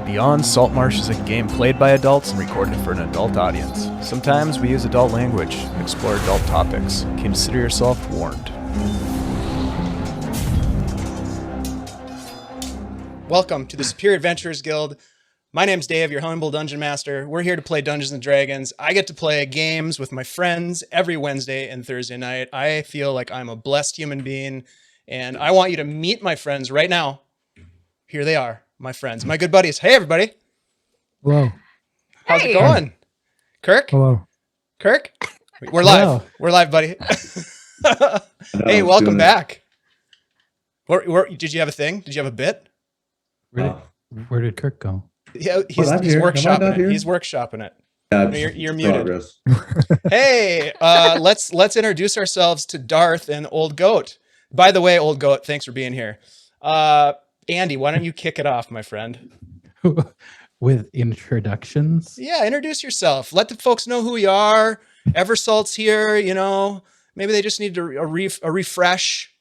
Beyond Saltmarsh is a game played by adults and recorded for an adult audience. Sometimes we use adult language, explore adult topics. Consider yourself warned. Welcome to the Superior Adventurers Guild. My name's Dave, your humble Dungeon Master. We're here to play Dungeons & Dragons. I get to play games with my friends every Wednesday and Thursday night. I feel like I'm a blessed human being, and I want you to meet my friends right now. Here they are, my friends, my good buddies. Hey, everybody. Hello. How's it going? Kirk? Hello. Kirk? We're live. Hello. We're live, buddy. Hey, welcome back. Did you have a thing? Did you have a bit? Where did Kirk go? Yeah, he's workshopping it. He's workshopping it. Yeah, you're muted. Hey, let's introduce ourselves to Darth and Old Goat. By the way, Old Goat, thanks for being here. Andy, why don't you kick it off, my friend? With introductions? Yeah, introduce yourself. Let the folks know who you are. Eversalt's here, you know. Maybe they just need a refresh.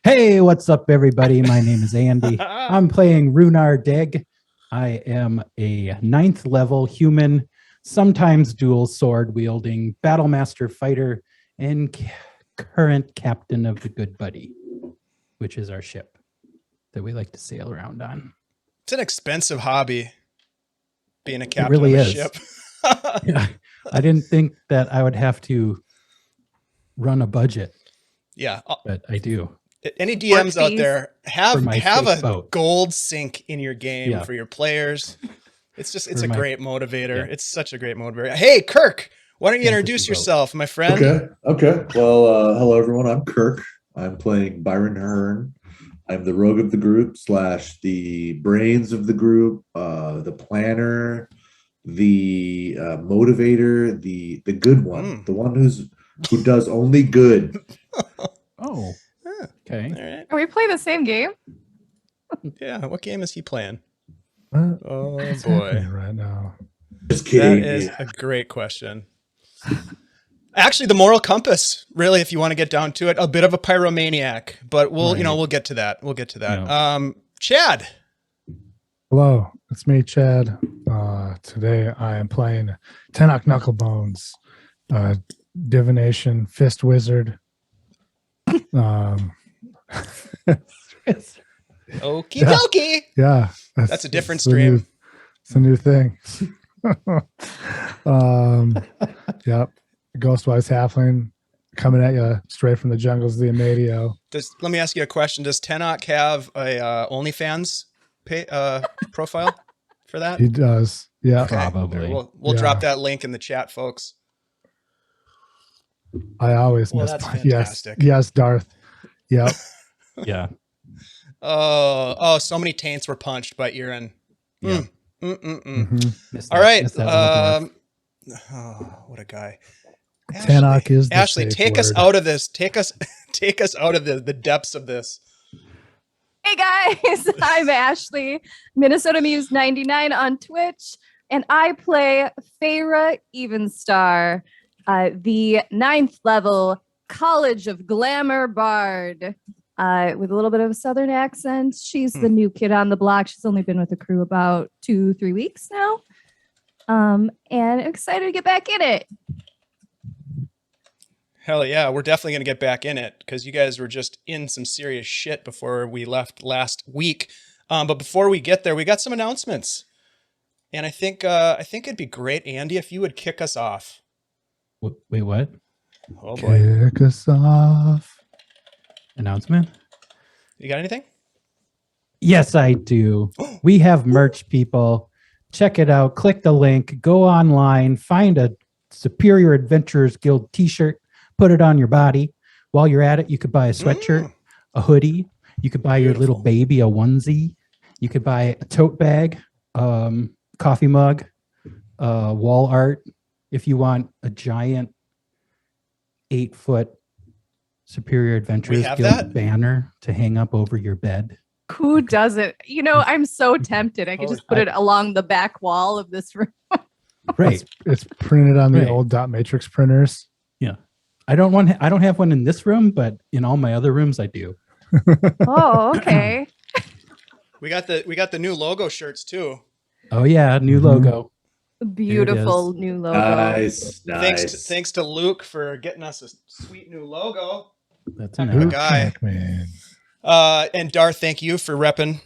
Hey, what's up, everybody? My name is Andy. I'm playing Rhunar Deg. I am a 9th level human, sometimes dual sword wielding Battlemaster fighter and current captain of the Good Buddy, which is our ship that we like to sail around on. It's an expensive hobby, being a captain really of a is. ship. Yeah, I didn't think that I would have to run a budget. Yeah, but I do. Any DMs out there, have a boat. gold sink in your game for your players. It's a great motivator. Yeah. It's such a great motivator. Hey, Kirk, why don't you introduce yourself, my friend? Okay. Well, hello everyone. I'm Kirk. I'm playing Byron Hern. I'm the rogue of the group / the brains of the group, the planner, the motivator, the good one, the one who does only good. Oh. Okay. All right. Are we playing the same game? Yeah. What game is he playing? What? Oh What's boy. happening right now? Just kidding. That is a great question. Actually, the moral compass, really, if you want to get down to it, a bit of a pyromaniac, but we'll get to that. We'll get to that. Yeah. Chad. Hello, it's me, Chad. Today I am playing Tenoch Knucklebones, Divination Fist Wizard. Okie dokie. Yeah, That's a different stream. It's a new thing. Yep. Ghostwise Halfling coming at you straight from the jungles of the Amadio. Let me ask you a question. Does Tenoch have a OnlyFans profile for that? He does. Yeah. Okay. Probably. We'll drop that link in the chat, folks. I always miss. That's fantastic. Yes, Darth. Yep. Yeah. Oh, so many taints were punched by Aaron. Yeah. Mm-hmm. All right. What a guy. Tenoch is the Ashley, safe take us word. out of this. Take us out of the depths of this. Hey guys, I'm Ashley, Minnesota Muse 99 on Twitch, and I play Feyre Evenstar, the 9th level College of Glamour Bard, with a little bit of a Southern accent. She's the new kid on the block. She's only been with the crew about 2-3 weeks now, and I'm excited to get back in it. Hell yeah, we're definitely going to get back in it because you guys were just in some serious shit before we left last week. But before we get there, we got some announcements. And I think it'd be great, Andy, if you would kick us off. Wait, what? Oh boy. Kick us off. Announcement? You got anything? Yes, I do. We have merch, people. Check it out. Click the link. Go online. Find a Superior Adventurers Guild t-shirt. Put it on your body. While you're at it, you could buy a sweatshirt, a hoodie. You could buy your little baby a onesie. You could buy a tote bag, coffee mug, wall art. If you want a giant 8-foot Superior Adventurers Guild banner to hang up over your bed. Who doesn't? You know, I'm so tempted. I could just put it along the back wall of this room. Right. It's printed on the old dot matrix printers. Yeah. I don't have one in this room, but in all my other rooms I do. Oh, okay. We got the new logo shirts too. Oh yeah, new Mhm. logo. Beautiful new logo. Nice. Thanks to Luke for getting us a sweet new logo. That's Heck a of a nice. guy. Jackman. And Darth, thank you for repping,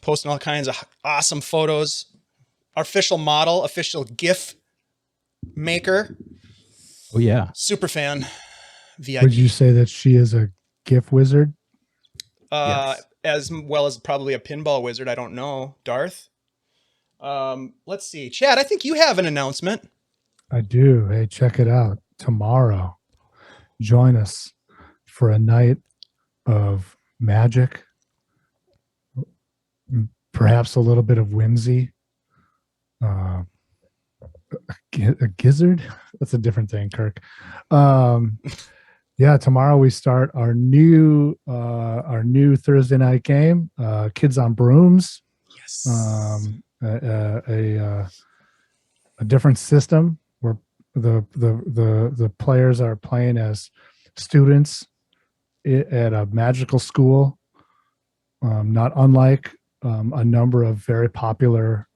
posting all kinds of awesome photos. Our official model, official GIF maker, Oh yeah. super fan. VIP. Would you say that she is a GIF wizard? Yes. As well as probably a pinball wizard. I don't know. Darth. Let's see. Chad, I think you have an announcement. I do. Hey, check it out. Tomorrow, join us for a night of magic, perhaps a little bit of whimsy. A gizzard? That's a different thing, Kirk. Yeah, tomorrow we start our new Thursday night game, Kids on Brooms. Yes. A different system where the players are playing as students at a magical school, not unlike a number of very popular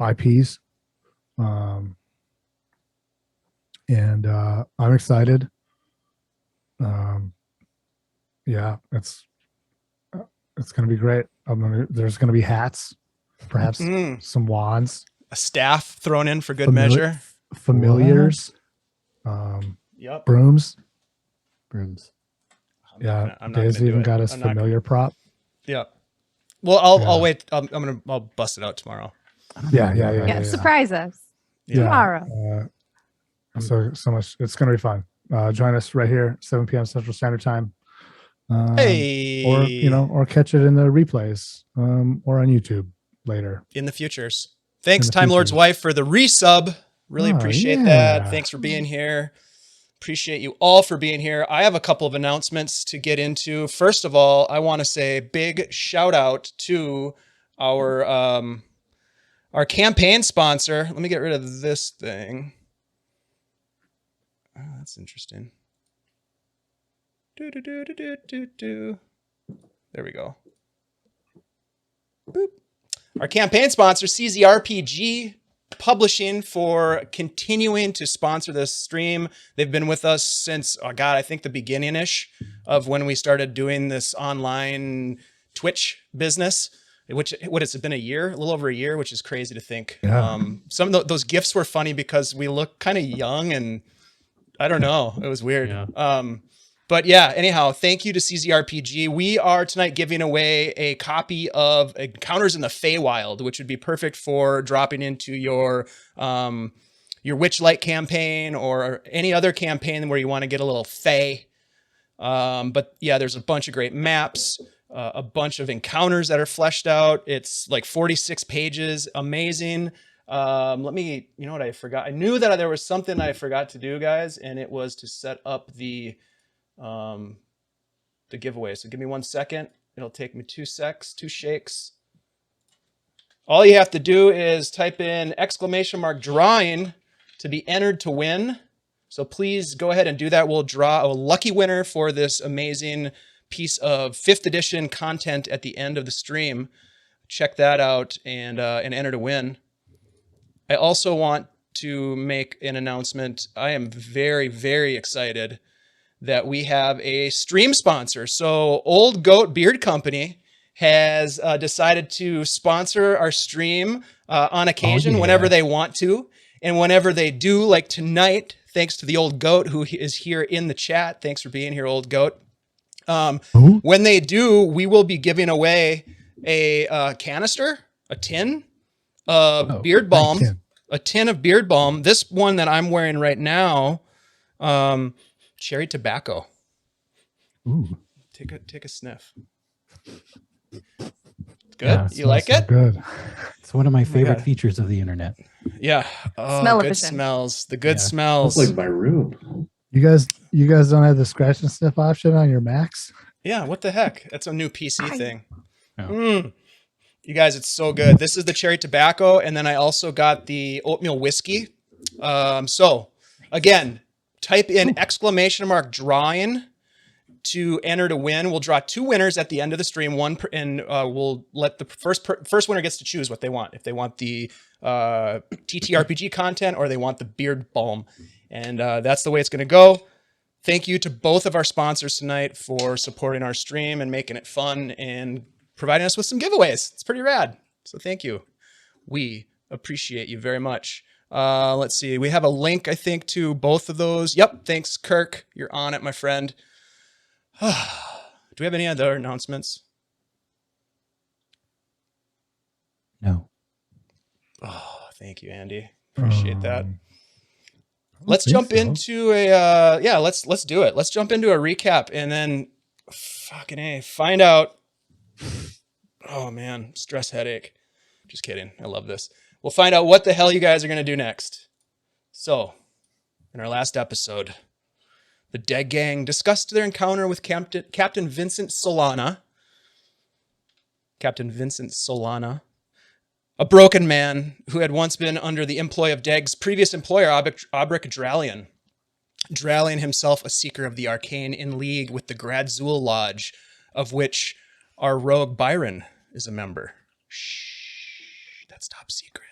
IPs. And I'm excited. Yeah, it's going to be great. There's going to be hats, perhaps some wands, A staff thrown in for good Famili- measure. familiars, Yep. brooms. Brooms. Yeah, I'm not Dave's gonna do even it. got his I'm not familiar prop. Yep. Well, I'll Yeah. wait. I'll bust it out tomorrow. Yeah. Surprise us Yeah. tomorrow. So much. It's going to be fun. Join us right here, 7 p.m. Central Standard Time. Hey. Or catch it in the replays, or on YouTube later. In the futures. Thanks, In the Time Lord's futures. wife, for the resub. Really Oh, appreciate yeah. that. Thanks for being here. Appreciate you all for being here. I have a couple of announcements to get into. First of all, I want to say big shout out to our campaign sponsor. Let me get rid of this thing. Oh, that's interesting. There we go. Boop. Our campaign sponsor, CZRPG Publishing, for continuing to sponsor this stream. They've been with us since, I think the beginning-ish of when we started doing this online Twitch business, which, what has it been, a year? A little over a year, which is crazy to think. Yeah. Some of those gifts were funny because we look kind of young, and I don't know. It was weird. Yeah. But yeah, anyhow, thank you to CZRPG. We are tonight giving away a copy of Encounters in the Feywild, which would be perfect for dropping into your Witchlight campaign or any other campaign where you want to get a little Fey. But yeah, there's a bunch of great maps, a bunch of encounters that are fleshed out. It's like 46 pages, amazing. You know what I forgot? I knew that there was something I forgot to do, guys, and it was to set up the giveaway. So give me 1 second. It'll take me 2 shakes. All you have to do is type in !drawing to be entered to win. So please go ahead and do that. We'll draw a lucky winner for this amazing piece of 5th edition content at the end of the stream. Check that out and enter to win. I also want to make an announcement. I am very, very excited that we have a stream sponsor. So Old Goat Beard Company has decided to sponsor our stream on occasion whenever they want to. And whenever they do, like tonight, thanks to the Old Goat who is here in the chat. Thanks for being here, Old Goat. When they do, we will be giving away a canister, a tin of beard balm, a tin of beard balm. This one that I'm wearing right now, cherry tobacco. Ooh. Take a sniff. Good. Yeah, You like smells it? so good. It's one of my favorite God. features of the internet. Yeah. Oh, Smell good efficient. smells. The good Yeah. smells. That's like my room. You guys don't have the scratch and sniff option on your Macs? Yeah. What the heck? That's a new PC thing. Oh. You guys, it's so good. This is the cherry tobacco, and then I also got the oatmeal whiskey. So again, type in !drawing to enter to win. We'll draw 2 winners at the end of the stream. We'll let the first winner gets to choose what they want. If they want the TTRPG content or they want the beard balm. And that's the way it's going to go. Thank you to both of our sponsors tonight for supporting our stream and making it fun and providing us with some giveaways. It's pretty rad. So thank you. We appreciate you very much. Let's see. We have a link, I think, to both of those. Yep. Thanks, Kirk. You're on it, my friend. Do we have any other announcements? No. Oh, thank you, Andy. Appreciate that. Let's jump into a let's do it. Let's jump into a recap and then find out. Oh man, stress headache. Just kidding. I love this. We'll find out what the hell you guys are going to do next. So, in our last episode, the Deg Gang discussed their encounter with Captain Vincent Solana. Captain Vincent Solana, a broken man who had once been under the employ of Deg's previous employer, Obric Dralion. Dralion himself a seeker of the arcane in league with the Gradzul Lodge, of which our rogue Byron is a member. Shh, that's top secret.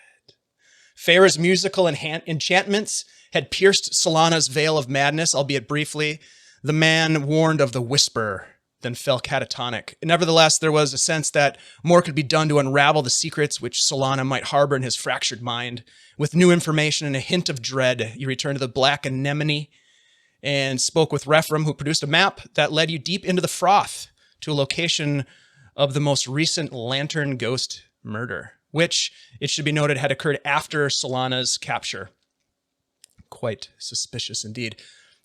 Feyre's musical enchantments had pierced Solana's veil of madness, albeit briefly. The man warned of the whisper, then fell catatonic. Nevertheless, there was a sense that more could be done to unravel the secrets which Solana might harbor in his fractured mind. With new information and a hint of dread, you returned to the Black Anemone and spoke with Rephram, who produced a map that led you deep into the froth to a location of the most recent Lantern Ghost murder, which, it should be noted, had occurred after Solana's capture. Quite suspicious indeed.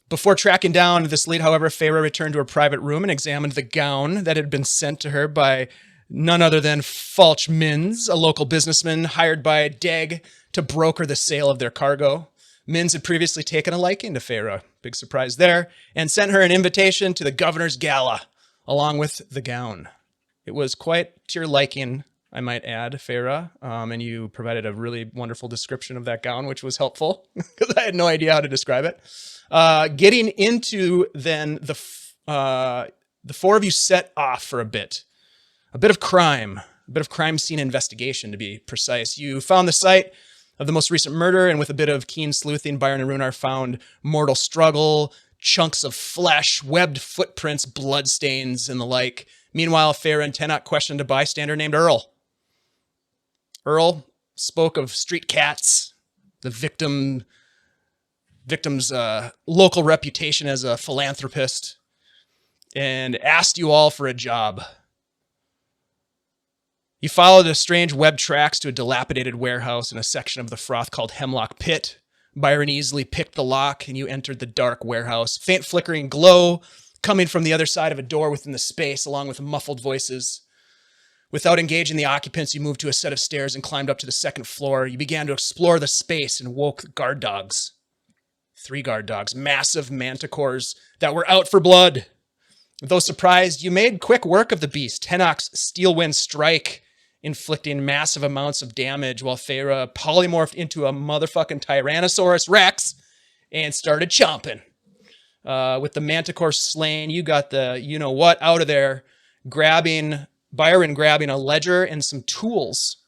Before tracking down this lead, however, Feyre returned to her private room and examined the gown that had been sent to her by none other than Falch Mins, a local businessman hired by Deg to broker the sale of their cargo. Mins had previously taken a liking to Feyre, big surprise there, and sent her an invitation to the governor's gala, along with the gown. It was quite to your liking, I might add, Feyre, and you provided a really wonderful description of that gown, which was helpful, because I had no idea how to describe it. Getting into then the 4 of you set off for a bit of crime scene investigation, to be precise. You found the site of the most recent murder, and with a bit of keen sleuthing, Byron and Rhunar found mortal struggle, chunks of flesh, webbed footprints, bloodstains, and the like. Meanwhile, Feyre and Tenoch questioned a bystander named Earl. Earl spoke of street cats, the victim's local reputation as a philanthropist, and asked you all for a job. You followed a strange web tracks to a dilapidated warehouse in a section of the froth called Hemlock Pit. Byron easily picked the lock, and you entered the dark warehouse. Faint flickering glow coming from the other side of a door within the space, along with muffled voices. Without engaging the occupants, you moved to a set of stairs and climbed up to the second floor. You began to explore the space and woke guard dogs. 3 guard dogs, massive manticores that were out for blood. Though surprised, you made quick work of the beast. Tenoch's steel wind strike, inflicting massive amounts of damage, while Feyre polymorphed into a motherfucking Tyrannosaurus Rex and started chomping. With the manticore slain, you got the you-know-what out of there, Byron grabbing a ledger and some tools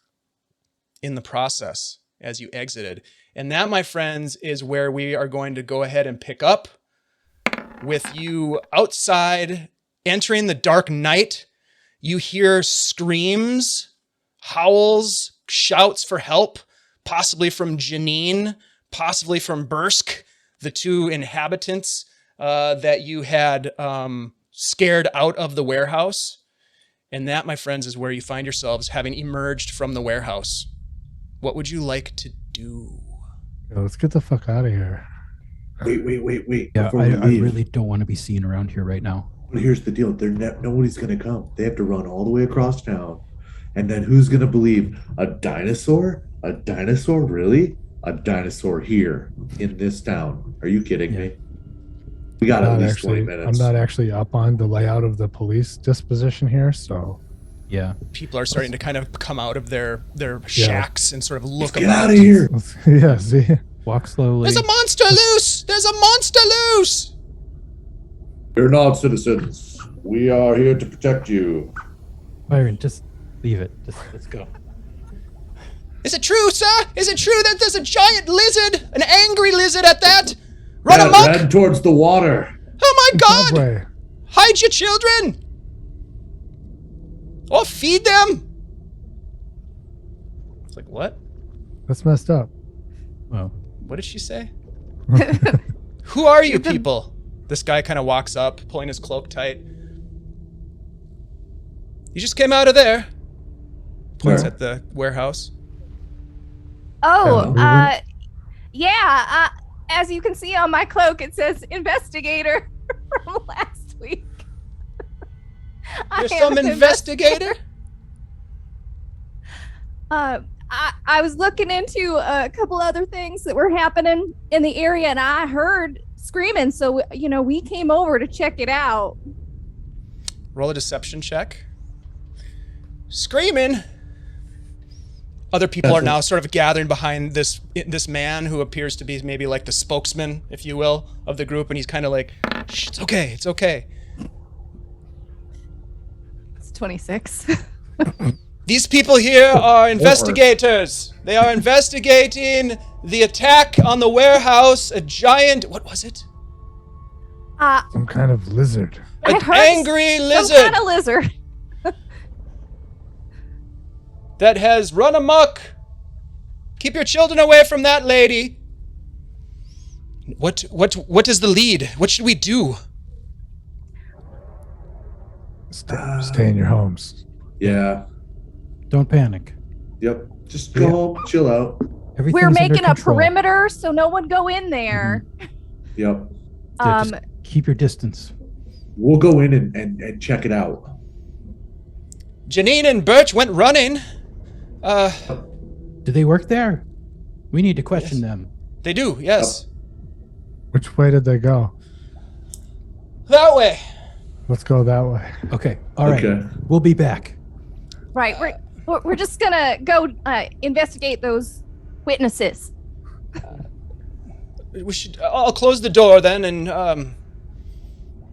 in the process as you exited. And that, my friends, is where we are going to go ahead and pick up with you outside, entering the dark night. You hear screams, howls, shouts for help, possibly from Janine, possibly from Bursk, the 2 inhabitants that you had scared out of the warehouse. And that, my friends, is where you find yourselves having emerged from the warehouse. What would you like to do? Yeah, let's get the fuck out of here. Wait. Yeah, Before we I leave, really don't want to be seen around here right now. Well, here's the deal. Nobody's going to come. They have to run all the way across town. And then who's going to believe? A dinosaur? A dinosaur? Really? A dinosaur here in this town? Are you kidding me? We got at least 20 minutes. I'm not actually up on the layout of the police disposition here, so... Yeah. People are starting to kind of come out of their shacks and sort of look Get about. out of here! Yeah, see? Walk slowly. There's a monster loose! There's a monster loose! You're not citizens. We are here to protect you. Byron, just leave it. Just let's go. Is it true, sir? Is it true that there's a giant lizard? An angry lizard at that? Run amok! Head towards the water. Oh my god! That way. Hide your children! Or feed them! It's like, what? That's messed up. Well, What did she say? Who are you people? This guy kind of walks up, pulling his cloak tight. You just came out of there. Points Where? at the warehouse. Oh, Hello. yeah. As you can see on my cloak, it says investigator from last week. I You're am some an investigator? I was looking into a couple other things that were happening in the area, and I heard screaming. So, we came over to check it out. Roll a deception check. Screaming. Other people are now sort of gathering behind this man who appears to be maybe like the spokesman, if you will, of the group, and he's kind of like, "Shh, it's okay, it's okay." It's 26. These people here are investigators. They are investigating the attack on the warehouse. A giant, what was it? Some kind of lizard. I An heard angry some lizard kind of lizard. that has run amok. Keep your children away from that lady. What is the lead? What should we do? Stay in your homes. Yeah. don't panic. Yep. Just go home, chill out. Everything's We're under making a control. perimeter so no one go in there. Yep. Yeah, just keep your distance. We'll go in and check it out. Janine and Birch went running. Do they work there? We need to question them. They do, yes. Which way did they go? That way. Let's go that way. Okay. All right. Okay. We'll be back. Right. We're just gonna go investigate those witnesses. We should. I'll close the door then, and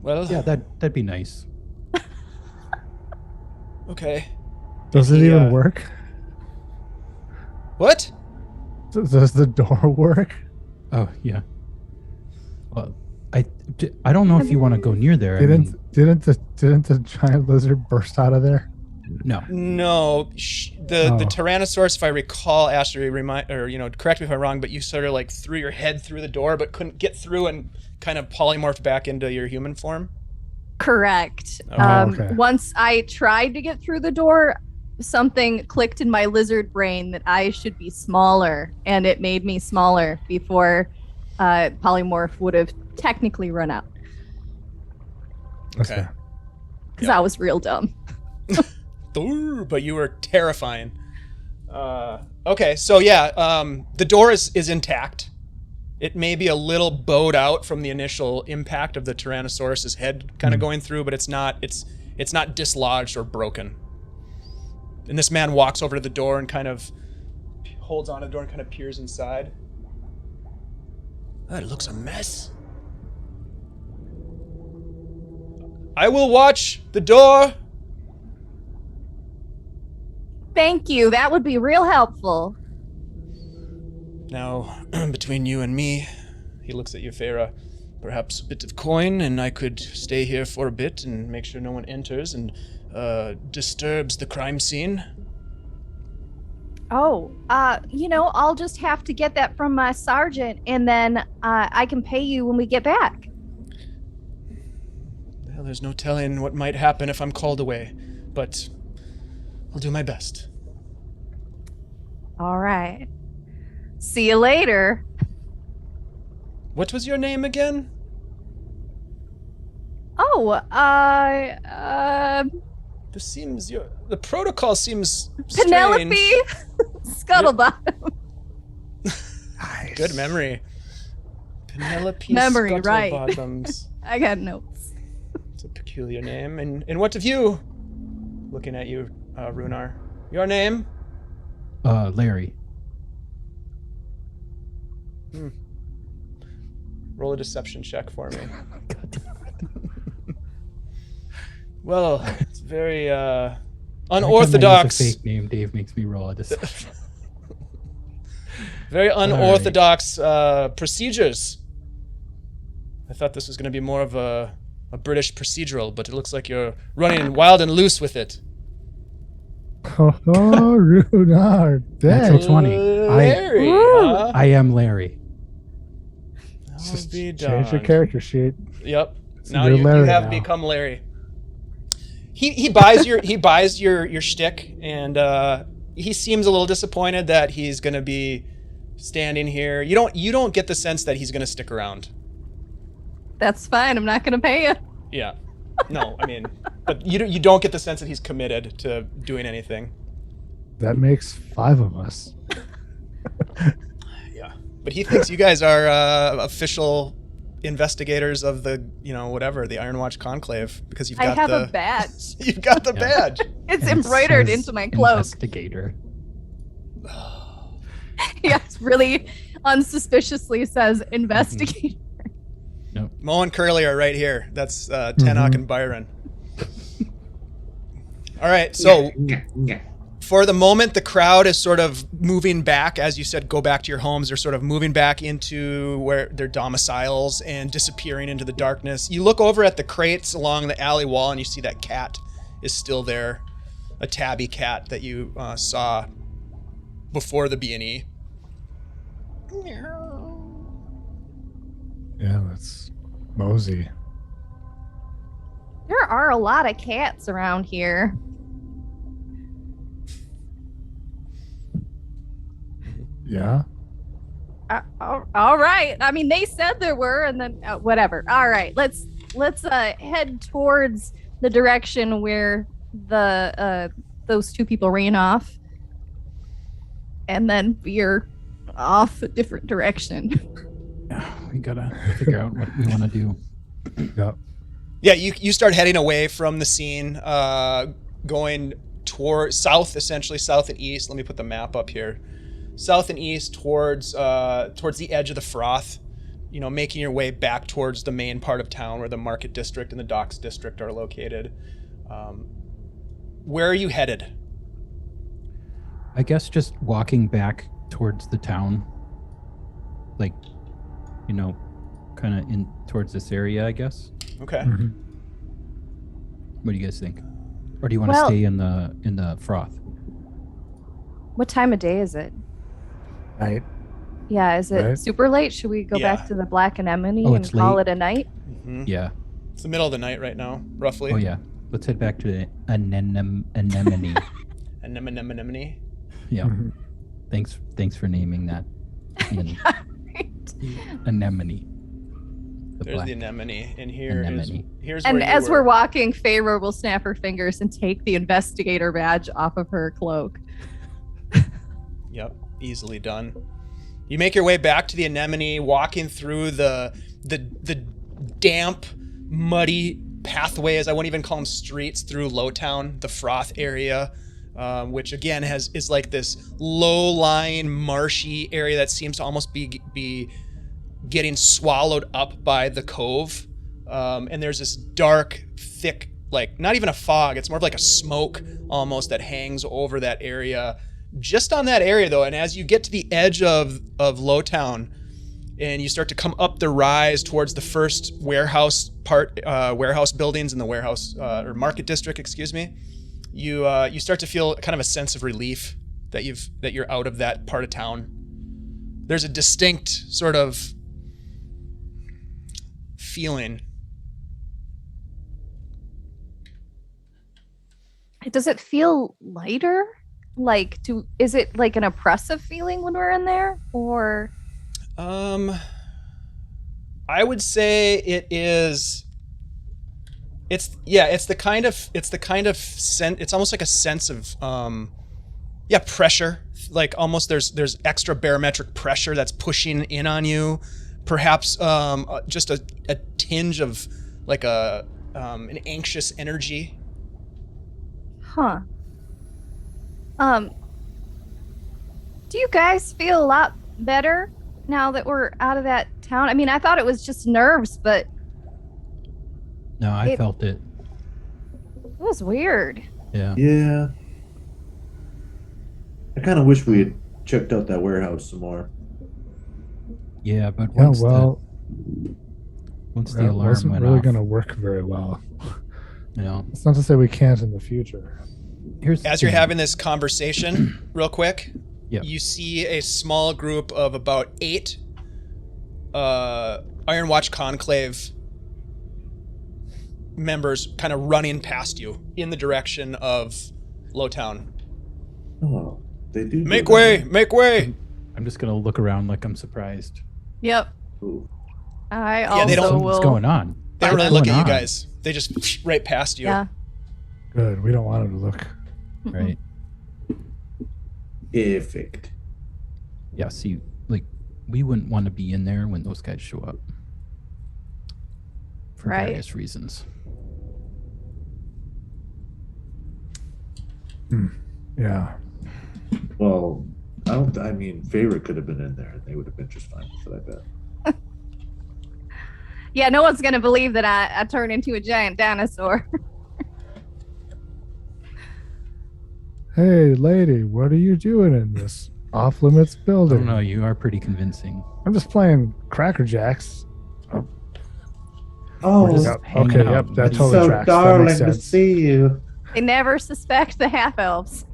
well. Yeah, that'd be nice. Okay. Does it He, even work? What? Does the door work? Oh yeah. Well, I don't know if you want to go near there. I mean, Didn't the giant lizard burst out of there? no. No, the Oh. Tyrannosaurus, if I recall, Ashley, correct me if I'm wrong, but you sort of like threw your head through the door, but couldn't get through and kind of polymorphed back into your human form. Correct. Oh, okay. Once I tried to get through the door, something clicked in my lizard brain that I should be smaller, and it made me smaller before polymorph would have technically run out That's Okay. fair. because I was real dumb. But you were terrifying. Okay, so yeah, the door is intact. It may be a little bowed out from the initial impact of the Tyrannosaurus's head kind of going through, but it's not dislodged or broken. And this man walks over to the door and kind of holds onto the door and kind of peers inside. That looks a mess. I will watch the door. Thank you. That would be real helpful. Now, between you and me, he looks at you, Feyre, perhaps a bit of coin, and I could stay here for a bit and make sure no one enters and disturbs the crime scene. Oh, I'll just have to get that from my sergeant, and then I can pay you when we get back. Well, there's no telling what might happen if I'm called away, but I'll do my best. All right. See you later. What was your name again? Oh, The protocol seems Penelope strange. Scuttlebottom. Nice. Good memory. Penelope Memory, right. Scuttlebottoms. I got notes. It's a peculiar name. And what of you? Looking at you, Rhunar. Your name? Larry. Roll a deception check for me. Well, it's very Every time unorthodox. I use a fake name, Dave makes me roll a deception. Very unorthodox procedures. I thought this was going to be more of a British procedural, but it looks like you're running wild and loose with it. Oh, Rhunar. Natural Dang. 20. Larry, huh? I am Larry. I'll Just be change your darned. character sheet. Yep. It's Now your you Larry have now. become Larry. He buys your shtick, and he seems a little disappointed that he's going to be standing here. You don't get the sense that he's going to stick around. That's fine. I'm not going to pay you. Yeah. No, I mean, but you don't get the sense that he's committed to doing anything. That makes 5 of us. Yeah. But he thinks you guys are official investigators of the, whatever, the Iron Watch Conclave, because you've I got have the a badge. you've got the Yeah. badge. It's And it embroidered says into my cloak. Investigator. Yes, really unsuspiciously says investigator. Mo and Curly are right here. That's Tenoch and Byron. All right, so for the moment, the crowd is sort of moving back. As you said, go back to your homes. They're sort of moving back into where their domiciles and disappearing into the darkness. You look over at the crates along the alley wall, and you see that cat is still there, a tabby cat that you saw before the B&E. Yeah, let's mosey. There are a lot of cats around here. Yeah. All right. I mean, they said there were, and then whatever. All right, let's head towards the direction where the those two people ran off, and then veer off a different direction. We gotta figure out what we want to do. Yep. Yeah, you start heading away from the scene, going toward south, essentially south and east. Let me put the map up here. South and east towards the edge of the froth, making your way back towards the main part of town where the market district and the docks district are located. Where are you headed? I guess just walking back towards the town, like, kind of in towards this area, I guess. Okay. Mhm. What do you guys think? Or do you want to Well- stay in the froth? What time of day is it? Night. Yeah, is it Right. super late? Should we go Yeah. back to the Black Anemone Oh, and it's call late. it a night? Mhm. Yeah. It's the middle of the night right now, roughly. Oh yeah. Let's head back to the anemone. Anemone. Yeah. Mhm. Thanks for naming that. Ian. Anemone. There's black the anemone, and here's anemone. And where you as were. we're walking, Feyre will snap her fingers and take the investigator badge off of her cloak. Yep, easily done. You make your way back to the anemone, walking through the damp, muddy pathways. I wouldn't even call them streets through Lowtown, the froth area, which again is like this low-lying, marshy area that seems to almost be getting swallowed up by the cove. And there's this dark, thick, like not even a fog. It's more of like a smoke almost that hangs over that area. Just on that area though, and as you get to the edge of Lowtown, and you start to come up the rise towards the first warehouse buildings in the warehouse or market district, excuse me, you start to feel kind of a sense of relief that you're out of that part of town. There's a distinct sort of feeling. Does it feel lighter? Is it like an oppressive feeling when we're in there? Or I would say it is. It's the kind of sense. It's almost like a sense of pressure. Like almost there's extra barometric pressure that's pushing in on you. Perhaps just a tinge of like an anxious energy. huh? Do you guys feel a lot better now that we're out of that town? I mean, I thought it was just nerves, but No, I It- felt it. was weird. Yeah. Yeah. I kind of wish we had checked out that warehouse some more. Yeah, but Yeah, once well, once the that alarm wasn't went really off, going to work very well. you know, It's not to say we can't in the future. here's the As you're thing. having this conversation, real quick, Yep. you see a small group of about 8 Iron Watch Conclave members kind of running past you in the direction of Lowtown. Oh, they do. do Make that. way! Make way! I'm just gonna look around like I'm surprised. Yep. Ooh. I Yeah, they also don't- will. What's going on? They don't What's really look going at you on? guys. They just right past you. Yeah. Good. We don't want him to look. Right. Perfect. Yeah. See, like, we wouldn't want to be in there when those guys show up. For Right. various reasons. Yeah. Well, I mean, Favorite could have been in there, and they would have been just fine with it, I bet. Yeah, no one's gonna believe that I turned into a giant dinosaur. Hey, lady, what are you doing in this off limits I building? don't know. You are pretty convincing. I'm just playing Cracker Jacks. Oh, just- Yep. hanging Okay, out. yep, that It's totally so tracks. That darling makes to sense. see you. They never suspect the half elves.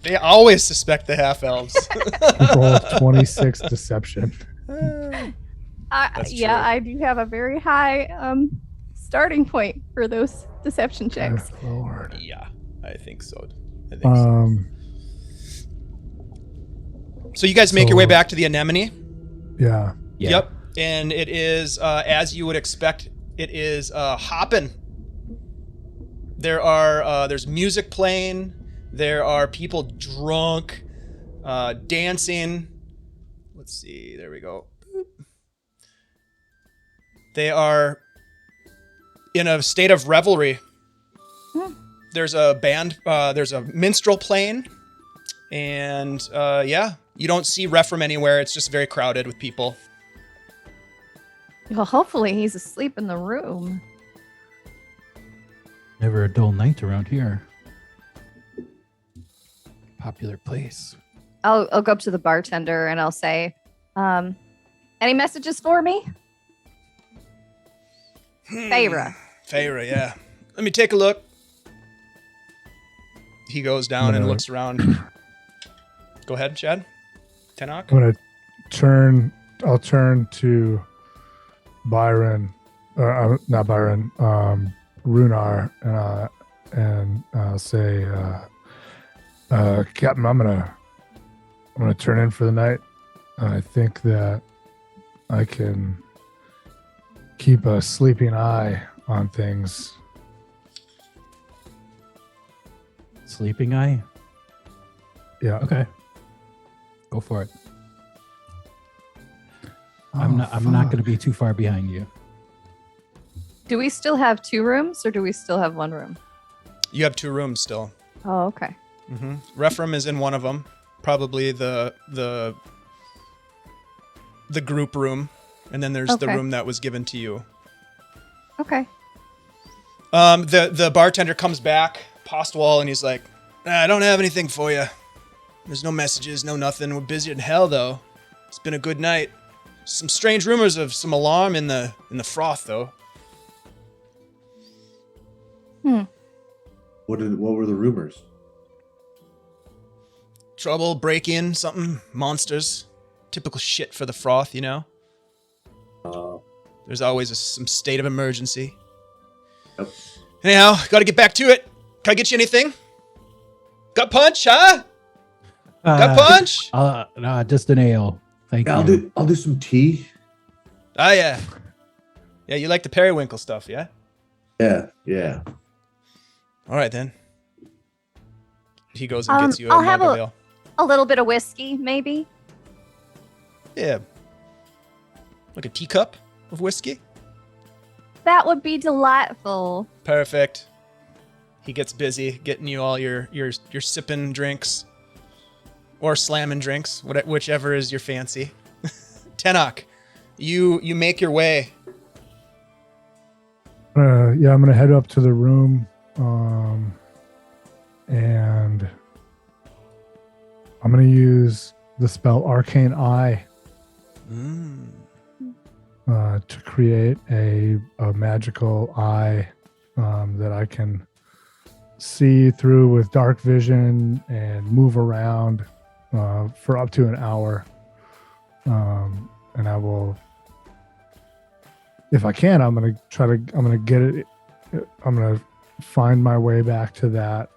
They always suspect the half elves. Roll 26 deception. That's Yeah, true. I do have a very high starting point for those deception checks. Good Lord. Yeah, I think so. I think so. So you guys make your way so- back to the anemone. Yeah. Yeah. Yep. And it is, as you would expect, it is hopping. There's music playing. There are people drunk, dancing. Let's see. There we go. Boop. They are in a state of revelry. There's a band. There's a minstrel playing, and yeah, you don't see Rephram anywhere. It's just very crowded with people. Well, hopefully he's asleep in the room. Never a dull night around here. Popular place. I'll go up to the bartender and I'll say, any messages for me? Feyre. Feyre, yeah. Let me take a look. He goes down and No. looks around. Go ahead, Chad. Tenoch. I'm gonna I'll turn to Byron, not Byron, Rhunar, and say, Captain, I'm gonna turn in for the night. I think that I can keep a sleeping eye on things. Sleeping eye. Yeah. Okay. Go for it. Oh, I'm not going to fuck. be too far behind you. Do we still have 2 rooms or do we still have 1 room? You have 2 rooms still. Oh, okay. Mm-hmm. Rephram is in one of them, probably the group room, and then there's the Okay. room that was given to you. Okay. The bartender comes back, Postwall, and he's like, "I don't have anything for you. There's no messages, no nothing. We're busy in hell, though. It's been a good night. Some strange rumors of some alarm in the froth, though. What were the rumors? Trouble, break-in, something, monsters. Typical shit for the froth, you know? There's always some state of emergency. Yep. Anyhow, gotta get back to it. Can I get you anything? Got punch, huh? Got punch? No, just an ale. Thank Yeah, you. I'll do some tea. Ah, yeah. Yeah, you like the periwinkle stuff, yeah? Yeah. All right, then. He goes and gets you a I'll mug have of ale. a little bit of whiskey, maybe. Yeah. Like a teacup of whiskey? That would be delightful. Perfect. He gets busy getting you all your sipping drinks. Or slamming drinks, whichever is your fancy. Tenoch, you make your way. I'm gonna head up to the room And I'm going to use the spell Arcane Eye to create a magical eye that I can see through with dark vision and move around for up to an hour. And I will, if I can, I'm going to get it. I'm going to find my way back to that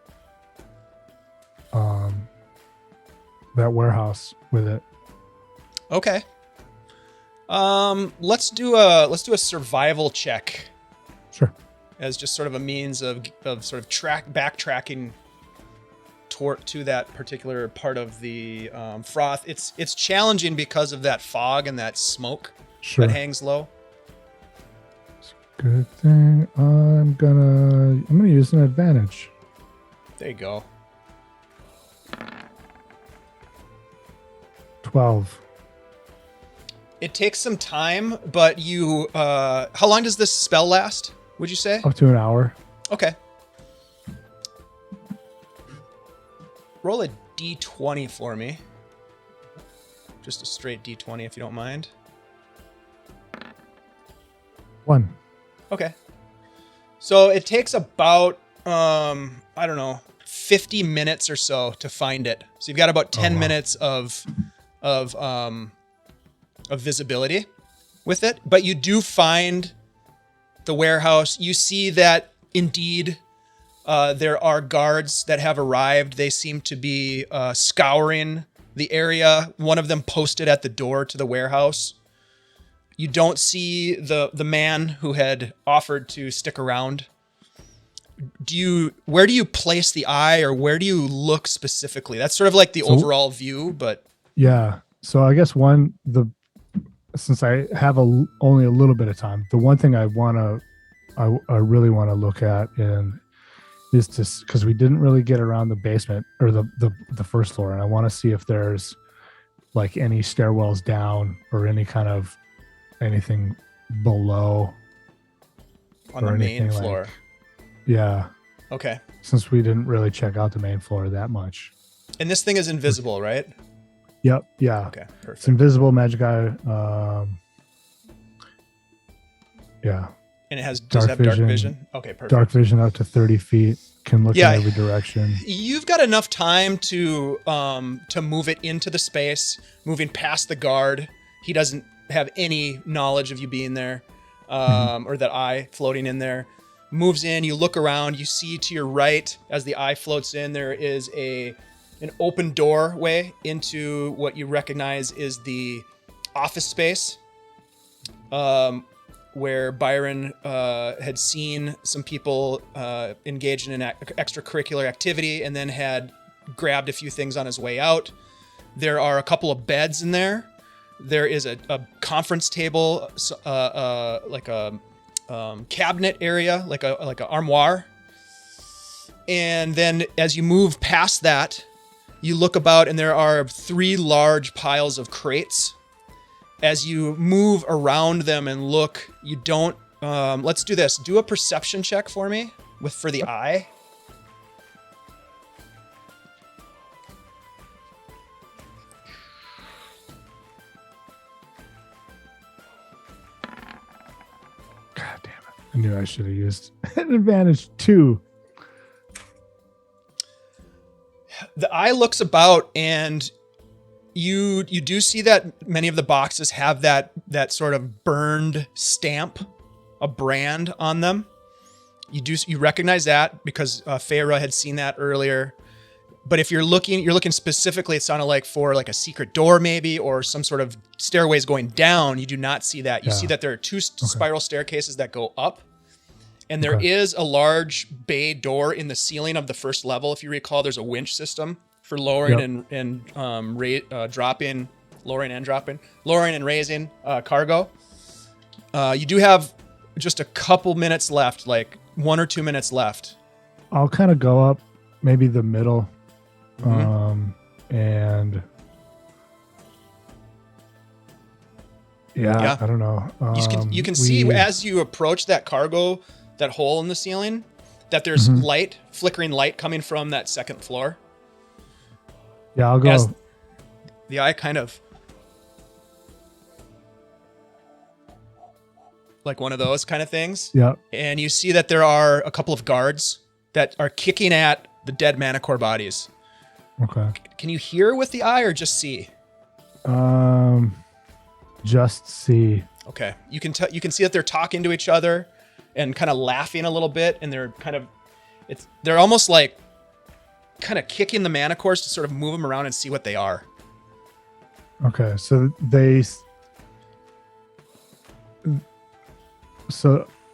warehouse with it. Okay. Let's do a survival check Sure. as just sort of a means of sort of backtracking to that particular part of the froth. It's challenging because of that fog and that smoke Sure. that hangs low. Good thing. I'm gonna use an advantage. There you go. 12. It takes some time, but you how long does this spell last, would you say? Up to an hour. Okay. Roll a d20 for me. Just a straight d20 if you don't mind. 1. Okay. So it takes about, I don't know, 50 minutes or so to find it. So you've got about 10 minutes of visibility with it, but you do find the warehouse. You see that indeed there are guards that have arrived. They seem to be scouring the area. One of them posted at the door to the warehouse. You don't see the man who had offered to stick around. Where do you place the eye, or where do you look specifically? That's sort of like the overall view, but Yeah. So I guess since I have only a little bit of time, the one thing I really want to look at is because we didn't really get around the basement or the first floor, and I want to see if there's like any stairwells down or any kind of anything below on the or main anything floor. Yeah. Okay. Since we didn't really check out the main floor that much. And this thing is invisible, right? Yep. Yeah. Okay, perfect. It's invisible magic eye. Yeah. And does it have dark vision? Okay, perfect. Dark vision up to 30 feet. Can look in every direction. You've got enough time to move it into the space, moving past the guard. He doesn't have any knowledge of you being there, or that eye floating in there. Moves in, you look around, you see to your right as the eye floats in, there is an open doorway into what you recognize is the office space, where Byron had seen some people engaged in an extracurricular activity and then had grabbed a few things on his way out. There are a couple of beds in there. There is a conference table, like a cabinet area, like a armoire. And then as you move past that, you look about and there are 3 large piles of crates. As you move around them and look, you don't, let's do this. Do a perception check for me for the eye. God damn it. I knew I should have used an advantage 2. The eye looks about and you do see that many of the boxes have that sort of burned stamp, a brand on them. You recognize that because Feyre had seen that earlier. But if you're looking specifically, it sounded like for like a secret door maybe, or some sort of stairways going down. You do not see that. You see that there are 2 spiral staircases that go up. And there is a large bay door in the ceiling of the first level. If you recall, there's a winch system for lowering lowering and raising cargo. You do have just a couple minutes left, like 1 or 2 minutes left. I'll kind of go up maybe the middle, and I don't know. You can see as you approach that cargo, that hole in the ceiling, that there's Mhm. flickering light coming from that second floor. Yeah, I'll go. As the eye kind of like one of those kind of things. Yeah. And you see that there are a couple of guards that are kicking at the dead Manicore bodies. Okay. Can you hear with the eye or just see? Just see. Okay. You can see that they're talking to each other and kind of laughing a little bit, and they're almost like kind of kicking the Manicores to sort of move them around and see what they are. Okay, so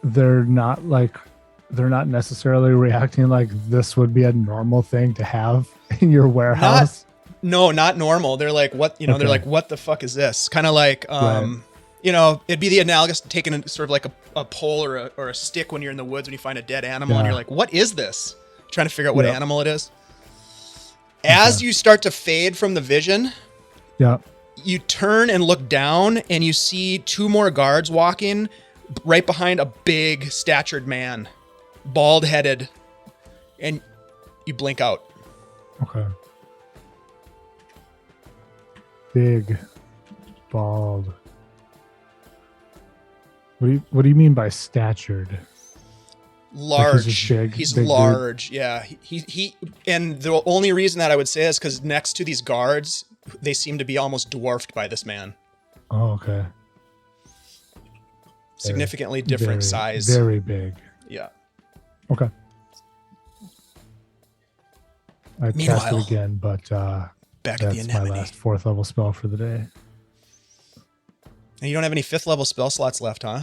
they're not necessarily reacting like this would be a normal thing to have in your warehouse. No, not normal. They're like, what, They're like, what the fuck is this? Kind of like, Right. It'd be the analogous to taking sort of like a pole or a stick when you're in the woods when you find a dead animal and Yeah. you're like, what is this? Trying to figure out what Yep. animal it is. As you start to fade from the vision, Yeah. you turn and look down and you see two more guards walking right behind a big statured man, bald headed, and you blink out. Okay. Big, bald. What do you mean by statured? Large. just big, He's big dude? large. Yeah. He and the only reason that I would say is because next to these guards, they seem to be almost dwarfed by this man. Oh, okay. Significantly different Very, size. Very big. Yeah. Okay. I cast Meanwhile, it again, but Back at the that's my anemone. last 4th level spell for the day. And you don't have any 5th level spell slots left, huh?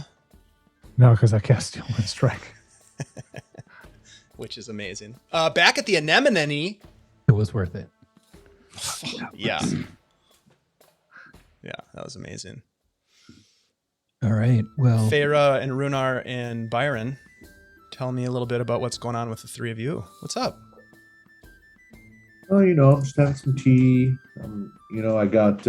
No, because I cast Steel Wind Strike. Which is amazing. Back at the anemone. It was worth it. Yeah. Yeah, that was amazing. All right. Well, Feyre and Rhunar and Byron, tell me a little bit about what's going on with the three of you. What's up? Oh, I'm just having some tea. I got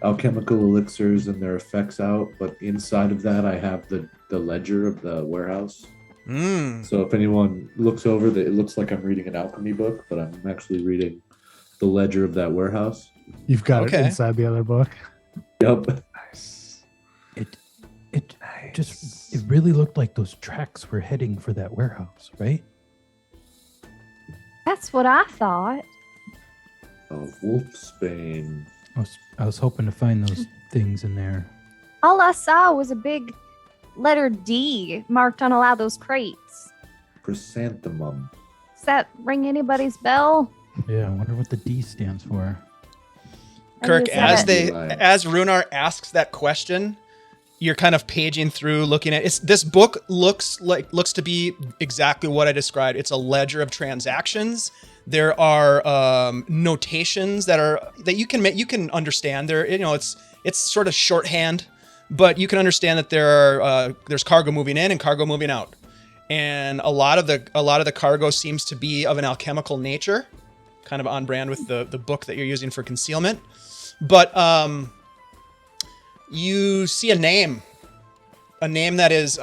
alchemical elixirs and their effects out, but inside of that, I have the ledger of the warehouse. So if anyone looks over it looks like I'm reading an alchemy book, but I'm actually reading the ledger of that warehouse. You've got Okay. it inside the other book. Yep. Nice. it really looked like those tracks were heading for that warehouse, right? That's what I thought. Oh, Wolfsbane. I was hoping to find those things in there. All I saw was a big letter D marked on a lot of those crates. Chrysanthemum. Does that ring anybody's bell? Yeah, I wonder what the D stands for. Kirk, Maybe it's as Rhunar asks that question, you're kind of paging through, looking at it. This book looks to be exactly what I described. It's a ledger of transactions. There are notations that you can understand. It's sort of shorthand, but you can understand that there's cargo moving in and cargo moving out, and a lot of the cargo seems to be of an alchemical nature, kind of on brand with the book that you're using for concealment. But you see a name that is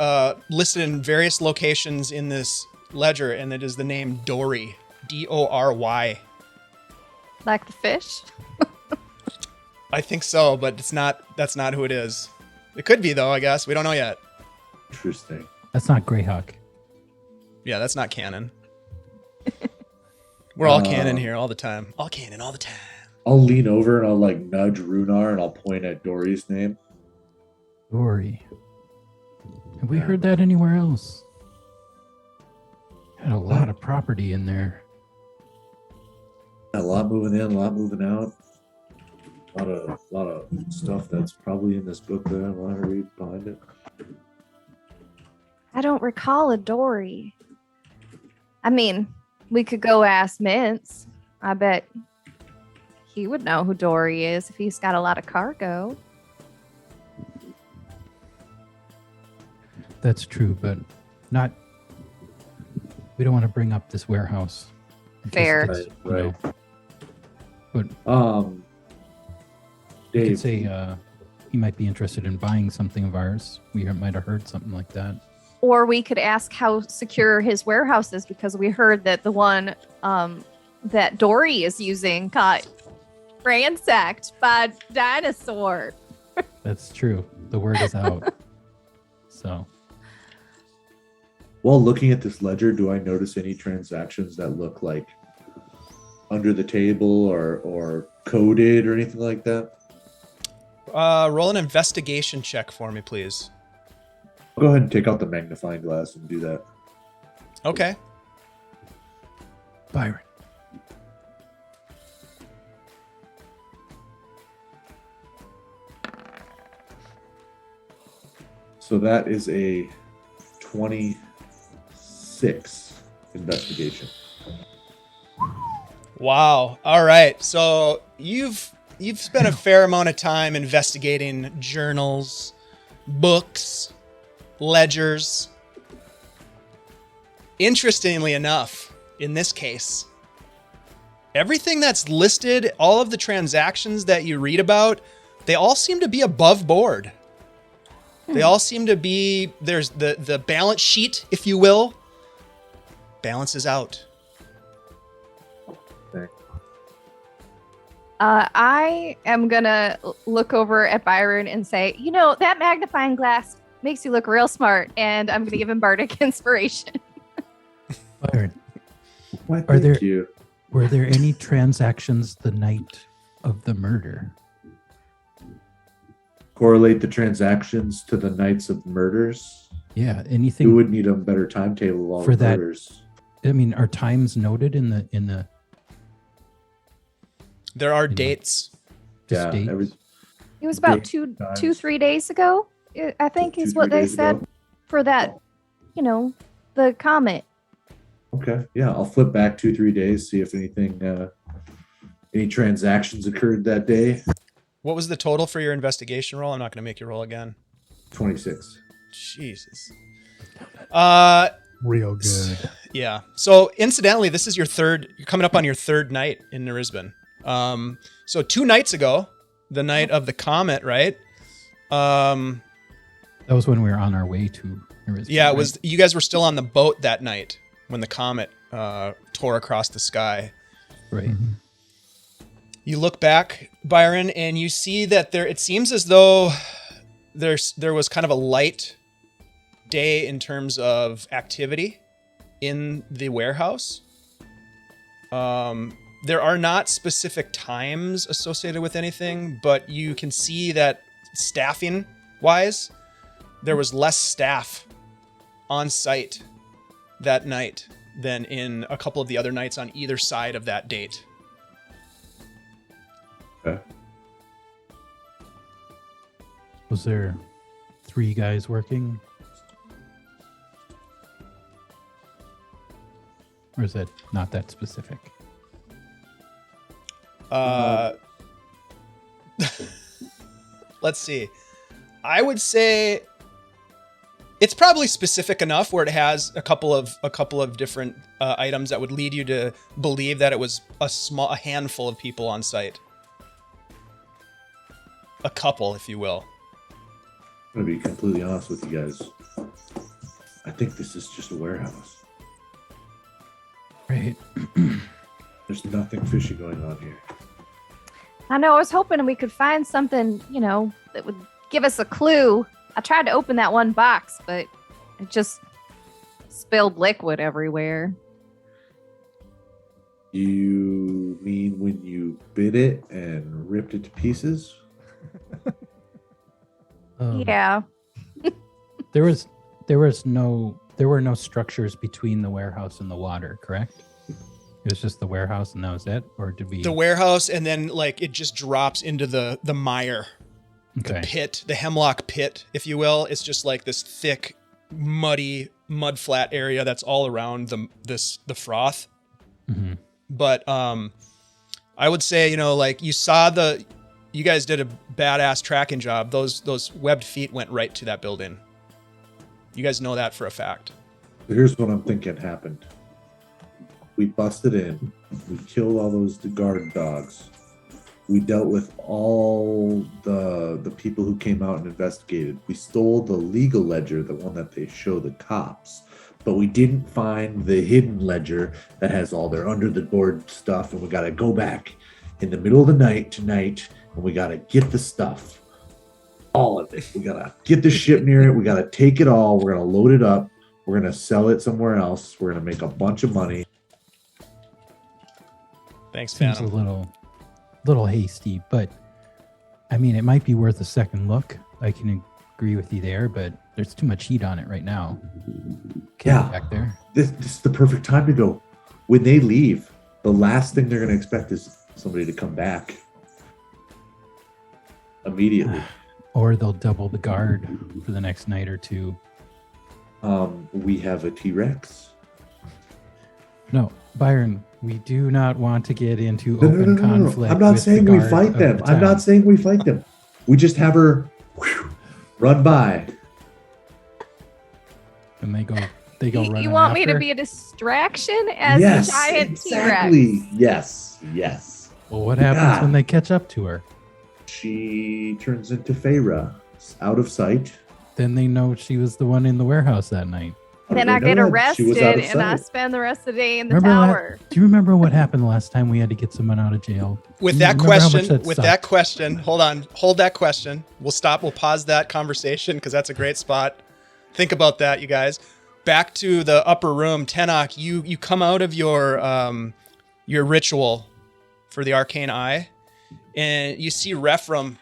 listed in various locations in this ledger, and it is the name Dory, Dory. Like the fish? I think so, but that's not who it is. It could be, though, I guess. We don't know yet. Interesting. That's not Greyhawk. Yeah, that's not canon. We're all canon here all the time. All canon all the time. I'll lean over and I'll nudge Rhunar and I'll point at Dory's name. Dory. Have we heard that anywhere else? Had a lot of property in there. A lot moving in, a lot moving out. A lot of stuff that's probably in this book that I want to read behind it. I don't recall a Dory. I mean, we could go ask Mince. I bet he would know who Dory is if he's got a lot of cargo. That's true, but not. We don't want to bring up this warehouse. in case Fair. it's, Right, you know, but Um, you could Dave, say he might be interested in buying something of ours. We might have heard something like that. Or we could ask how secure his warehouse is, because we heard that the one that Dory is using got ransacked by dinosaur. That's true. The word is out. So While looking at this ledger, do I notice any transactions that look like under the table or coded or anything like that? Roll an investigation check for me, please. Go ahead and take out the magnifying glass and do that. Okay. Byron. So that is a 26 investigation. Wow. All right. So you've spent a fair amount of time investigating journals, books, ledgers. Interestingly enough, in this case, everything that's listed, all of the transactions that you read about, they all seem to be above board. They all seem to be, there's the balance sheet, if you will, balances out. I am gonna look over at Byron and say, that magnifying glass makes you look real smart, and I'm gonna give him bardic inspiration. Byron, Why, Are there- thank you. were there any transactions the night of the murder? Correlate the transactions to the nights of murders. Yeah, Who anything would need a better timetable of all For the that- murders? I mean, are times noted in the There are know. dates. Yeah, dates? It was about Date times. 3 days ago, I think, is what 2-3 they days said ago. for that. The comet. Okay, yeah, I'll flip back 2-3 days, see if anything, any transactions occurred that day. What was the total for your investigation roll? I'm not going to make you roll again. 26. Jesus. Real good. Yeah. So incidentally, this is you're coming up on your third night in Narisban. So 2 nights ago, the night of the comet, right? That was when we were on our way to Narisban, Yeah, it right? was. You guys were still on the boat that night when the comet tore across the sky. right. You look back, Byron, and you see that it seems as though there was kind of a light day in terms of activity in the warehouse. There are not specific times associated with anything, but you can see that staffing wise, there was less staff on site that night than in a couple of the other nights on either side of that date. Okay. Was there 3 guys working? Or is that not that specific? Let's see. I would say it's probably specific enough where it has a couple of different items that would lead you to believe that it was a handful of people on site. A couple, if you will. I'm going to be completely honest with you guys. I think this is just a warehouse. Right. There's nothing fishy going on here. I know. I was hoping we could find something, that would give us a clue. I tried to open that one box, but it just spilled liquid everywhere. You mean when you bit it and ripped it to pieces? Yeah. There were no structures between the warehouse and the water, correct? It was just the warehouse and that was it? Or did we... The warehouse, and then it just drops into the mire. Okay. The pit, the hemlock pit, if you will. It's just like this thick, muddy, mud flat area that's all around the froth. Mm-hmm. But I would say, you guys did a badass tracking job. Those webbed feet went right to that building. You guys know that for a fact. Here's what I'm thinking happened. We busted in. We killed all those guard dogs. We dealt with all the people who came out and investigated. We stole the legal ledger, the one that they show the cops, but we didn't find the hidden ledger that has all their under the board stuff. And we got to go back in the middle of the night tonight, and we got to get the stuff, all of it. We got to get the ship near it. We got to take it all. We're going to load it up. We're going to sell it somewhere else. We're going to make a bunch of money. Thanks, Seems Phantom. a little hasty, but I mean, it might be worth a second look. I can agree with you there, but there's too much heat on it right now. Can't go back there. This is the perfect time to go. When they leave, the last thing they're going to expect is somebody to come back immediately. Or they'll double the guard for the next night or two. We have a T-Rex. No, Byron, we do not want to get into No, open no. conflict. I'm not with saying the we guard fight of them. the I'm not town. saying we fight them. We just have her run by. And they go running You want me to after? be a distraction as Yes, a giant exactly. T-Rex? Yes. Well, what happens Yeah. when they catch up to her? She turns into Feyre, out of sight. Then they know she was the one in the warehouse that night. How Then do I they get know that? She arrested was out of and I sight. spend the rest of the day in the Remember that? tower. Do you remember what happened last time we had to get someone out of jail? With You that remember how much question, that with sucked? that question, hold that question. We'll pause that conversation because that's a great spot. Think about that, you guys. Back to the upper room, Tenoch, you come out of your ritual for the Arcane Eye, and you see Rephram.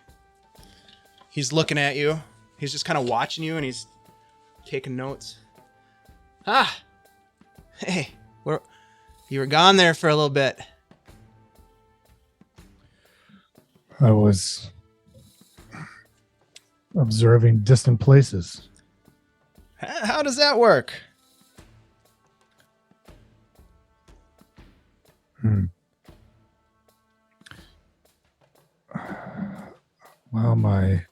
He's looking at you. He's just kind of watching you, and he's taking notes. Hey, you were gone there for a little bit. I was observing distant places. How does that work? Well,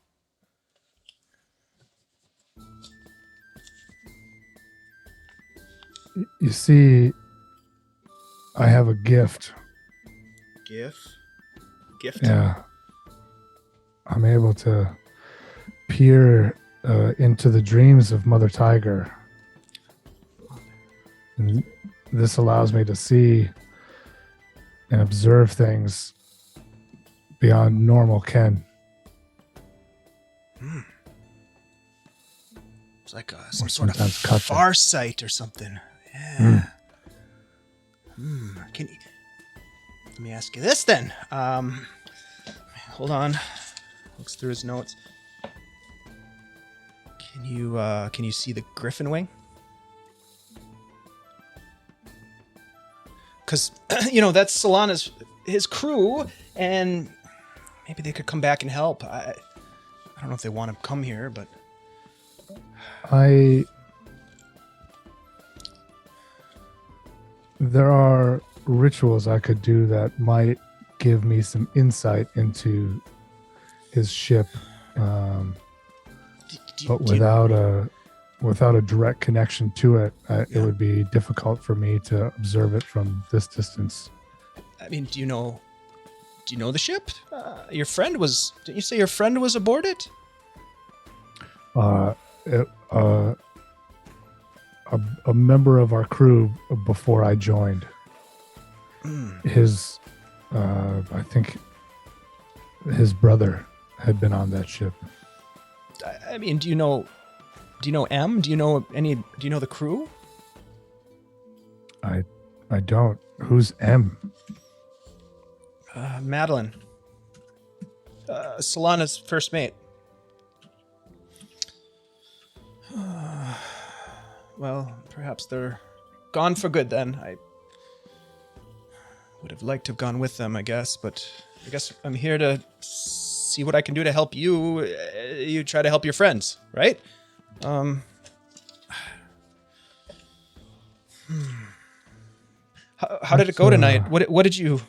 you see, I have a gift. Gift? Yeah. I'm able to peer into the dreams of Mother Tiger. And this allows me to see and observe things beyond normal ken. It's like some sort of sometimes cut them. far sight or something. Yeah. Can you, let me ask you this then. Hold on. Looks through his notes. Can you see the griffin wing? Because that's Solana's his crew, and maybe they could come back and help. I don't know if they want to come here, but there are rituals I could do that might give me some insight into his ship, but without a direct connection to it, it would be difficult for me to observe it from this distance. I mean, do you know the ship? Your friend was. Didn't you say your friend was aboard it? A member of our crew before I joined. His, I think, his brother had been on that ship. I mean, do you know M? Do you know the crew? I don't. Who's M? Madeline. Solana's first mate. Well, perhaps they're gone for good then. I would have liked to have gone with them, I guess, but I guess I'm here to see what I can do to help you. You try to help your friends, right? How did it go tonight? What did you?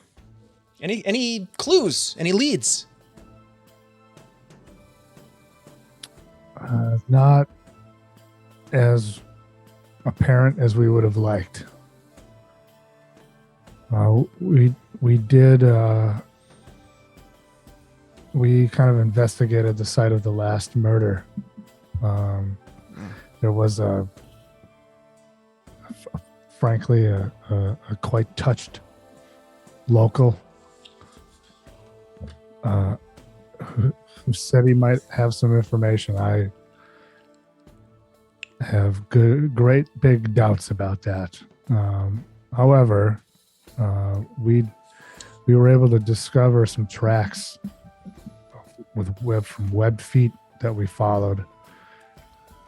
Any clues? Any leads? Not as apparent as we would have liked. We did we kind of investigated the site of the last murder. There was frankly a quite touched local who said he might have some information. I have great big doubts about that. However, we were able to discover some tracks from web feet that we followed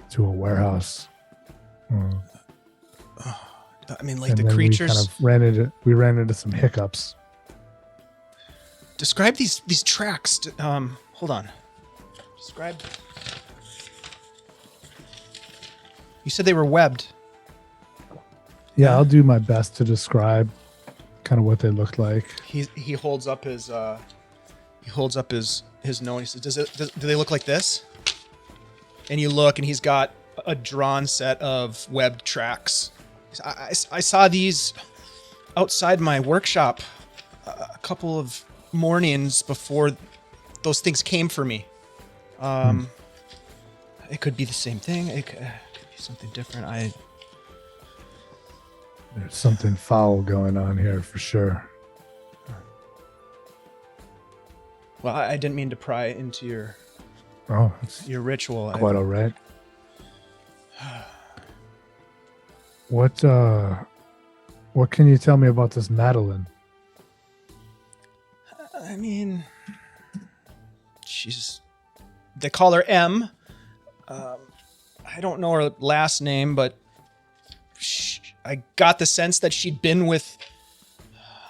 to a warehouse. I mean, like And the then creatures. we ran into some hiccups. Describe these tracks. Hold on. Describe. You said they were webbed. Yeah, I'll do my best to describe kind of what they looked like. He holds up his note. He says, do they look like this? And you look, and he's got a drawn set of webbed tracks. I saw these outside my workshop a couple of mornings before those things came for me. It could be the same thing. It could be something different. There's something foul going on here for sure. Well, I didn't mean to pry into your ritual. Quite all right. What can you tell me about this Madeline? I mean, they call her M. I don't know her last name, but I got the sense that she'd been with.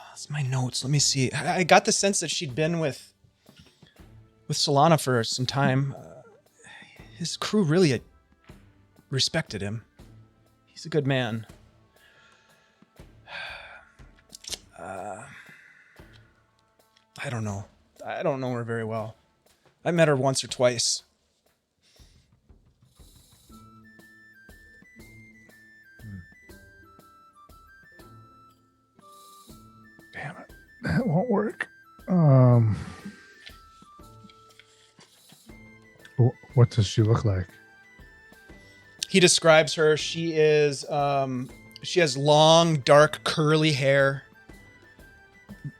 That's my notes. Let me see. I got the sense that she'd been with Solana for some time. His crew really respected him. He's a good man. I don't know. I don't know her very well. I met her once or twice. Damn it. That won't work. What does she look like? He describes her. She has long, dark, curly hair.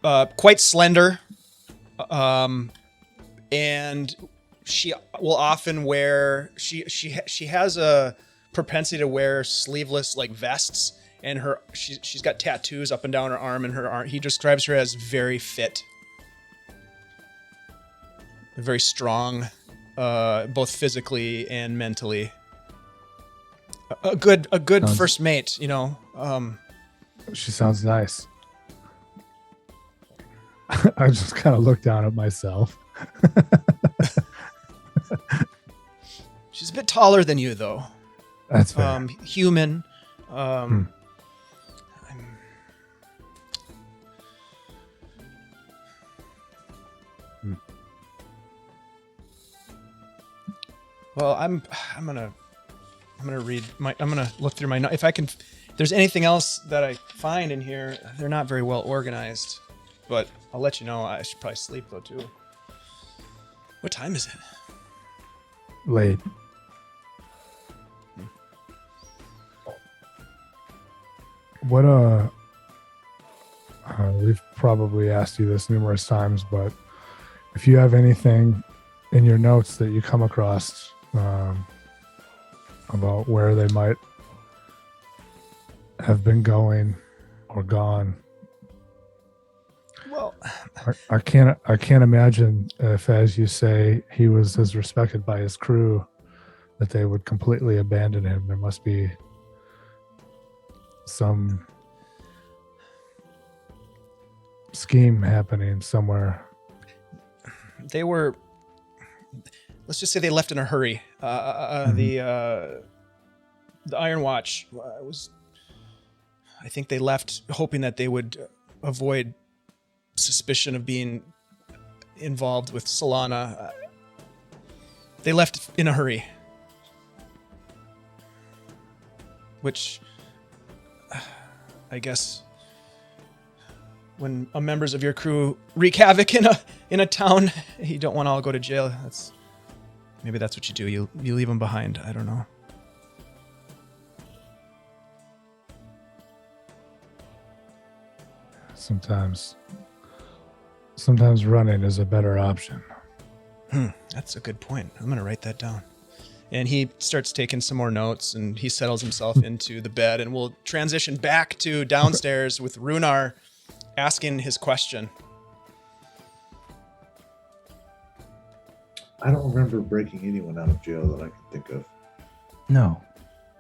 Quite slender. And she will often wear, she has a propensity to wear sleeveless like vests, and she's got tattoos up and down her arm, and her arm, he describes her as very fit. Very strong, both physically and mentally. A good first mate, you know. She sounds nice. I just kind of looked down at myself. She's a bit taller than you, though. That's fair. Human. Well, I'm gonna look through my notes. If there's anything else that I find in here, they're not very well organized, but I'll let you know. I should probably sleep though too. What time is it? Late. What we've probably asked you this numerous times, but if you have anything in your notes that you come across about where they might have been going or gone. Well, I can't imagine if, as you say, he was as respected by his crew, that they would completely abandon him. There must be some scheme happening somewhere. they were. Let's just say they left in a hurry. The Iron Watch was. I think they left hoping that they would avoid suspicion of being involved with Solana. They left in a hurry. Which, I guess, when members of your crew wreak havoc in a town, you don't want to all go to jail. Maybe that's what you do. You leave them behind. I don't know. Sometimes running is a better option. That's a good point. I'm going to write that down. And he starts taking some more notes, and he settles himself into the bed, and we'll transition back to downstairs with Rhunar asking his question. I don't remember breaking anyone out of jail that I can think of. No,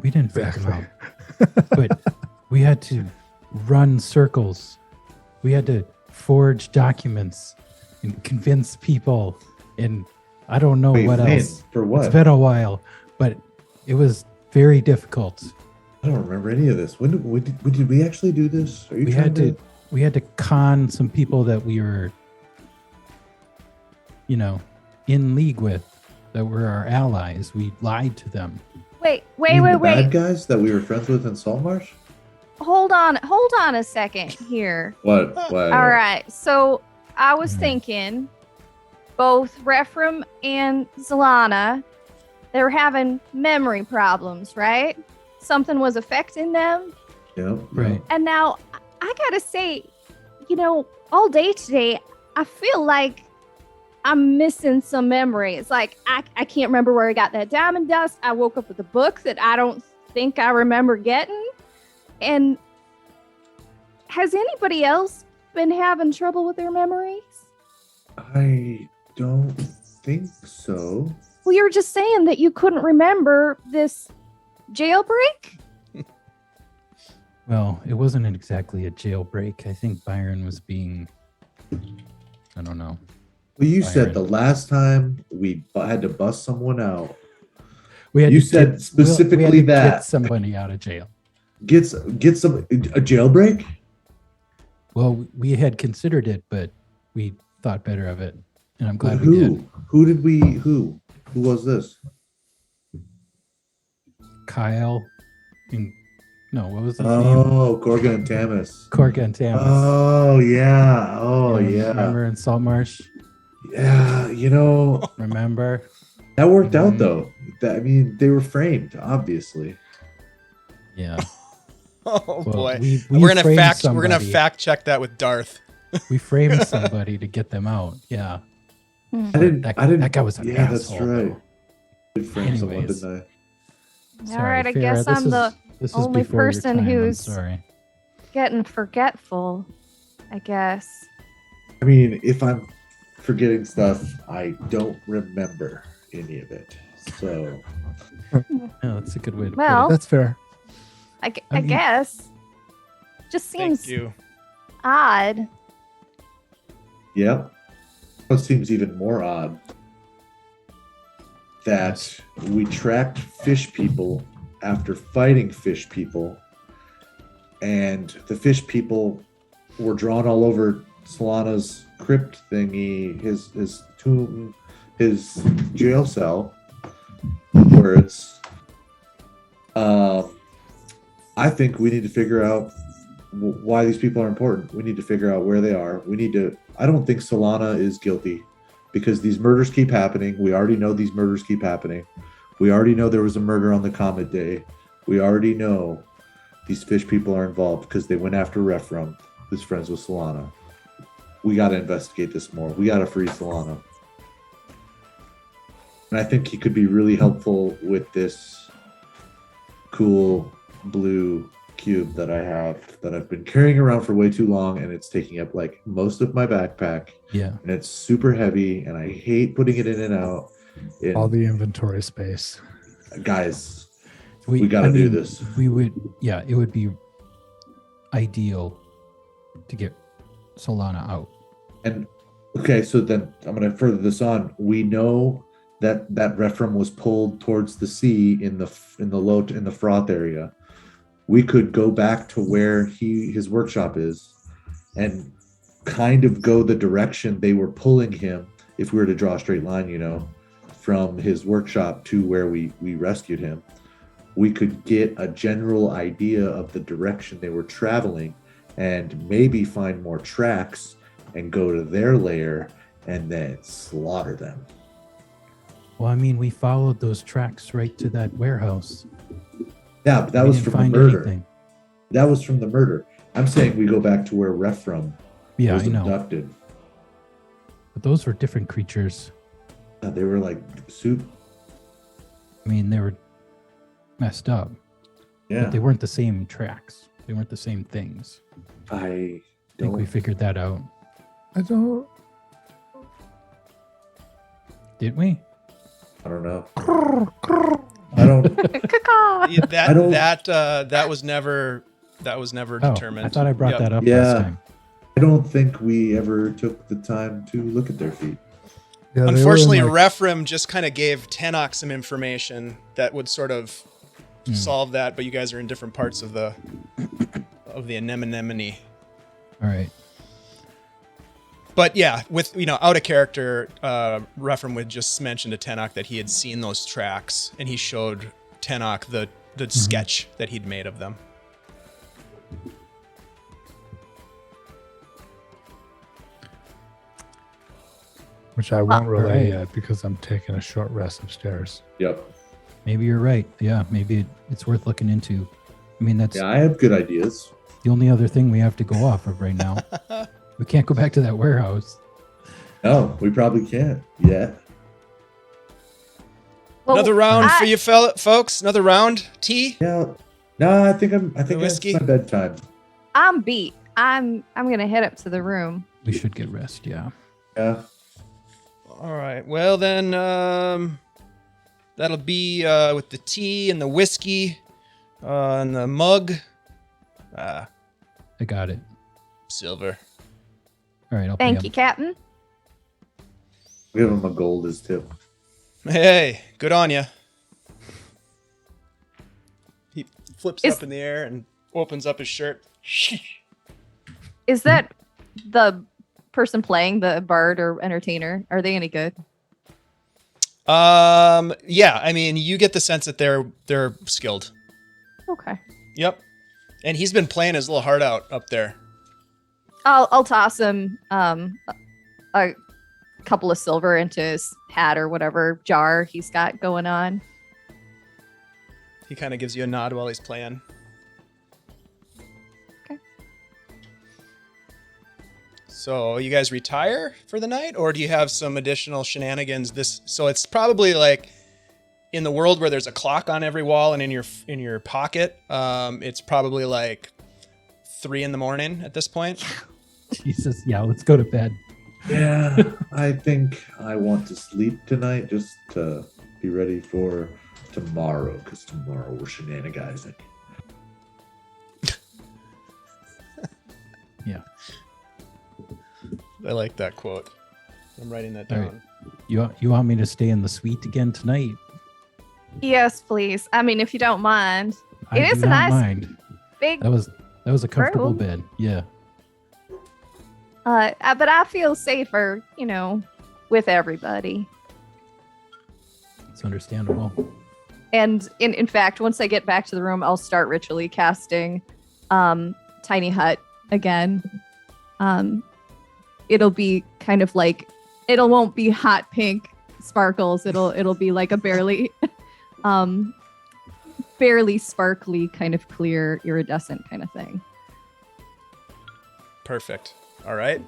we didn't break them out. But we had to run circles. We had to forge documents and convince people. And I don't know Wait, what when? else. For what? It's been a while, but it was very difficult. I don't remember any of this. When did we actually do this? Are you trying We had to con some people that we were, in league with, that were our allies. We lied to them. Wait. the bad guys that we were friends with in Saltmarsh? Hold on a second here. What? All right. So I was thinking both Rephram and Zalana, they were having memory problems, right? Something was affecting them. Yeah. Right. And now I gotta say, all day today, I feel like I'm missing some memories. Like I can't remember where I got that diamond dust. I woke up with a book that I don't think I remember getting. And has anybody else been having trouble with their memories? I don't think so. Well, you were just saying that you couldn't remember this jailbreak. Well, it wasn't exactly a jailbreak. I think Byron was being, I don't know. Well, you Byron. said the last time we had to bust someone out. We had You to said specifically we had to that. get somebody out of jail. Get some a jailbreak? Well, we had considered it, but we thought better of it, and I'm glad But we did. Who was this? Kyle, what was his name? Oh, Gorgon and Tamis. Cork and Tamis. Oh yeah. Remember in Saltmarsh? Yeah, Remember? that worked out though. They were framed, obviously. Yeah. Oh Well, boy. we We're gonna framed fact somebody. check that with Darth. We framed somebody to get them out. Yeah. I didn't. That guy was an Yeah, asshole. that's right. though. Did frame someone, Anyways. didn't I? Sorry, All right, I Farrah, guess I'm the this is only before your person time, I'm who's- sorry. getting forgetful, I guess. If I'm forgetting stuff, I don't remember any of it. So Yeah, that's a good way to Well, put That's fair. I I mean- guess. Just Thank seems you. odd. yeah. It seems even more odd that we tracked fish people after fighting fish people, and the fish people were drawn all over Solana's crypt thingy, his tomb, his jail cell. Words. I think we need to figure out why these people are important. We need to figure out where they are. I don't think Solana is guilty because these murders keep happening. We already know these murders keep happening. We already know there was a murder on the Comet Day. We already know these fish people are involved because they went after Rephram, who's friends with Solana. We got to investigate this more. We got to free Solana. And I think he could be really helpful with this cool blue cube that I have that I've been carrying around for way too long, and it's taking up like most of my backpack, Yeah. and it's super heavy, and I hate putting it in and out. And All the inventory space. guys, we gotta do this. We would, yeah, it would be ideal to get Solana out. And okay, so then I'm gonna further this on. We know that Rephram was pulled towards the sea in the froth area. We could go back to where his workshop is and kind of go the direction they were pulling him if we were to draw a straight line, from his workshop to where we rescued him. We could get a general idea of the direction they were traveling and maybe find more tracks and go to their lair and then slaughter them. Well, I mean, we followed those tracks right to that warehouse. Yeah, but that We was didn't from the find murder. anything. That was from the murder. I'm saying we go back to where Refram Yeah, was I know. abducted. But those were different creatures. They were like soup. I mean, they were messed up. Yeah, But they weren't the same tracks. They weren't the same things. I I think we don't. figured that out. I don't. Did we? I don't know. I don't. Caw-caw. Yeah, I don't- that was never Oh, determined. I thought I brought Yep. that up Yeah. last time. I don't think we ever took the time to look at their feet. Yeah, they were in, Unfortunately, like- Refram just kind of gave Tenoch some information that would sort of solve that, but you guys are in different parts of the anemone. All right. But yeah, with out of character, Refram would just mention to Tenoch that he had seen those tracks, and he showed Tenoch the sketch that he'd made of them. which I won't relay Alright. yet because I'm taking a short rest upstairs. Yep. Maybe you're right. Yeah, maybe it's worth looking into. I mean, that's Yeah, I have good ideas. the only other thing we have to go off of right now. We can't go back to that warehouse. No, we probably can't yet. Well, Another round I- for you folks. Another round. Tea. Yeah. No, I think it's whiskey? my bedtime. I'm beat. I'm gonna head up to the room. We should get rest. Yeah. Yeah. All right. Well then, that'll be with the tea and the whiskey, and the mug. I got it. Silver. All right. I'll pay Thank him. you, Captain. Give him a gold as tip. Hey, good on you. He flips Is- up in the air and opens up his shirt. Is that the person playing the bard or entertainer? Are they any good? Yeah. I mean, you get the sense that they're skilled. Okay. Yep. And he's been playing his little heart out up there. I'll toss him a couple of silver into his hat or whatever jar he's got going on. He kind of gives you a nod while he's playing. Okay. So you guys retire for the night, or do you have some additional shenanigans? So it's probably like in the world where there's a clock on every wall and in your pocket. It's probably like 3 a.m. at this point. Jesus. Yeah. Let's go to bed. Yeah, I think I want to sleep tonight just to be ready for tomorrow, because tomorrow we're shenanigizing. Yeah. I like that quote. I'm writing that All down. right. You want me to stay in the suite again tonight? Yes, please. I mean, if you don't mind. I It do is a not nice mind. big That was a comfortable room. bed. Yeah. but I feel safer, with everybody. It's understandable. And in fact, once I get back to the room, I'll start ritually casting Tiny Hut again. It'll be kind of like it won't be hot pink sparkles. It'll be like a barely sparkly, kind of clear, iridescent kind of thing. Perfect. All right.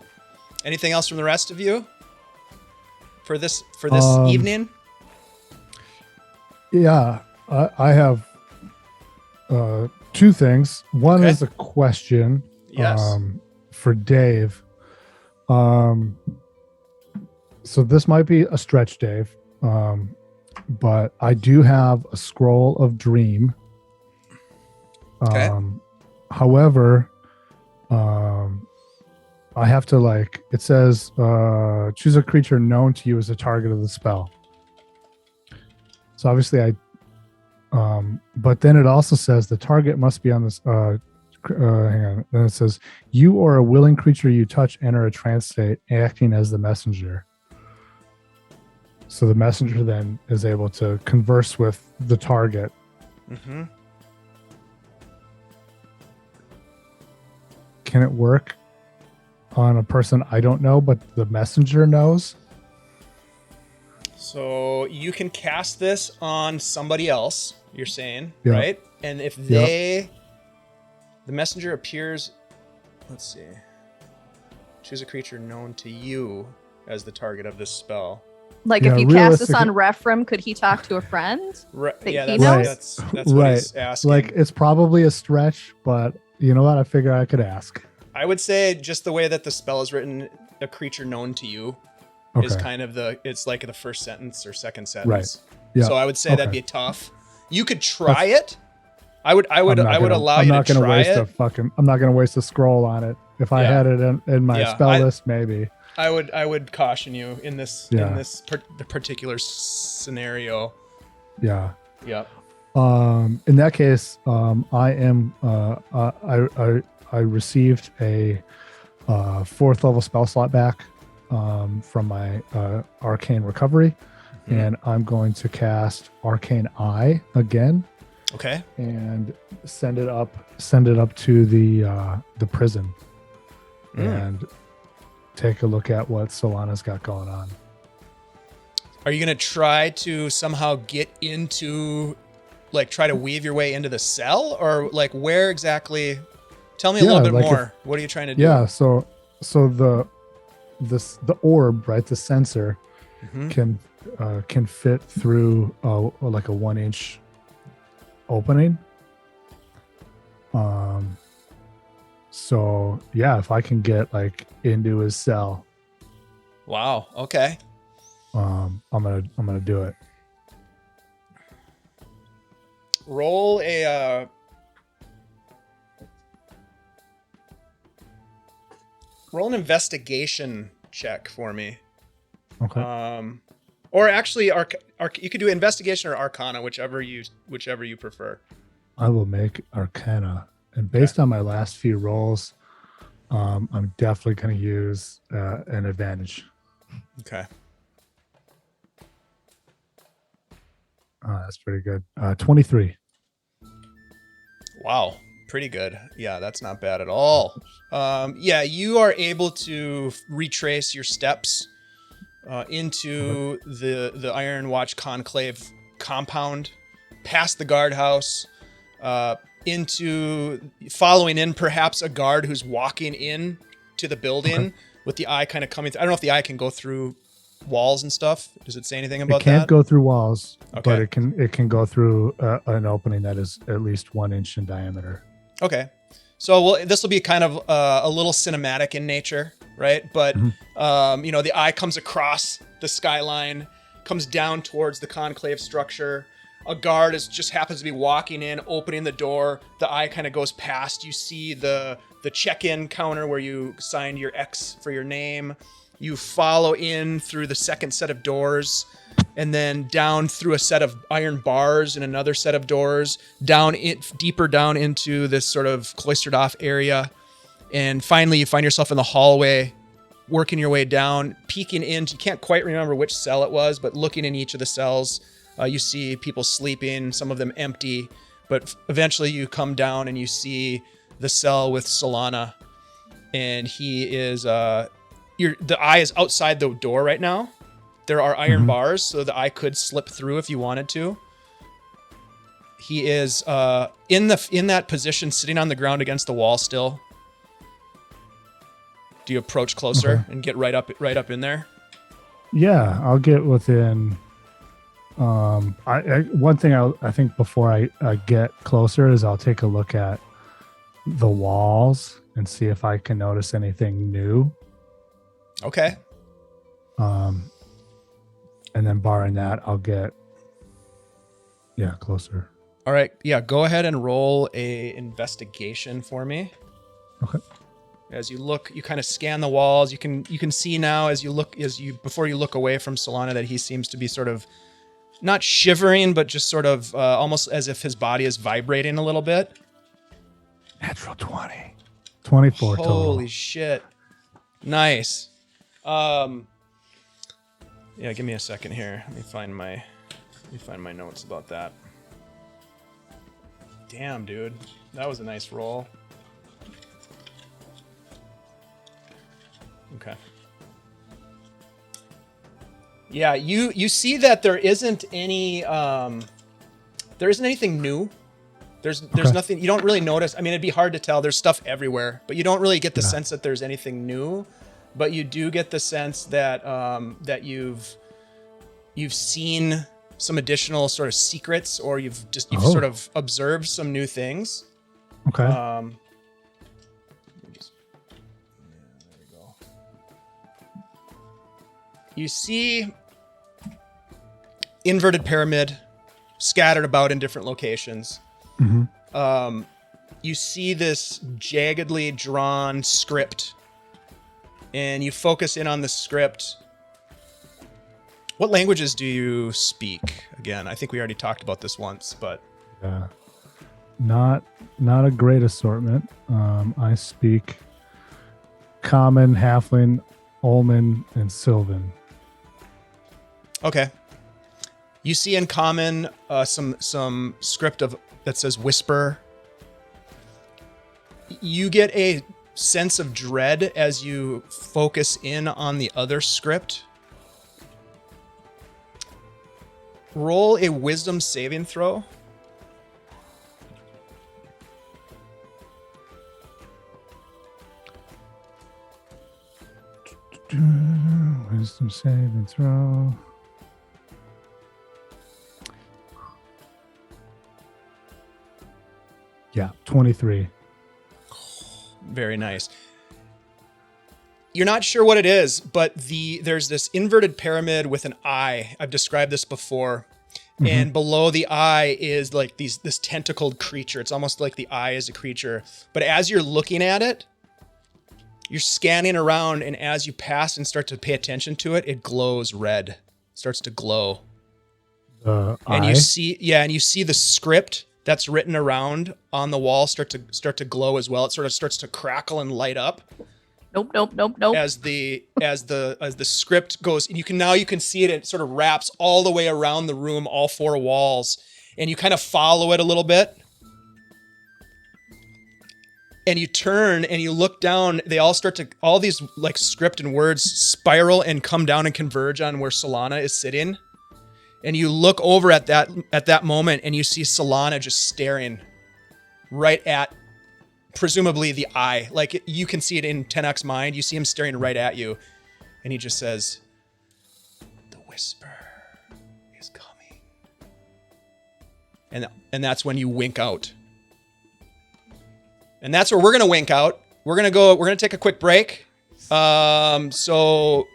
Anything else from the rest of you for this evening? Yeah, I have two things. One Okay. is a question Yes. for Dave. So this might be a stretch, Dave, but I do have a scroll of dream. Okay. However, I have to it says choose a creature known to you as a target of the spell. So obviously but then it also says the target must be on this hang on. Then it says you or a willing creature you touch enter a trance state acting as the messenger. So the messenger then is able to converse with the target. Mm-hmm. can it work on a person I don't know, but the messenger knows? So you can cast this on somebody else, you're saying, Yeah. right? And if the messenger appears, let's see, choose a creature known to you as the target of this spell. Like Yeah, if you cast this on realistically- Rephram, could he talk to a friend? Right. That Yeah, he that's, knows? that's what Right. he's asking. Like, it's probably a stretch, but you know what? I figure I could ask. I would say just the way that the spell is written, a creature known to you is kind of it's like the first sentence or second sentence. Yeah. So I would say that'd Okay. be tough. You could try it. I would allow I'm you not to gonna try waste it. I'm not gonna waste a scroll on it. If I Yeah. had it in my Yeah, spell list, maybe. I would caution you in this Yeah. the particular scenario. Yeah. Yep. In that case, I received a 4th level spell slot back from my Arcane Recovery, and I'm going to cast Arcane Eye again Okay. and send it up to the prison and take a look at what Solana's got going on. Are you gonna try to somehow get into, like, try to weave your way into the cell, or like where exactly? Tell me a little bit like more. What are you trying to do? Yeah, so the orb, right, the sensor Mhm. can fit through like a 1-inch opening. So yeah, if I can get like into his cell, Wow. Okay. I'm gonna do it. Roll a roll an investigation check for me. Okay. Or actually, you could do investigation or arcana, whichever you prefer. I will make Arcana, and based on my last few rolls, I'm definitely gonna use an advantage. Okay. That's pretty good. 23. Wow. Pretty good. Yeah, that's not bad at all. Yeah, you are able to retrace your steps into the Iron Watch Conclave compound, past the guardhouse, into following in perhaps a guard who's walking in to the building with the eye kind of coming. I don't know if the eye can go through walls and stuff. Does it say anything about It can't that? go through walls, Okay. but it can go through an opening that is at least 1 inch in diameter. Okay. So this will be kind of a little cinematic in nature, right? But, the eye comes across the skyline, comes down towards the conclave structure. A guard just happens to be walking in, opening the door. The eye kind of goes past. You see the check-in counter where you signed your X for your name. You follow in through the second set of doors, and then down through a set of iron bars and another set of doors, deeper down into this sort of cloistered off area. And finally, you find yourself in the hallway, working your way down, peeking into, you can't quite remember which cell it was, but looking in each of the cells, you see people sleeping, some of them empty, but eventually you come down and you see the cell with Solana, and he is, the eye is outside the door right now. There are iron bars, so the eye could slip through if you wanted to. He is in that position, sitting on the ground against the wall still. Do you approach closer and get right up in there? Yeah, I'll get within. One thing I think before I get closer is I'll take a look at the walls and see if I can notice anything new. Okay. And then barring that, I'll get closer. All right. Yeah. Go ahead and roll a investigation for me. Okay. As you look, you kind of scan the walls. You can see now before you look away from Solana that he seems to be sort of not shivering, but just sort of almost as if his body is vibrating a little bit. Natural 20. 24 total. Holy shit. Nice. Yeah, give me a second here. Let me find my notes about that. Damn, dude. That was a nice roll. Okay. Yeah, you see that there isn't anything new. There's nothing, you don't really notice. I mean, it'd be hard to tell. There's stuff everywhere, but you don't really get the sense that there's anything new. But you do get the sense that that you've seen some additional sort of secrets, or you've sort of observed some new things. Okay. There we go. You see inverted pyramid scattered about in different locations. Mm-hmm. You see this jaggedly drawn script, and you focus in on the script. What languages do you speak? Again, I think we already talked about this once, but Yeah. Not a great assortment. I speak Common, Halfling, Ulman, and Sylvan. okay. You see in Common some script that says Whisper. You get a sense of dread as you focus in on the other script. Roll a wisdom saving throw. Wisdom saving throw. Yeah, 23. Very nice. You're not sure what it is, but there's this inverted pyramid with an eye. I've described this before. Mm-hmm. And below the eye is like this tentacled creature. It's almost like the eye is a creature. But as you're looking at it, you're scanning around, and as you pass and start to pay attention to it, it glows red. It starts to glow. The And eye? you see the script that's written around on the wall start to glow as well. It sort of starts to crackle and light up. Nope. As the script goes, and you can see it. It sort of wraps all the way around the room, all four walls, and you kind of follow it a little bit. And you turn and you look down. They all all these like script and words spiral and come down and converge on where Solana is sitting. And you look over at that moment, and you see Solana just staring right at, presumably, the eye. Like, you can see it in Tenoch's mind. You see him staring right at you, and he just says, "The whisper is coming." And that's when you wink out. And that's where we're gonna wink out. We're gonna take a quick break. So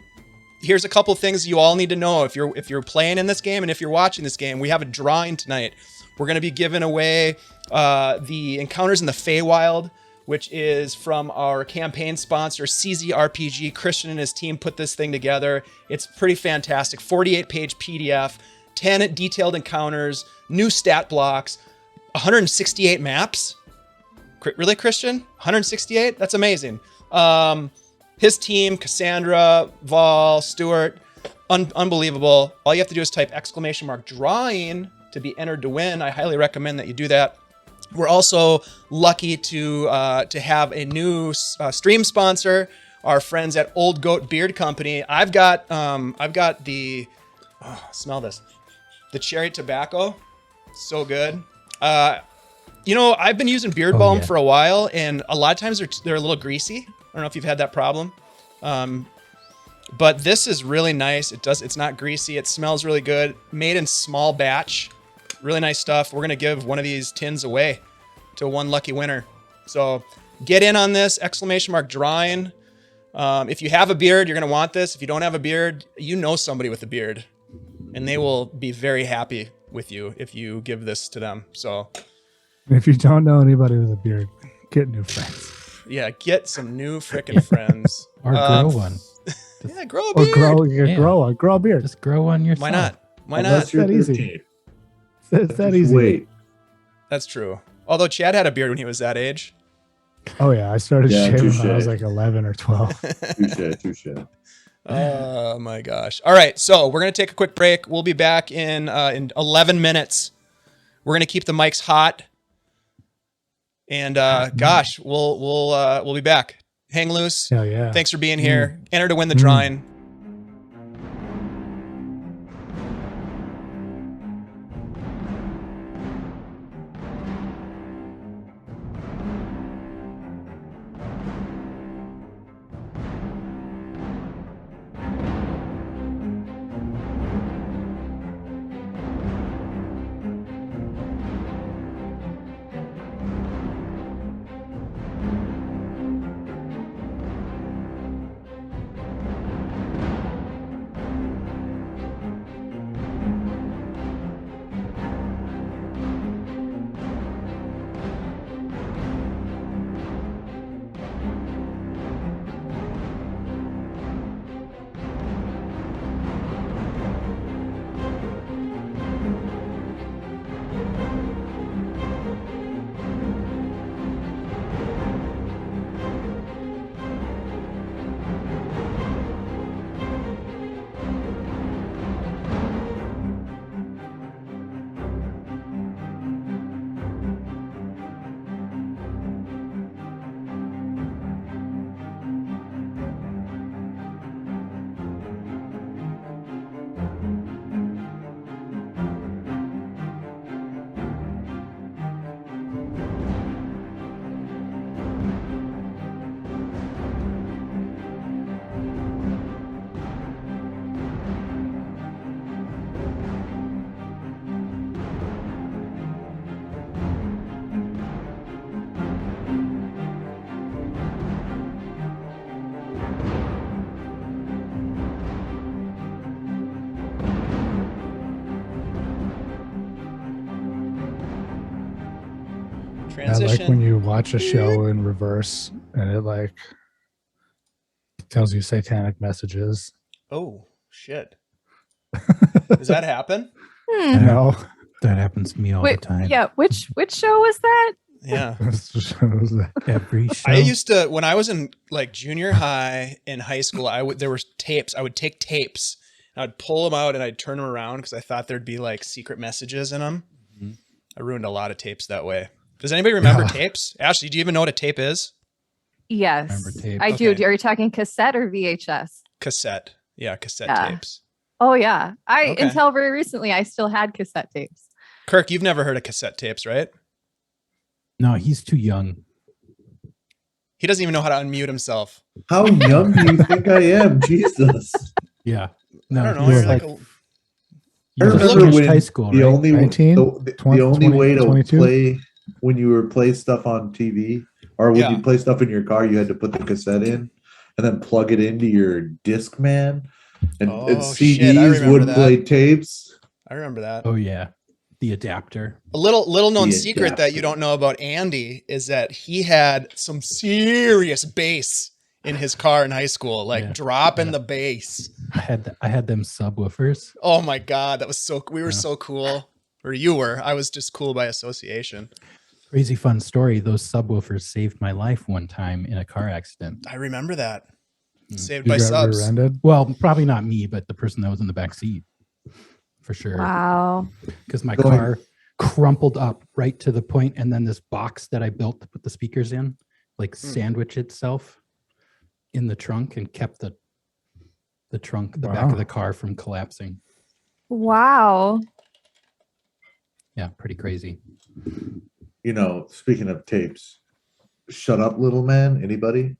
here's a couple things you all need to know if you're playing in this game and if you're watching this game. We have a drawing tonight. We're going to be giving away the Encounters in the Feywild, which is from our campaign sponsor, CZRPG. Christian and his team put this thing together. It's pretty fantastic. 48-page PDF, 10 detailed encounters, new stat blocks, 168 maps. Really, Christian? 168? That's amazing. His team, Cassandra, Vol, Stuart, unbelievable. All you have to do is type !drawing to be entered to win. I highly recommend that you do that. We're also lucky to have a new stream sponsor, our friends at Old Goat Beard Company. I've got smell this, the cherry tobacco, so good. I've been using beard balm for a while, and a lot of times they're a little greasy. I don't know if you've had that problem. But this is really nice. It's not greasy. It smells really good. Made in small batch. Really nice stuff. We're going to give one of these tins away to one lucky winner. So get in on this, !drawing. If you have a beard, you're going to want this. If you don't have a beard, you know somebody with a beard, and they will be very happy with you if you give this to them. So If you don't know anybody with a beard, get new friends. yeah, get some new frickin' friends. Or grow one. Yeah, grow a Or beard. grow a beard. Just grow one yourself. Why not? Why not? Unless you're that easy. 13. It's that easy. Wait. That's true. Although Chad had a beard when he was that age. Oh yeah, I started Yeah, shaving when touche. I was like 11 or 12. Touche. Oh my gosh. All right, so we're gonna take a quick break. We'll be back in 11 minutes. We're gonna keep the mics hot. And gosh, we'll be back. hang loose. Hell yeah. Thanks for being here. Enter to win the drawing. I Transition. like when you watch a show in reverse and it like tells you satanic messages. Oh, shit. Does that happen? No. That happens to me all the time. Yeah, which show was that? Yeah. Every show. I used to, when I was in like junior high and high school, there were tapes. I would take tapes and I'd pull them out and I'd turn them around because I thought there'd be like secret messages in them. Mhm. I ruined a lot of tapes that way. Does anybody remember tapes? Ashley, do you even know what a tape is? Yes, Remember tape. I do. Okay. Are you talking cassette or VHS? Cassette. Yeah, cassette Yeah. tapes. Oh yeah, Okay. until very recently I still had cassette tapes. Kirk, you've never heard of cassette tapes, right? No, he's too young. He doesn't even know how to unmute himself. How young do you think I am? Jesus. Yeah. No, I don't know. he was You're like like, a, you I just remember finished when high school, the right? only 19? the 20, only way to 22? play when you were play stuff on TV or when Yeah. you play stuff in your car, you had to put the cassette in and then plug it into your Discman, and Oh, CDs shit, I remember would that. play tapes. I remember that. Oh yeah, the adapter. A little known The secret that you adapter. don't know about Andy is that he had some serious bass in his car in high school, like Yeah. dropping Yeah. the bass. I had them subwoofers. Oh my god, that was so. We were so cool, or you were. I was just cool by association. Crazy fun story. Those subwoofers saved my life one time in a car accident. I remember that. Mm. Saved You by got subs. rear-ended? Well, probably not me, but the person that was in the back seat, for sure. Wow. Because my Going- car crumpled up right to the point, and then this box that I built to put the speakers in, like sandwiched itself in the trunk and kept the back Wow. of the car from collapsing. Wow. Yeah, pretty crazy. You know, speaking of tapes, Shut Up Little Man, anybody?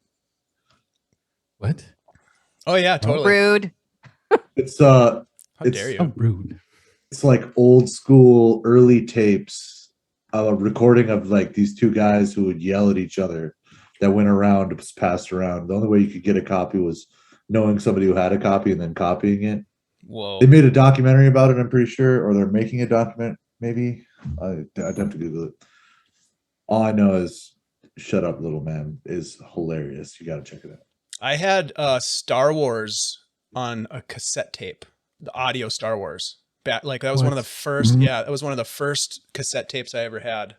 What? Oh yeah, totally. Rude. It's How it's- dare you? Oh, rude. it's like old school early tapes, a recording of like these two guys who would yell at each other that went around, was passed around. The only way you could get a copy was knowing somebody who had a copy and then copying it. Whoa. They made a documentary about it, I'm pretty sure, or they're making a document, maybe. I'd have to Google it. All I know is Shut Up Little Man is hilarious. You got to check it out. I had Star Wars on a cassette tape, the audio Star Wars. Like that was one of the What? first. Mhm. Yeah, that was one of the first cassette tapes I ever had.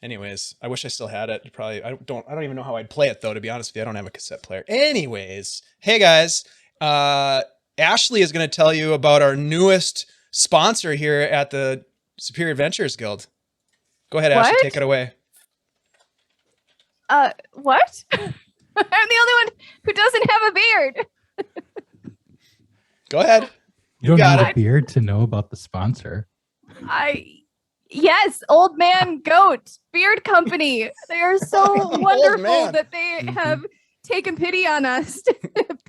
Anyways, I wish I still had it. I don't even know how I'd play it though. To be honest with you, I don't have a cassette player. Anyways, hey guys, Ashley is going to tell you about our newest sponsor here at the Superior Adventures Guild. Go ahead, Ashley, What? take it away. What? I'm the only one who doesn't have a beard. Go ahead. You don't got need it. a beard to know about the sponsor. Yes, Old Man Goat Beard Company. They are so wonderful man. that they Mhm. have taken pity on us to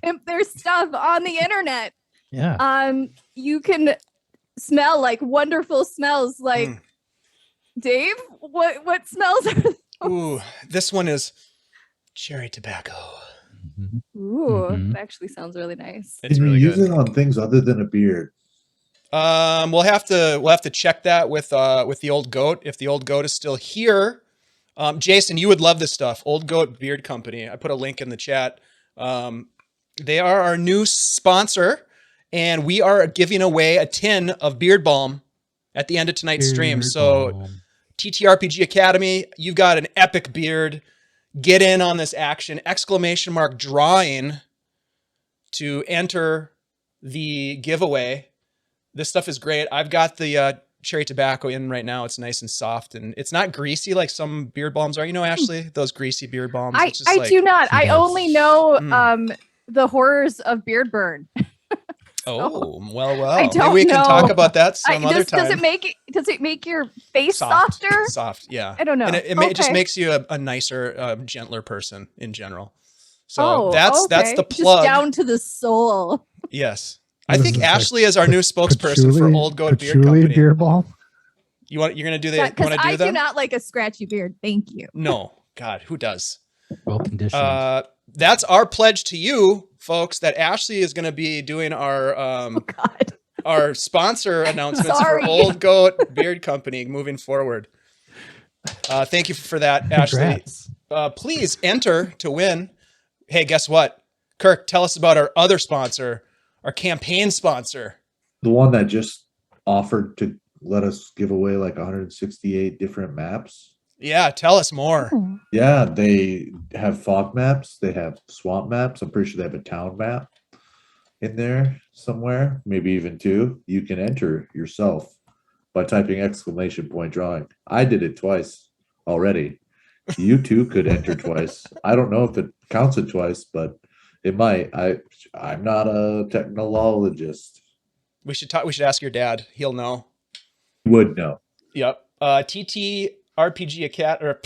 pimp their stuff on the internet. Yeah. You can smell like wonderful smells. Like Dave, what smells are those? Ooh, this one is cherry tobacco. Mhm. Ooh, Mhm. that actually sounds really nice. It's Can you really use good. it on things other than a beard? We'll have to check that with the old goat if the old goat is still here. Jason, you would love this stuff. Old Goat Beard Company. I put a link in the chat. They are our new sponsor, and we are giving away a tin of beard balm at the end of tonight's stream. Beard So balm. TTRPG Academy, you've got an epic beard. Get in on this action! ! Drawing to enter the giveaway. This stuff is great. I've got the cherry tobacco in right now. It's nice and soft, and it's not greasy like some beard balms are. You know, Ashley, those greasy beard balms. I It's just like, do not. I Yes. only know Mm. the horrors of beard burn. oh, well. I Maybe don't we can know. talk about that some other time. Does it make your face Soft. softer? Soft, yeah. I don't know. And it just Okay. makes you a nicer, gentler person in general. So Oh, that's okay. the plug. Just down to the soul. Yes. What I is think this, like Ashley is our new spokesperson for Old Goat Beard patchouli Company. beard balm? You're gonna do the you Because want to I do them? do not like a scratchy beard. Thank you. No, God, who does? Well conditioned. That's our pledge to you, folks. That Ashley is going to be doing our Oh God. our sponsor announcements Sorry. for Old Goat Beard Company moving forward. Thank you for that, Ashley. Congrats. Please enter to win. Hey, guess what? Kirk, tell us about our other sponsor, our campaign sponsor. The one that just offered to let us give away like 168 different maps. Yeah, tell us more. Oh. Yeah, they have fog maps. They have swamp maps. I'm pretty sure they have a town map in there somewhere, maybe even two. You can enter yourself by typing !drawing. I did it twice already. You too could enter twice. I don't know if it counts it twice, but it might. I'm not a technologist. We should ask your dad. He'll know. Would know. Yep. TTRPG or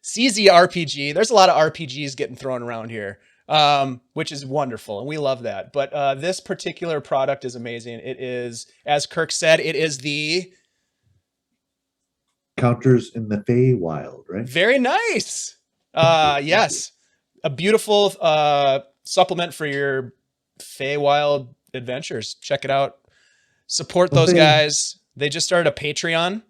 CZRPG. There's a lot of RPGs getting thrown around here, which is wonderful, and we love that. But this particular product is amazing. It is, as Kirk said, it is the Counters in the Feywild, right? very nice. Yes, a beautiful supplement for your Feywild adventures. Check it out. Support those Okay. guys. They just started a Patreon.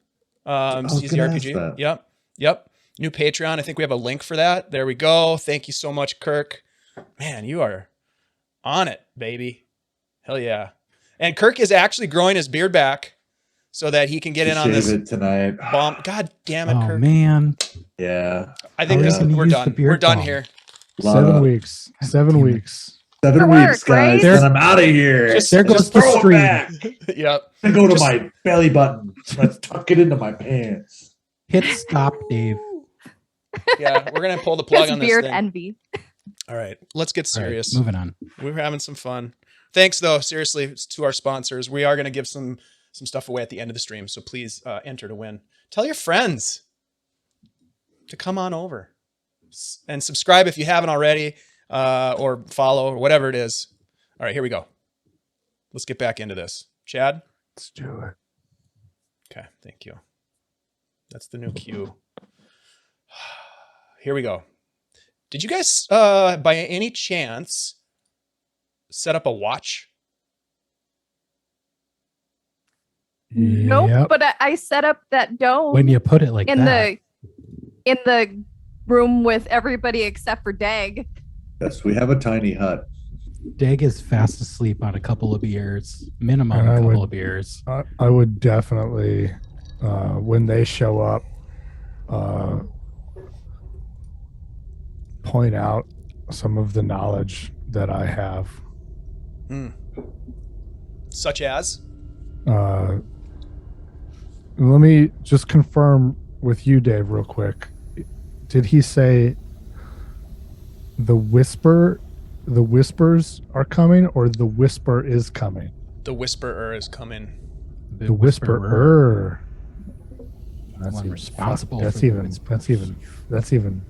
was gonna ask CZRPG. that. Yep. New Patreon. I think we have a link for that. There we go. Thank you so much, Kirk. Man, you are on it, baby. Hell yeah. And Kirk is actually growing his beard back so that he can get in on Shave this it tonight. bomb. God damn it, Oh Kirk. man. Yeah. I think How are this, you gonna we're use done. the beard We're done balm? here. Lot 7 of- weeks. 7 Damn it. weeks. 7 For weeks, work, guys. right? And I'm out of here. Just- There goes just the throw it stream. back. Yep. I go to Just- my belly button. Let's tuck it into my pants. Hit stop, Dave. Yeah, we're gonna pull the plug His on this beard thing. envy. All right, let's get All right, serious. moving on. We were having some fun. Thanks, though. Seriously, to our sponsors, we are going to give some stuff away at the end of the stream. So please enter to win. Tell your friends to come on over and subscribe if you haven't already, or follow or whatever it is. All right, here we go. Let's get back into this. Chad. Let's do it. Okay, thank you. That's the new cue. Here we go. Did you guys, by any chance, set up a watch? Nope. Yep. But I set up that dome When you put it like in that. the room with everybody except for Deg. Yes, we have a tiny hut. Deg is fast asleep on a couple of beers. Minimum And a I couple would- of beers. I would definitely, when they show up, point out some of the knowledge that I have. Such as? Let me just confirm with you, Dave, real quick. Did he say the whispers are coming, or the whisper is coming? The Whisperer is coming. The whisperer. The one responsible. That's for even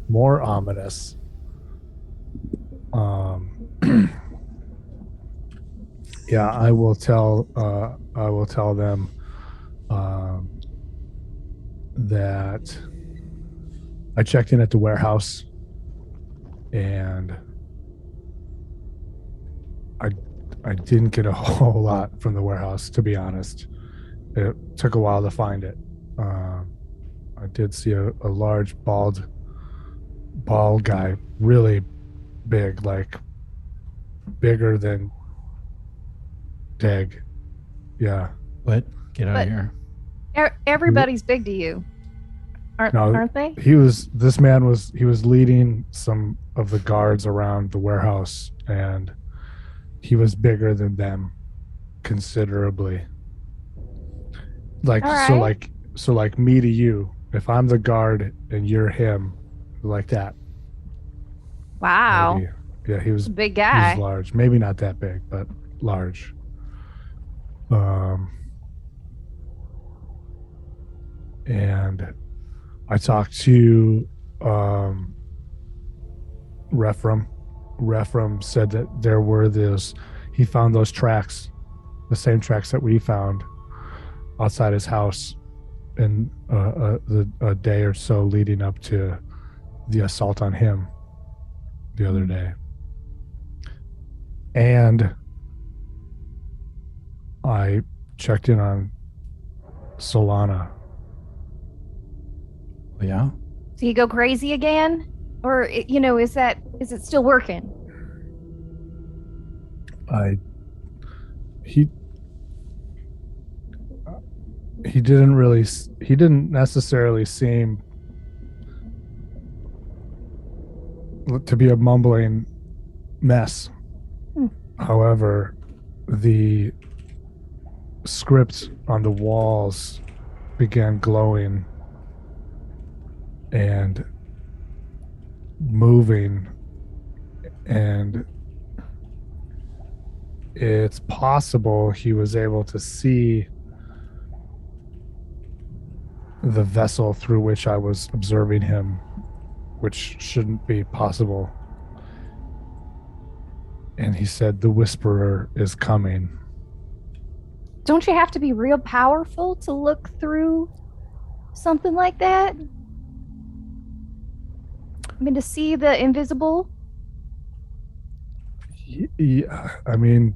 more ominous. Yeah, I will tell them that I checked in at the warehouse and I didn't get a whole lot from the warehouse, to be honest. It took a while to find it. I did see a large bald guy, really big, like bigger than Deg. Yeah. What? Get out of But- here. Everybody's big to you, aren't they? He was leading some of the guards around the warehouse, and he was bigger than them considerably. Like, All right. so like me to you, if I'm the guard and you're him, like that. Wow, Maybe. Yeah, he was a big he guy. was large. Maybe not that big, but large. And I talked to Rephram. Rephram said that there were he found those tracks, the same tracks that we found outside his house in a day or so leading up to the assault on him the other day. And I checked in on Solana. Yeah. Do you go crazy again, or is it still working? He didn't necessarily seem to be a mumbling mess. However, the script on the walls began glowing and moving, and it's possible he was able to see the vessel through which I was observing him, which shouldn't be possible. And he said, the Whisperer is coming. Don't you have to be real powerful to look through something like that? I mean, to see the invisible? Yeah, I mean,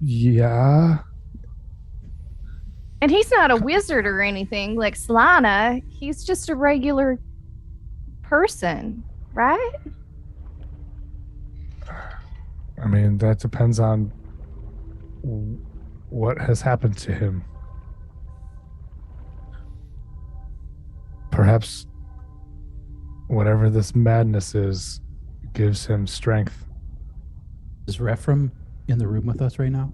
yeah. And he's not a wizard or anything like Solana. He's just a regular person, right? I mean, that depends on what has happened to him. Perhaps whatever this madness is gives him strength. Is Rephram in the room with us right now?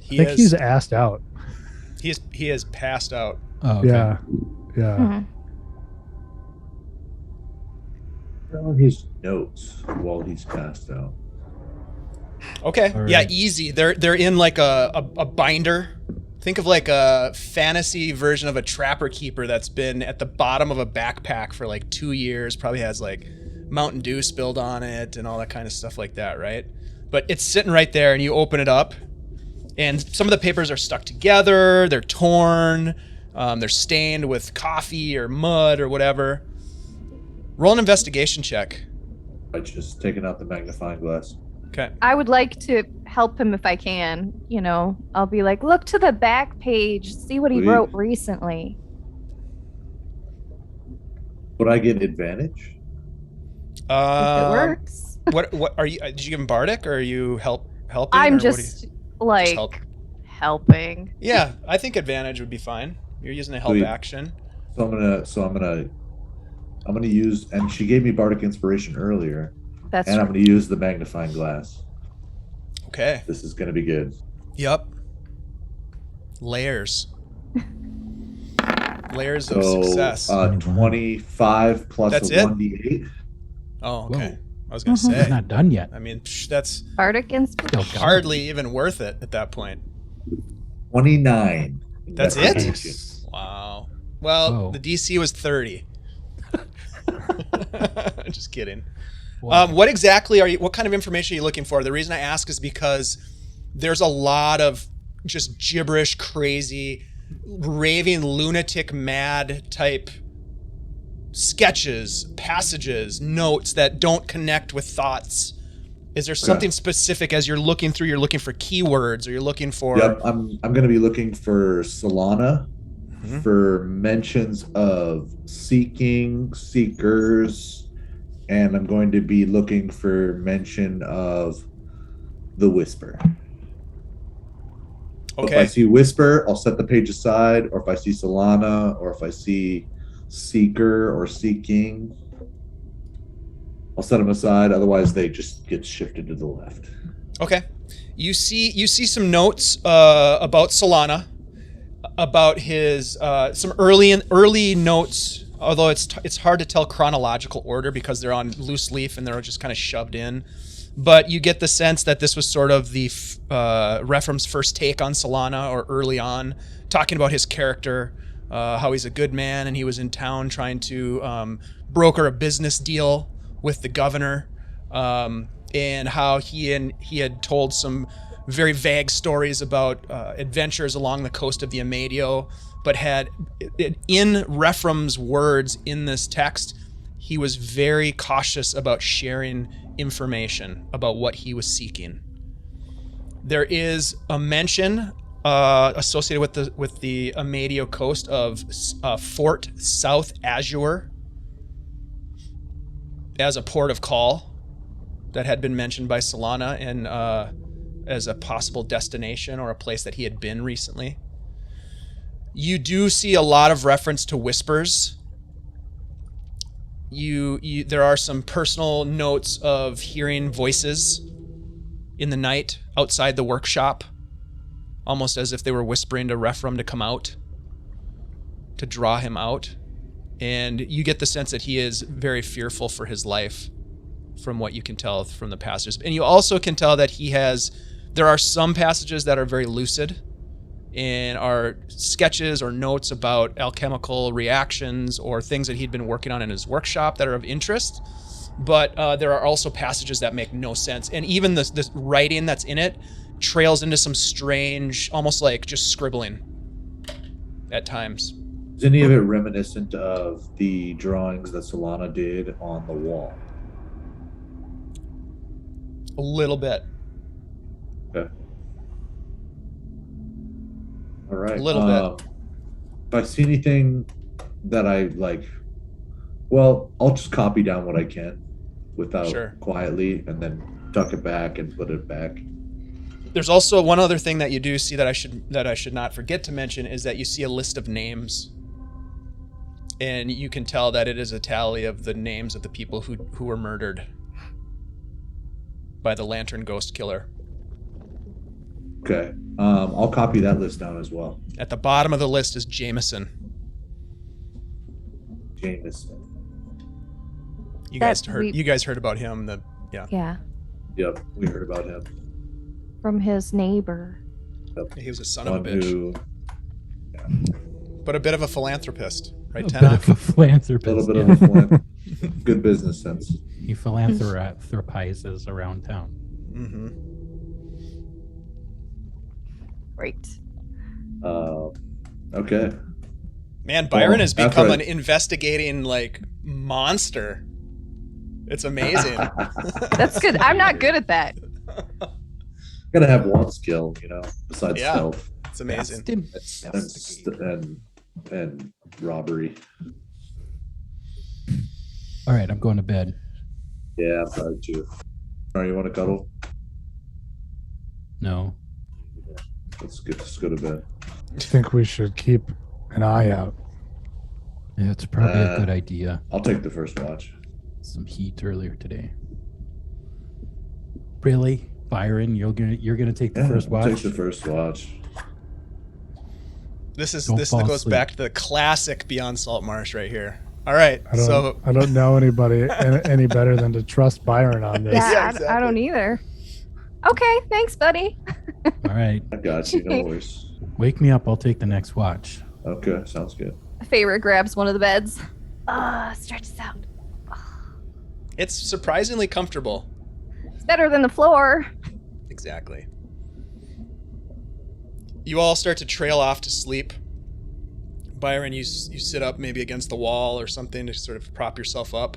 He I think is, he's assed out. he is passed out. Oh, okay. Yeah. Mhm. On his notes while he's passed out. Okay. All Yeah, right. easy. They're in like a binder. Think of like a fantasy version of a trapper keeper that's been at the bottom of a backpack for like 2 years, probably has like Mountain Dew spilled on it and all that kind of stuff like that, right? But it's sitting right there, and you open it up, and some of the papers are stuck together, they're torn, they're stained with coffee or mud or whatever. Roll an investigation check. By just taking out the magnifying glass. Okay. I would like to help him if I can. I'll be like, look to the back page, see what he Please. wrote recently. Would I get advantage? If it works. What are you? Did you give him Bardic, or are you helping? I'm or what do just you- like help? helping. Yeah, I think advantage would be fine. You're using a help Sweet. action. I'm gonna use, and she gave me Bardic Inspiration earlier, That's and I'm true. gonna use the magnifying glass. Okay. This is gonna be good. Yep. Layers. Layers of So success. 25 plus That's a it? 1d8. Oh, okay. Whoa. I was gonna Mhm. It's say. not done yet. I mean, that's Bardic inspiration. Still hardly even worth it at that point. 29. That's it? Nice. Wow. Well, Whoa. the DC was 30. Just kidding. Wow. What exactly are you? What kind of information are you looking for? The reason I ask is because there's a lot of just gibberish, crazy, raving, lunatic, mad type sketches, passages, notes that don't connect with thoughts. Is there something specific as you're looking through? You're looking for keywords, or you're looking for? Yep, I'm going to be looking for Solana, for mentions of seeking, seekers, and I'm going to be looking for mention of the Whisper. Okay. If I see Whisper, I'll set the page aside, or if I see Solana, or if I see Seeker or Seeking, I'll set them aside. Otherwise, they just get shifted to the left. Okay. You see some notes about Solana, about his some early notes. Although it's hard to tell chronological order because they're on loose leaf and they're just kind of shoved in. But you get the sense that this was sort of the Repham's first take on Solana, or early on, talking about his character, how he's a good man and he was in town trying to broker a business deal with the governor, and how he had told some very vague stories about adventures along the coast of the Amadio, but had, in Repham's words in this text, he was very cautious about sharing information about what he was seeking. There is a mention associated with the Amadio coast of Fort South Azure as a port of call that had been mentioned by Solana, and as a possible destination or a place that he had been recently. You do see a lot of reference to whispers. There are some personal notes of hearing voices in the night outside the workshop, almost as if they were whispering to Rephram to come out, to draw him out. And you get the sense that he is very fearful for his life from what you can tell from the passages. And you also can tell that there are some passages that are very lucid and are sketches or notes about alchemical reactions or things that he'd been working on in his workshop that are of interest. But there are also passages that make no sense. And even the writing that's in it trails into some strange, almost like just scribbling at times. Is any of it reminiscent of the drawings that Solana did on the wall? A little bit. Okay. All right. A little bit. If I see anything that I like, well, I'll just copy down what I can without quietly, and then tuck it back and put it back. There's also one other thing that you do see that I should not forget to mention, is that you see a list of names. And you can tell that it is a tally of the names of the people who were murdered by the Lantern Ghost Killer. Okay. I'll copy that list down as well. At the bottom of the list is Jameson. Jameson. You guys heard about him. Yeah. Yep, we heard about him. From his neighbor. Yep. He was a son of a bitch. But a bit of a philanthropist, right, A bit Tenoch? of a philanthropist. A little bit of a philanthropist. Good business sense. He philanthropizes around town. Mm-hmm. Great. Okay. Man, Byron has Well, become after an investigating monster. It's amazing. That's good. I'm not good at that. Gotta have one skill, besides Yeah. stealth It's amazing. and robbery. All right, I'm going to bed. Yeah, I'm proud too. All right, you want to cuddle? No. Let's go to bed. I think we should keep an eye out. Yeah, it's probably a good idea. I'll take the first watch. Some heat earlier today. Really, Byron? You're gonna take the first I'll watch? take the first watch. This Don't fall goes asleep. back to the classic Beyond Saltmarsh right here. All right, I don't know anybody any better than to trust Byron on this. Yeah, Yeah, I don't either. Okay, thanks, buddy. All right. I got you. No worries. Wake me up. I'll take the next watch. Okay, sounds good. Feyre grabs one of the beds. Stretches out. it's surprisingly comfortable. It's better than the floor. Exactly. You all start to trail off to sleep. Byron, you sit up maybe against the wall or something to sort of prop yourself up.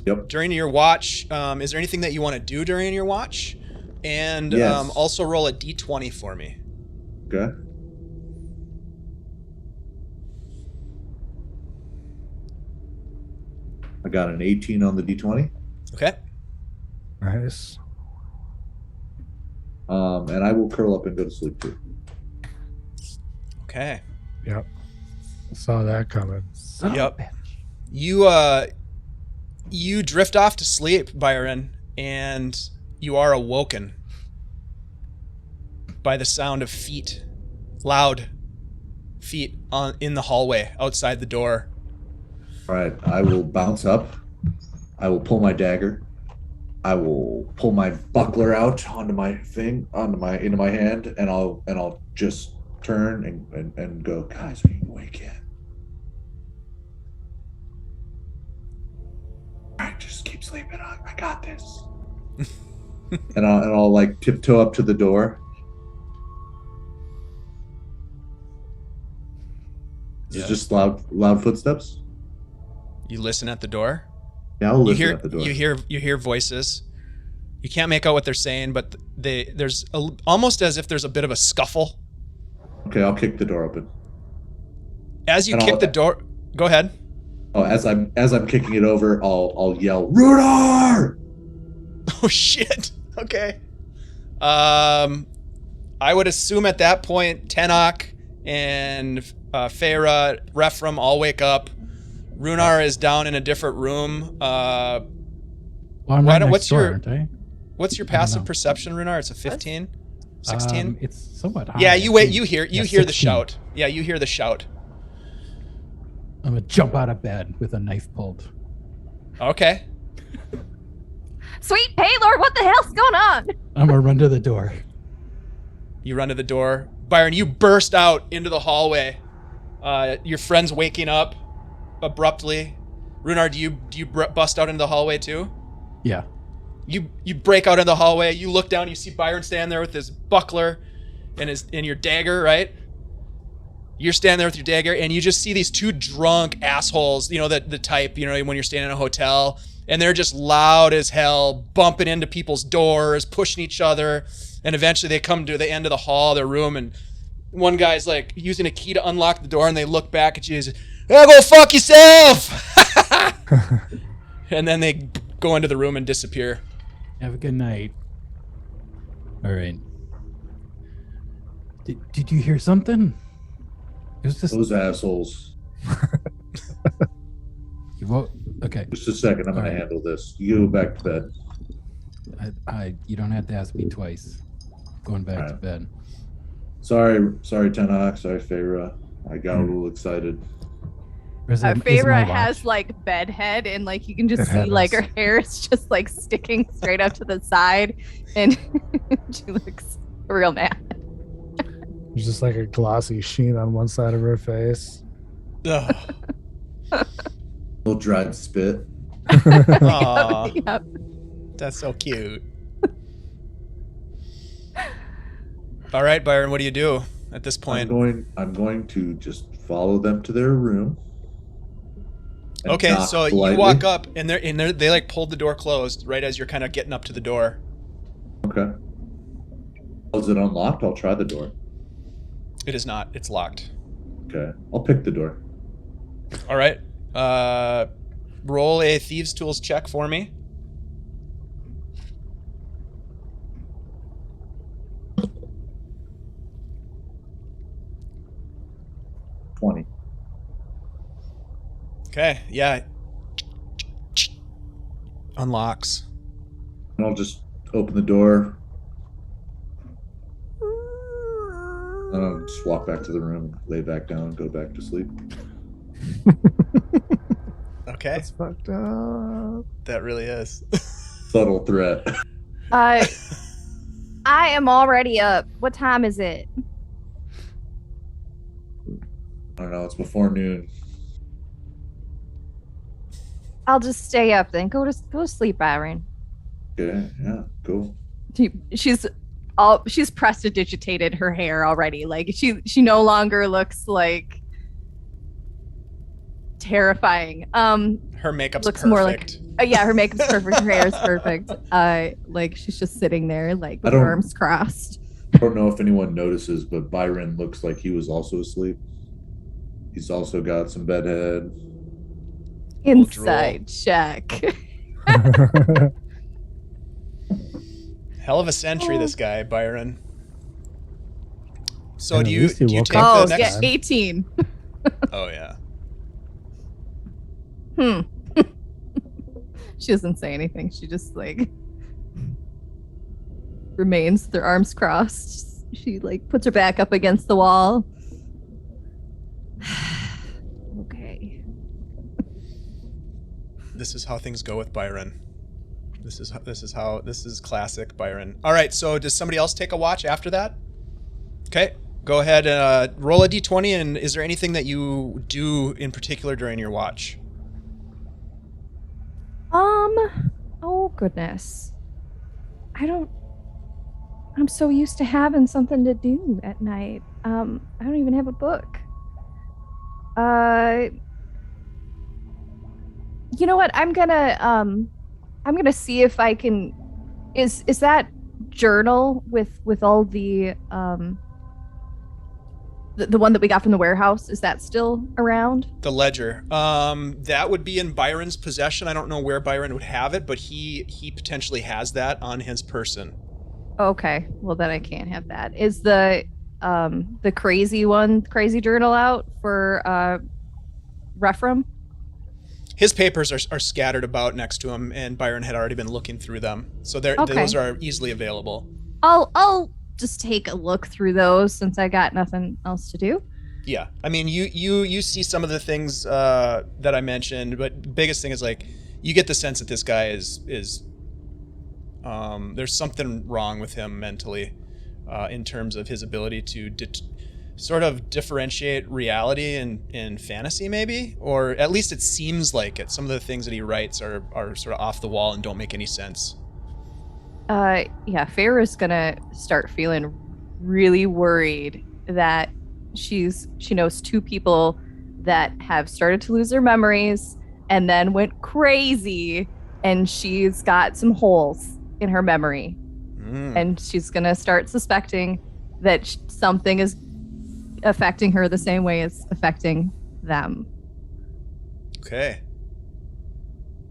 Yep. During your watch, is there anything that you want to do during your watch? And Yes. also roll a d20 for me. Okay. I got an 18 on the d20. Okay. Nice. And I will curl up and go to sleep too. Okay. Yep. Saw that coming. Yep. You drift off to sleep, Byron, and you are awoken by the sound of feet, loud feet in the hallway outside the door. All right, I will bounce up. I will pull my dagger. I will pull my buckler out into my hand, and I'll just turn and go, guys, are you awake yet? All right, just keep sleeping. I got this. and I'll like tiptoe up to the door. Is it just loud footsteps? You listen at the door. Yeah, I'll listen at the door. You hear voices. You can't make out what they're saying, but there's almost as if there's a bit of a scuffle. Okay, I'll kick the door open. As you kick the door, go ahead. Oh, as I'm kicking it over, I'll yell, Rhunar! Oh shit. Okay. I would assume at that point Tenoch and Feyre, Rephram all wake up. Rhunar is down in a different room. Well, I'm right next what's door, your aren't I? What's your I don't passive know. perception, Rhunar? It's a 15? 16? It's somewhat high. Yeah, I you wait. think. You hear Yeah, the 16. shout. Yeah, you hear the shout. I'm gonna jump out of bed with a knife pulled. Okay. Sweet Paylord, what the hell's going on? I'm gonna run to the door. You run to the door. Byron, you burst out into the hallway. Your friend's waking up abruptly. Rhunar, do you bust out into the hallway too? Yeah. You break out in the hallway. You look down. You see Byron standing there with his buckler and your dagger, right? You're standing there with your dagger, and you just see these two drunk assholes. You know the type. You know when you're staying in a hotel, and they're just loud as hell, bumping into people's doors, pushing each other, and eventually they come to the end of the hall, their room, and one guy's like using a key to unlock the door, and they look back at you and say, "Hey, go fuck yourself!" And then they go into the room and disappear. Have a good night. All right. Did you hear something? It was just. Those assholes. Well, okay. Just a second, I'm gonna Alright. handle this. You go back to bed. You don't have to ask me twice. Going back to bed. Sorry, Tenoch. Sorry, Feyre. I got a little excited. Is it my Feyre watch? has like bedhead, and like you can just It see like has. her hair is just like sticking straight up to the side, and she looks real mad. There's just like a glossy sheen on one side of her face. Ugh. Little dried spit. Aw, Yep. that's so cute. All right, Byron, what do you do at this point? I'm going to just follow them to their room. and Okay, knock so you politely. walk up, and they like pulled the door closed right as you're kind of getting up to the door. Okay. Is it unlocked? I'll try the door. It is not. It's locked. Okay. I'll pick the door. All right. Roll a thieves' tools check for me. $20. Okay. Yeah. Unlocks. And I'll just open the door. Just walk back to the room, lay back down, go back to sleep. Okay, That's fucked up. that really is. Subtle threat. I am already up. What time is it? I don't know. It's before noon. I'll just stay up then. Go to sleep, Byron. Okay. Yeah. Cool. She's prestidigitated her hair already. Like she no longer looks like terrifying. Her makeup's looks perfect. more like yeah, her makeup's perfect. Her hair is perfect. Like she's just sitting there, like with I her don't- arms crossed. I don't know if anyone notices, but Byron looks like he was also asleep. He's also got some bedhead. Inside check. Hell of a century, this guy, Byron. So And do at you least he do you woke take up the Oh, next? yeah, 18. Oh yeah. She doesn't say anything. She just like remains with her arms crossed. She like puts her back up against the wall. Okay. This is how things go with Byron. This is classic Byron. All right, so does somebody else take a watch after that? Okay, go ahead and roll a d20. And is there anything that you do in particular during your watch? Oh goodness. I'm so used to having something to do at night. I don't even have a book. You know what? I'm gonna see if I can. Is that journal with all the one that we got from the warehouse? Is that still around? The ledger. That would be in Byron's possession. I don't know where Byron would have it, but he potentially has that on his person. Okay, well then I can't have that. Is the crazy journal out for Rephram? His papers are scattered about next to him, and Byron had already been looking through them, so Okay. those are easily available. I'll just take a look through those since I got nothing else to do. Yeah, I mean, you see some of the things that I mentioned, but the biggest thing is like you get the sense that this guy is there's something wrong with him mentally, in terms of his ability to sort of differentiate reality and fantasy, maybe, or at least it seems like it. Some of the things that he writes are sort of off the wall and don't make any sense. Yeah, Farrah's gonna start feeling really worried that she knows two people that have started to lose their memories and then went crazy, and she's got some holes in her memory. And she's gonna start suspecting that something is affecting her the same way it's affecting them. Okay.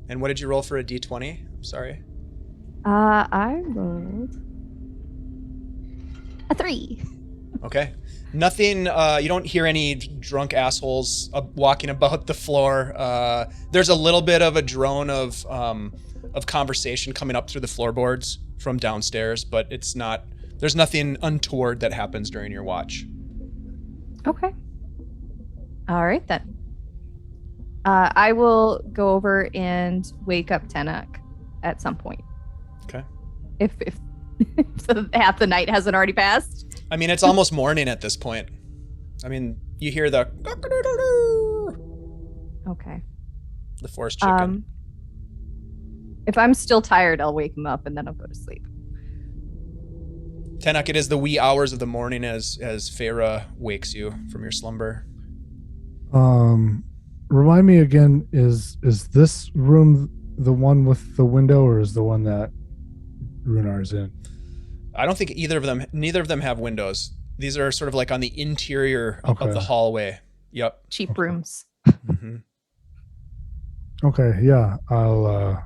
And what did you roll for a d20? I'm sorry. I rolled a 3. Okay. Nothing, you don't hear any drunk assholes walking about the floor. There's a little bit of a drone of conversation coming up through the floorboards from downstairs, but there's nothing untoward that happens during your watch. Okay. All right, then. I will go over and wake up Tenoch at some point. Okay. If half the night hasn't already passed. I mean, it's almost morning at this point. I mean, you hear the Okay. forest chicken. If I'm still tired, I'll wake him up and then I'll go to sleep. Tenoch, it is the wee hours of the morning as Farah wakes you from your slumber. Remind me again, is this room the one with the window, or is the one that Rhunar in? I don't think neither of them have windows. These are sort of like on the interior Okay. of the hallway. Yep. Cheap rooms. Mm-hmm. Okay, yeah, I'll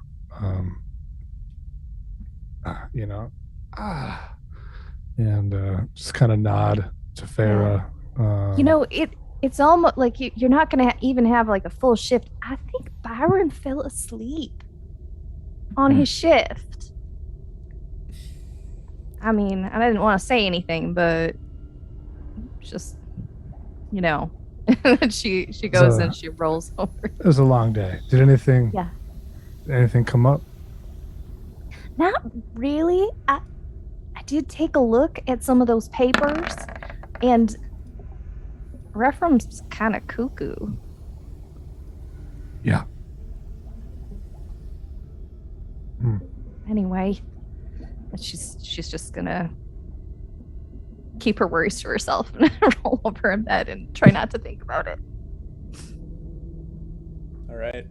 and just kind of nod to Farah. It's almost like you're not going to even have like a full shift. I think Byron fell asleep on his shift. I mean, I didn't want to say anything, but just, and she goes and she rolls over. It was a long day. Did anything come up? Not really. I did take a look at some of those papers, and Rephrum's kind of cuckoo. Yeah. Anyway, she's just gonna keep her worries to herself and roll over in bed and try not to think about it. All right.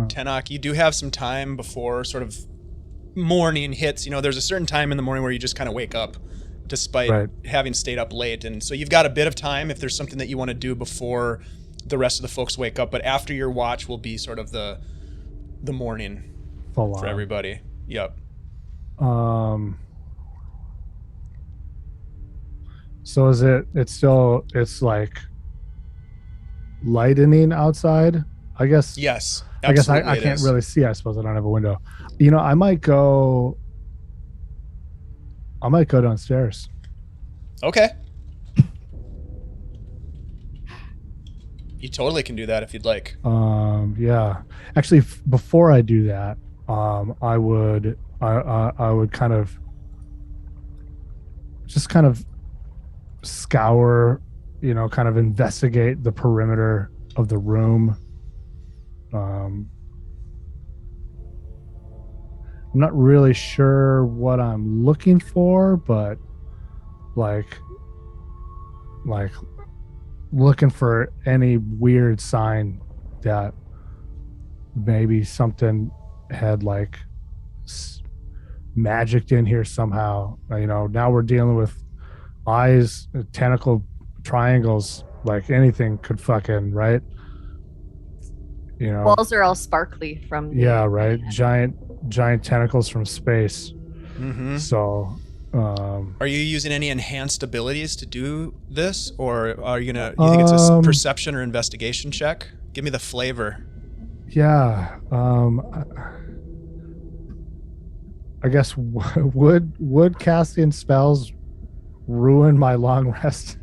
Tenoch, you do have some time before sort of morning hits. There's a certain time in the morning where you just kind of wake up despite having stayed up late. And so you've got a bit of time if there's something that you want to do before the rest of the folks wake up. But after your watch will be sort of the morning for everybody. Yep. So it's like lightening outside, I guess. Yes. I guess I can't really see. I suppose I don't have a window. I might go downstairs. Okay. You totally can do that if you'd like. Yeah. Actually, before I do that, I would kind of scour, kind of investigate the perimeter of the room. I'm not really sure what I'm looking for, but like looking for any weird sign that maybe something had like magicked in here somehow. Now we're dealing with eyes, tentacle triangles, like anything could fucking, right? Walls are all sparkly from giant tentacles from space. Mm-hmm. So are you using any enhanced abilities to do this, or are you gonna you think it's a perception or investigation check? Give me the flavor. I guess would casting spells ruin my long rest?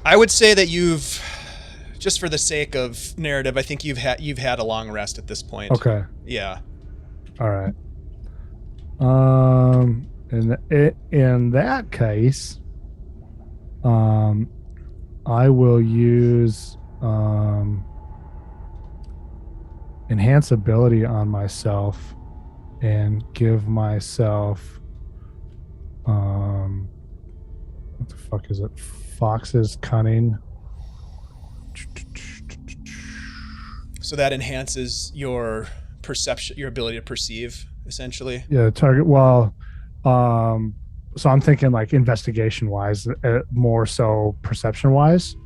I would say that you've, just for the sake of narrative, I think you've had a long rest at this point. Okay. Yeah. All right. In that case, I will use enhance ability on myself and give myself what the fuck is it? Fox's cunning. So that enhances your perception, your ability to perceive, essentially. Yeah, target. Well, so I'm thinking like investigation wise, more so perception wise.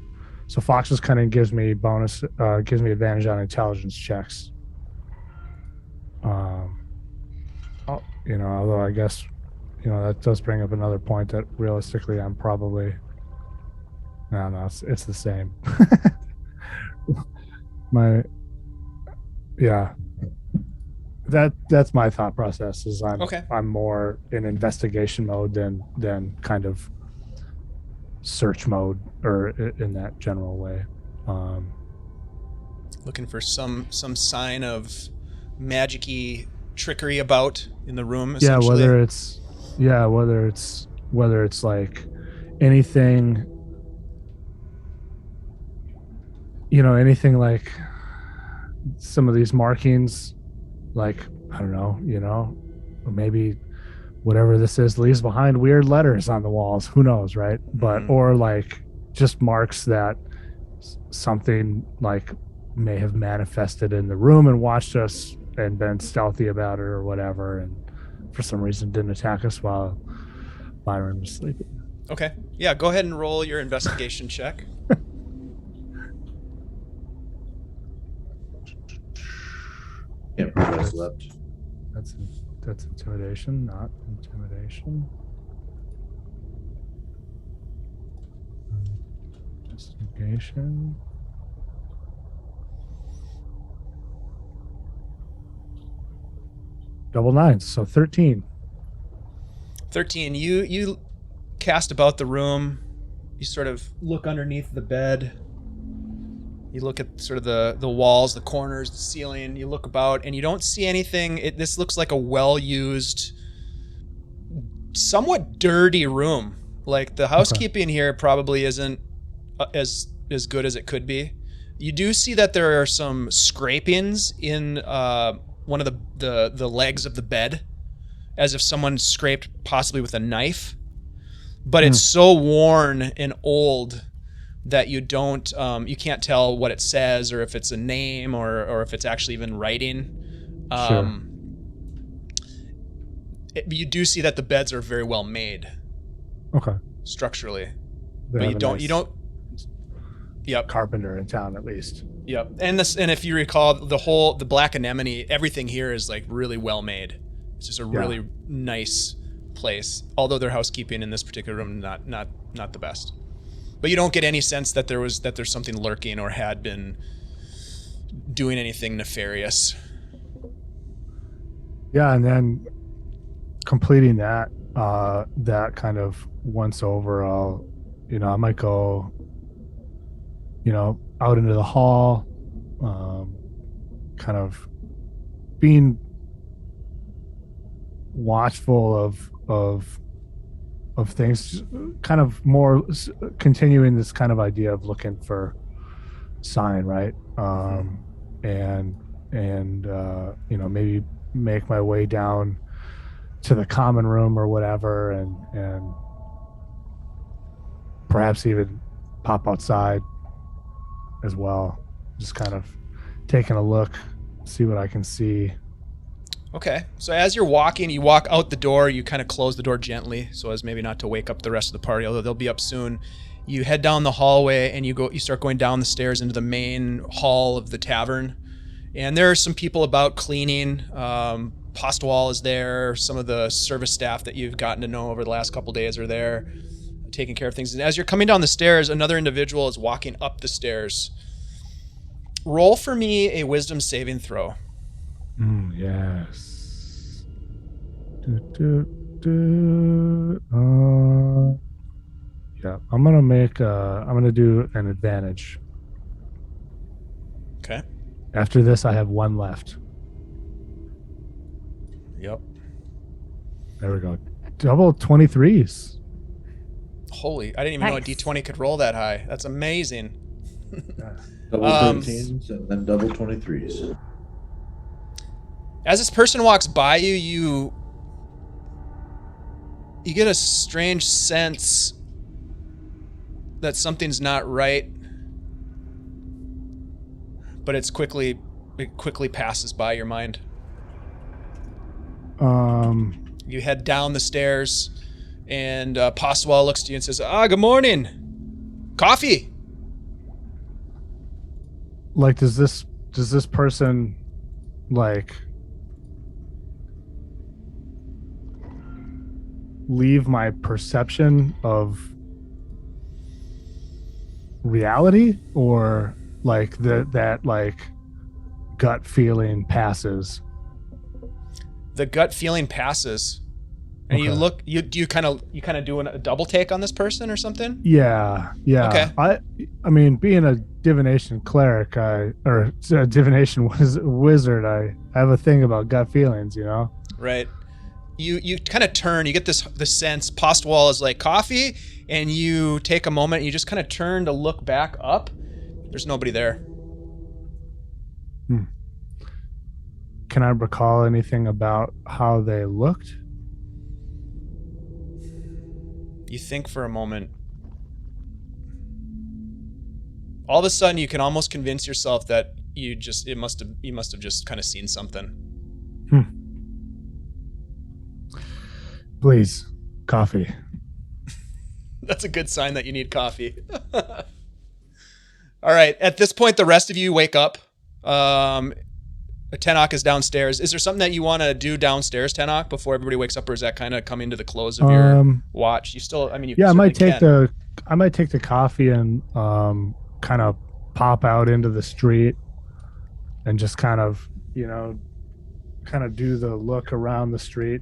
So Fox's cunning gives me gives me advantage on intelligence checks. Although I guess, that does bring up another point that realistically I'm probably, no, it's the same. That's my thought process is I'm more in investigation mode than kind of search mode, or in that general way. Looking for some sign of magic-y trickery about in the room, essentially. Whether it's like anything, anything like some of these markings, like, I don't know, or maybe whatever this is leaves behind weird letters on the walls. Who knows, right? But or like just marks that something like may have manifested in the room and watched us and been stealthy about it or whatever, and for some reason didn't attack us while Byron was sleeping. Okay. Yeah, go ahead and roll your investigation check. Can't prove I slept. That's intimidation, not intimidation. Investigation. Double nines, so 13. 13. You cast about the room, You sort of look underneath the bed. You look at sort of the walls, the corners, the ceiling. You look about, and you don't see anything. This looks like a well-used, somewhat dirty room. Like the housekeeping here probably isn't as good as it could be. You do see that there are some scrapings in one of the legs of the bed, as if someone scraped possibly with a knife. But it's so worn and old that you can't tell what it says, or if it's a name, or if it's actually even writing. Sure. You do see that the beds are very well made. Okay. Structurally. They But have you a don't nice you don't Yep. carpenter in town at least. Yep. And if you recall, the black anemone, everything here is like really well made. It's just a really nice place. Although their housekeeping in this particular room not the best. But you don't get any sense that there's something lurking or had been doing anything nefarious. Yeah, and then completing that kind of once over, I might go, out into the hall, kind of being watchful of things, kind of more continuing this kind of idea of looking for sign, right? And maybe make my way down to the common room or whatever, and perhaps even pop outside as well, just kind of taking a look, see what I can see. Okay, so as you're walking, you walk out the door, you kind of close the door gently so as maybe not to wake up the rest of the party, although they'll be up soon. You head down the hallway and you start going down the stairs into the main hall of the tavern, and there are some people about cleaning. Postwall is there, some of the service staff that you've gotten to know over the last couple days are there, taking care of things. And as you're coming down the stairs, another individual is walking up the stairs. Roll for me a wisdom saving throw. Yes. Yeah, I'm gonna do an advantage. Okay. After this, I have one left. Yep. There we go. Double 23s. Holy, I didn't even know a D20 could roll that high. That's amazing. Double 13s and then double 23s. As this person walks by you get a strange sense that something's not right, but it quickly passes by your mind. You head down the stairs, and Postwall looks to you and says, good morning. Coffee. Like, does this person, like, leave my perception of reality, or like that like gut feeling passes? The gut feeling passes, and Okay. you look. You kind of do a double take on this person or something. Yeah. Okay. I mean, being a divination cleric, or a divination wizard, I have a thing about gut feelings, Right. You kind of turn. You get the sense. Postwall is like coffee, and you take a moment. And you just kind of turn to look back up. There's nobody there. Can I recall anything about how they looked? You think for a moment. All of a sudden, you can almost convince yourself that you must have just kind of seen something. Please, coffee. That's a good sign that you need coffee. All right. At this point, the rest of you wake up. Tenoch is downstairs. Is there something that you want to do downstairs, Tenoch, before everybody wakes up, or is that kind of coming to the close of your watch? You still, I mean, I might take the coffee and kind of pop out into the street and just kind of do the look around the street,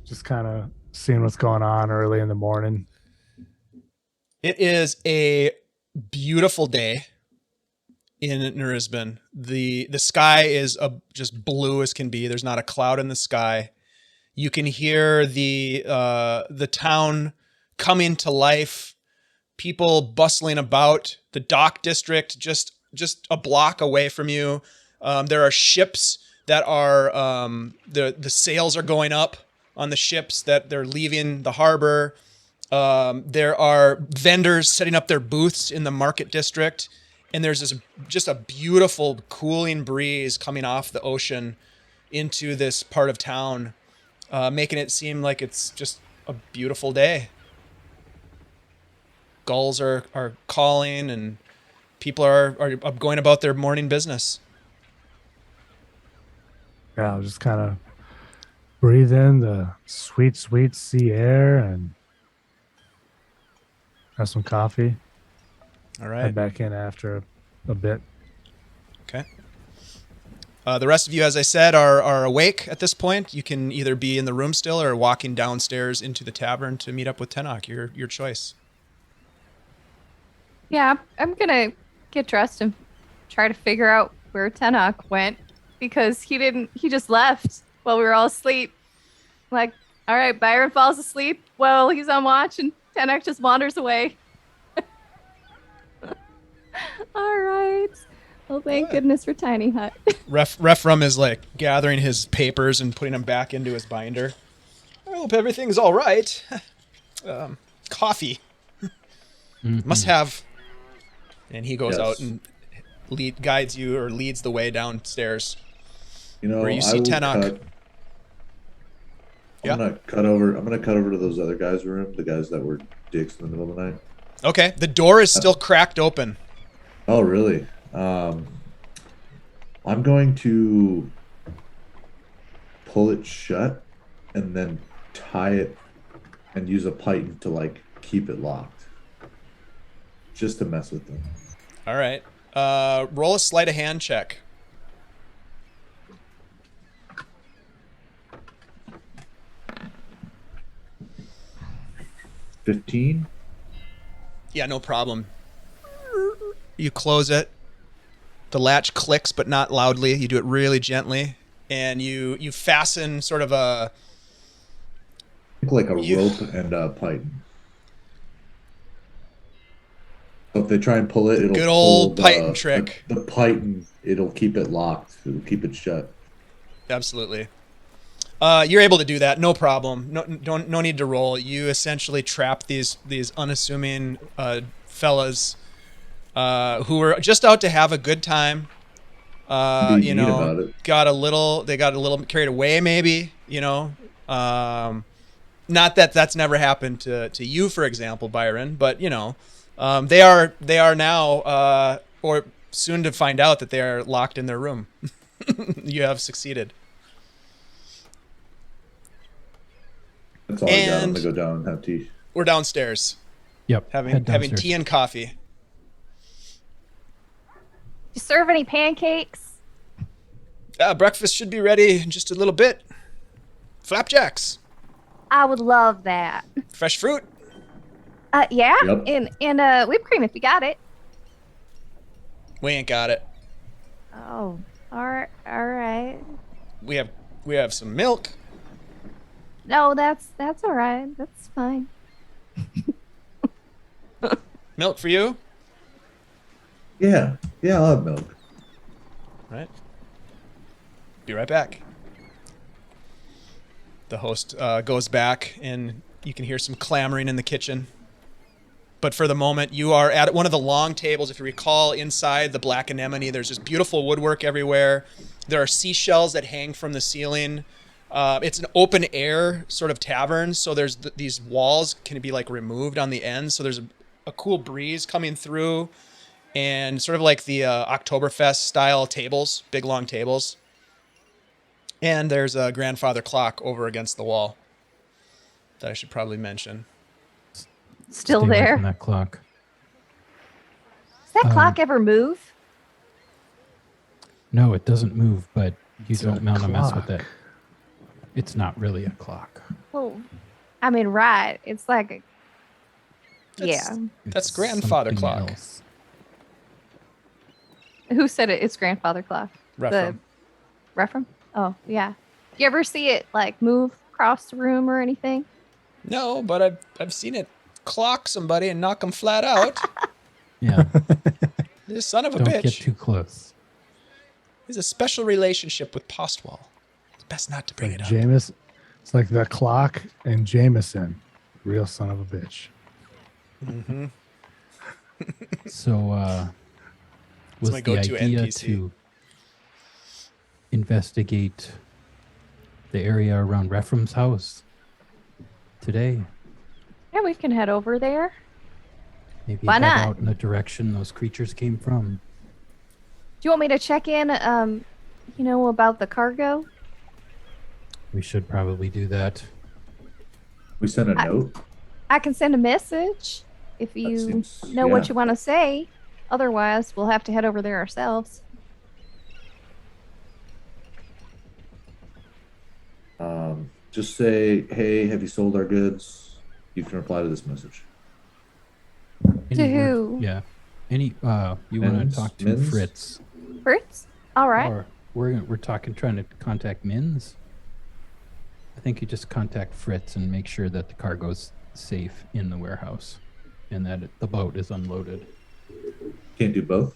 just kind of seeing what's going on early in the morning. It is a beautiful day in Narisban. The sky is just blue as can be. There's not a cloud in the sky. You can hear the town coming to life. People bustling about. The dock district just a block away from you. There are ships that are the sails are going up on the ships that they're leaving the harbor. There are vendors setting up their booths in the market district, and there's just a beautiful cooling breeze coming off the ocean into this part of town, making it seem like it's just a beautiful day. Gulls are calling, and people are going about their morning business. Yeah, I'll just kind of breathe in the sweet, sweet sea air and have some coffee. All right. Head back in after a bit. Okay. The rest of you, as I said, are awake at this point. You can either be in the room still or walking downstairs into the tavern to meet up with Tenoch. Your choice. Yeah, I'm gonna get dressed and try to figure out where Tenoch went, because he just left while we were all asleep. Like, all right, Byron falls asleep while he's on watch, and Tenoch just wanders away. All right. Well, thank goodness for Tiny Hut. Refrum is like gathering his papers and putting them back into his binder. I hope everything's all right. Coffee. Must have. And he goes out and guides you or leads the way downstairs. Where you see Tenoch. I'm gonna cut over to those other guys' room, the guys that were dicks in the middle of the night. Okay, the door is still cracked open. Oh, really? I'm going to pull it shut and then tie it and use a python to like keep it locked, just to mess with them. All right. Roll a sleight of hand check. $15. Yeah, no problem. You close it. The latch clicks, but not loudly. You do it really gently, and you fasten sort of a Like a rope and a python. So if they try and pull it, it'll good old pull python trick. The python, it'll keep it locked. It'll keep it shut. Absolutely. You're able to do that, no problem. No need to roll. You essentially trap these unassuming fellas who were just out to have a good time. Be neat about it. They got a little carried away, maybe. Not that that's never happened to you, for example, Byron, but they are now or soon to find out that they are locked in their room. You have succeeded. That's all I got. I'm gonna go down and have tea. We're downstairs. Yep. Having tea and coffee. You serve any pancakes? Breakfast should be ready in just a little bit. Flapjacks. I would love that. Fresh fruit. Yeah. Yep. And whipped cream if you got it. We ain't got it. Oh, all right. We have some milk. No, that's all right. That's fine. Milk for you? Yeah, I'll have milk. Right. Be right back. The host goes back, and you can hear some clamoring in the kitchen. But for the moment, you are at one of the long tables. If you recall, inside the Black Anemone, there's just beautiful woodwork everywhere. There are seashells that hang from the ceiling. It's an open air sort of tavern, so there's these walls can be like removed on the ends. So there's a cool breeze coming through, and sort of like the Oktoberfest style tables, big long tables. And there's a grandfather clock over against the wall that I should probably mention. Still Stay away there. from that clock. Does that clock ever move? No, it doesn't move, but you It's don't a want to mess with clock. it. It's not really a clock. Well, I mean, right. It's like Yeah. That's It's grandfather something clock. else. Who said it? It's grandfather clock. Referum. The Referum? Oh, yeah. You ever see it like move across the room or anything? No, but I've seen it clock somebody and knock them flat out. Yeah. This son of a Don't bitch. get too close. He has a special relationship with Postwall. It's best not to bring Like it up. Jameis, it's like the clock and Jameson. Real son of a bitch. Mm-hmm. So, was my the go-to idea NPC. to investigate the area around Refrem's house today? Yeah, we can head over there. Maybe Why head not? out in the direction those creatures came from. Do you want me to check in, about the cargo? We should probably do that. We sent a note. I can send a message if you seems- know what yeah. you want to say. Otherwise, we'll have to head over there ourselves. Just say, hey, have you sold our goods? You can reply to this message. To Any word- who? Yeah. Any you want to Mins? talk to Mins? Fritz? Fritz? All right. Or we're trying to contact Mins. I think you just contact Fritz and make sure that the cargo's safe in the warehouse and that the boat is unloaded. Can't do both.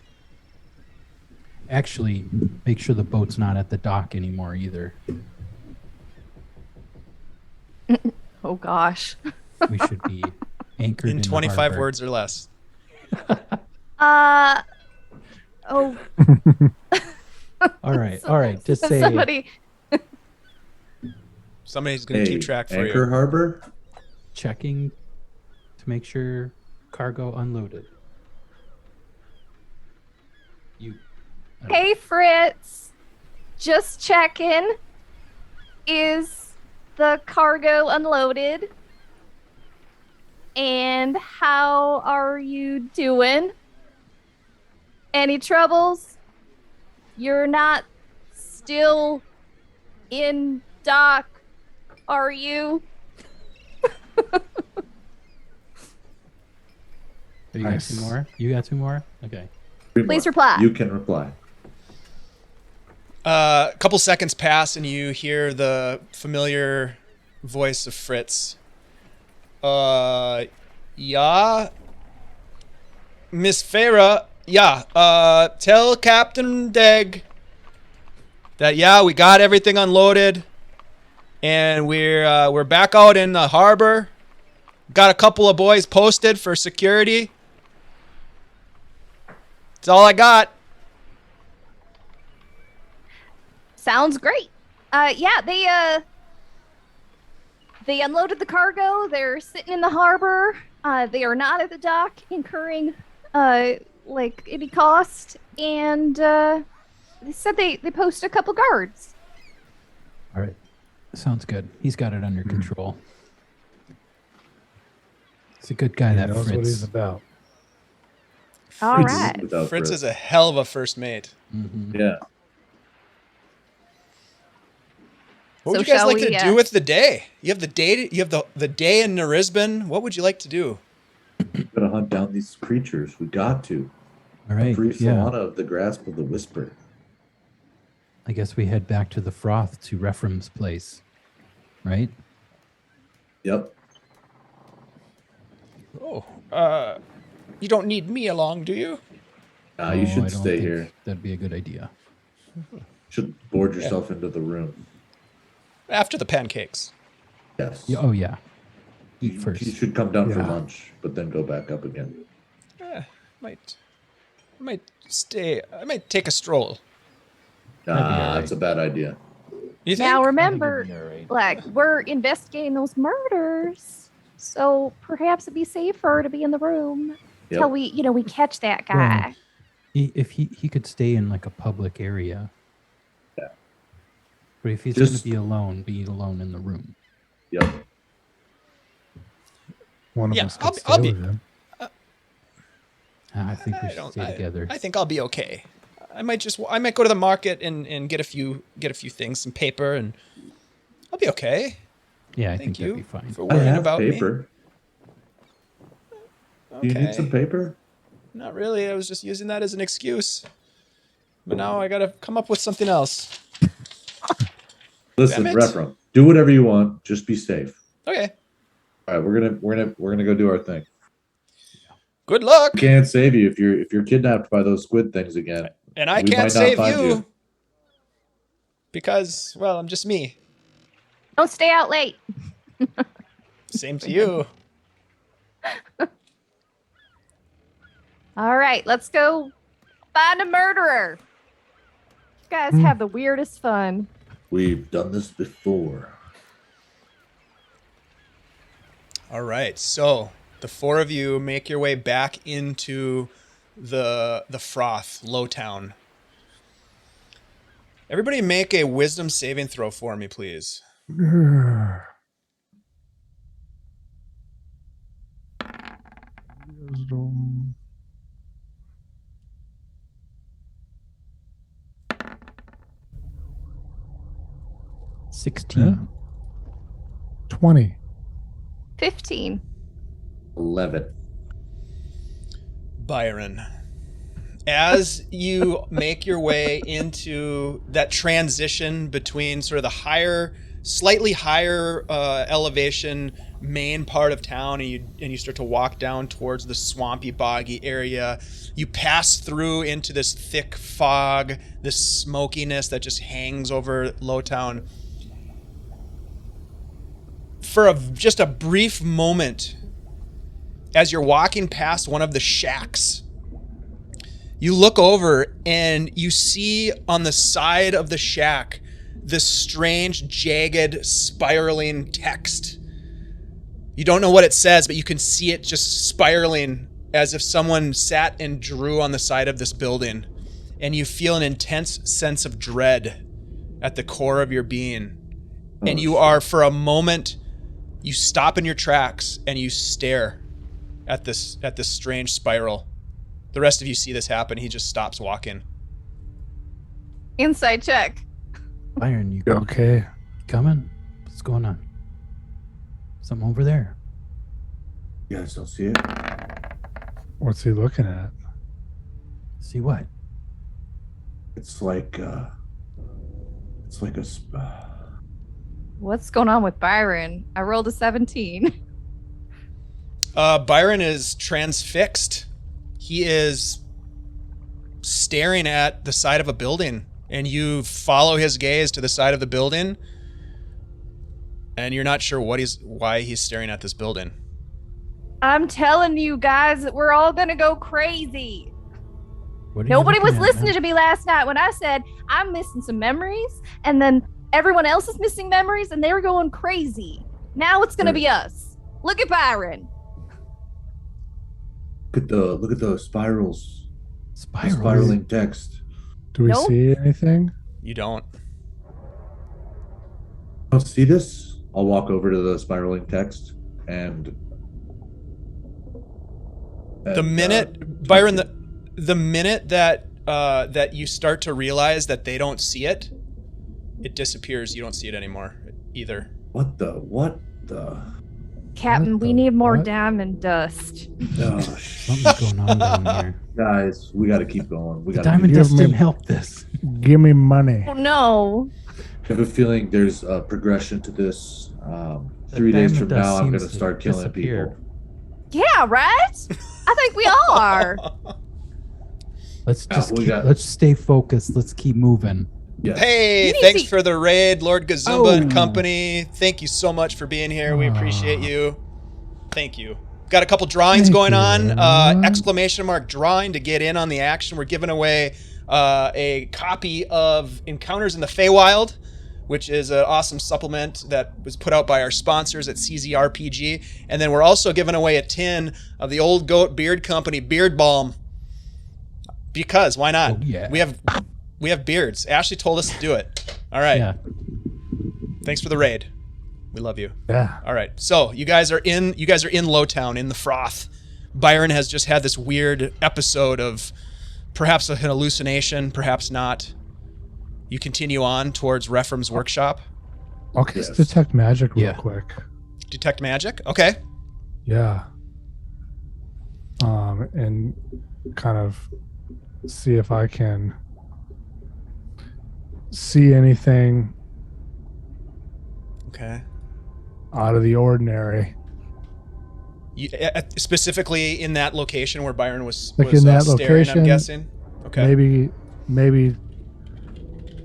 Actually, make sure the boat's not at the dock anymore either. Oh, gosh. We should be anchored In the 25 harbor. words or less. Oh, All right. Just say somebody. Somebody's going to keep track for Anchor you. Harbor. checking to make sure cargo unloaded. Hey, Fritz. Just checking. Is the cargo unloaded? And how are you doing? Any troubles? You're not still in dock, are you? You got Nice. two more? You got two more? Okay. Please reply. You can reply. A couple seconds pass and you hear the familiar voice of Fritz. Yeah? Miss Farah, yeah, tell Captain Deg that, yeah, we got everything unloaded and we're back out in the harbor. Got a couple of boys posted for security. That's all I got. Sounds great. Yeah, they unloaded the cargo. They're sitting in the harbor. They are not at the dock incurring any cost. And they said they posted a couple guards. All right. Sounds good. He's got it under control. He's a good guy, He that knows what he's Fritz. about. All Fritz- right. Without Fritz Fritz. is a hell of a first mate. Mhm. Yeah. What would So you guys shall like we, to do with the day? You have the day. You have the day in Narisban. What would you like to do? We gotta hunt down these creatures. We got to. All right. Free Yeah. Solana of the grasp of the whisper. I guess we head back to the froth to Refrem's place. Right? Yep. Oh, you don't need me along, do you? You No, I should don't stay think here. That'd be a good idea. Should board yourself into the room. After the pancakes. Yes. Yeah, oh, yeah. Eat You first. should come down for Yeah. lunch, but then go back up again. I might stay. I might take a stroll. That'd be Nah, alright. that's a bad idea. You think? Now remember, I think it'd be all right. like, we're investigating those murders, so perhaps it'd be safer to be in the room Yep. till we catch that guy. If he could stay in like a public area. Yeah. But if he's Just- going to be alone in the room. Yep. One of Yeah, us I'll could be- stay I'll be- with him. I think we should don't- stay together. I think I'll be okay. I might go to the market and get a few things, some paper, and I'll be okay. Yeah, I Thank think that'd you be fine. for I worrying have about me. paper. Do you need some paper? Not really. I was just using that as an excuse. But now I gotta come up with something else. Listen, Damn it. Referum, do whatever you want. Just be safe. Okay. All right, we're gonna go do our thing. Good luck. I can't save you if you're kidnapped by those squid things again. And I We can't might not save find you. Because, well, I'm just me. Don't stay out late. Same to you. All right, let's go find a murderer. You guys have the weirdest fun. We've done this before. All right. So the four of you make your way back into the froth, Lowtown. Everybody make a wisdom saving throw for me, please. Wisdom. Yeah. 16. 20. 15. 11. Byron, as you make your way into that transition between sort of the slightly higher elevation main part of town, and you start to walk down towards the swampy, boggy area, you pass through into this thick fog, this smokiness that just hangs over Lowtown. For just a brief moment, as you're walking past one of the shacks, you look over and you see on the side of the shack this strange, jagged, spiraling text. You don't know what it says, but you can see it just spiraling as if someone sat and drew on the side of this building. And you feel an intense sense of dread at the core of your being. And you are, for a moment, you stop in your tracks and you stare at this strange spiral. The rest of you see this happen. He just stops walking. Inside check. Byron, you Okay. coming? What's going on? Something over there. You guys don't see it? What's he looking at? See what? It's like a What's going on with Byron? I rolled a 17. Byron is transfixed. He is staring at the side of a building, and you follow his gaze to the side of the building, and you're not sure why he's staring at this building. I'm telling you guys that we're all gonna go crazy. What are you Nobody was looking at, listening man? to me last night when I said I'm missing some memories, and then everyone else is missing memories, and they were going crazy. Now it's gonna be us. Look at Byron. look at the spirals. The Spiral. spiraling text. Do we Nope. see anything? You don't. Don't see this? I'll walk over to the spiraling text and The minute, Byron, the minute that that you start to realize that they don't see it, it disappears. You don't see it anymore either. What the Captain, What we the need more what? diamond dust. oh, Something's going on down here. guys, we got to keep going. We The got to diamond give dust me- didn't help this. Give me money. Oh no. I have a feeling there's a progression to this. The 3 days diamond from dust now, I'm going to seems to start killing disappear. people. Yeah, right? I think we all are. Let's Yeah, just we keep, got- let's stay focused. Let's keep moving. Yes. Hey, You need thanks to- for the raid, Lord Gazumba and Oh. company. Thank you so much for being here. We appreciate Aw. you. Thank you. Got a couple drawings Thank going you, on. everyone. Exclamation mark drawing to get in on the action. We're giving away a copy of Encounters in the Feywild, which is an awesome supplement that was put out by our sponsors at CZRPG. And then we're also giving away a tin of the Old Goat Beard Company Beard Balm. Because why not? Oh, yeah. We have beards. Ashley told us to do it. All right. Yeah. Thanks for the raid. We love you. Yeah. All right. So you guys are in Lowtown, in the froth. Byron has just had this weird episode of perhaps an hallucination, perhaps not. You continue on towards Rephrum's workshop. Okay, Yes. let's detect magic real Yeah. quick. Detect magic. Okay. Yeah. and kind of see if I can see anything Okay. out of the ordinary. Specifically in that location where Byron was, Like was in that staring, location, I'm guessing. Okay. Maybe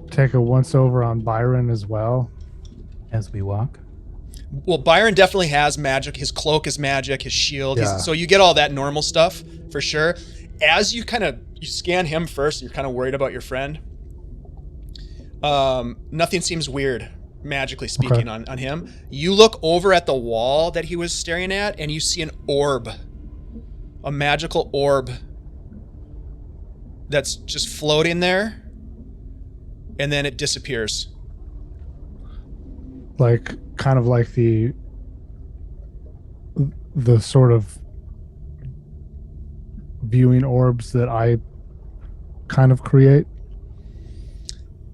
take a once over on Byron as well. As we walk. Well, Byron definitely has magic. His cloak is magic. His shield. Yeah. So you get all that normal stuff for sure. As you you scan him first, you're kind of worried about your friend. Nothing seems weird, magically speaking, on him. You look over at the wall that he was staring at, and you see an orb, a magical orb that's just floating there, and then it disappears. Like kind of like the sort of viewing orbs that I kind of create.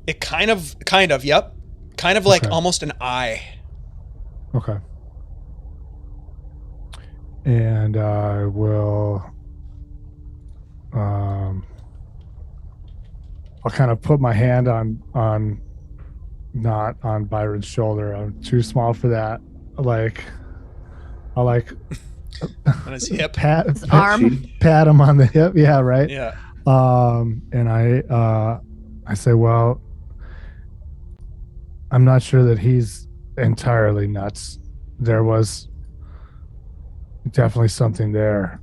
It kind of, yep. Kind of like Okay. almost an eye. Okay. And I will I'll kind of put my hand on not on Byron's shoulder. I'm too small for that. I'll On his hip. pat arm. pat him on the hip. Yeah, right. Yeah. And I say, well, I'm not sure that he's entirely nuts. There was definitely something there,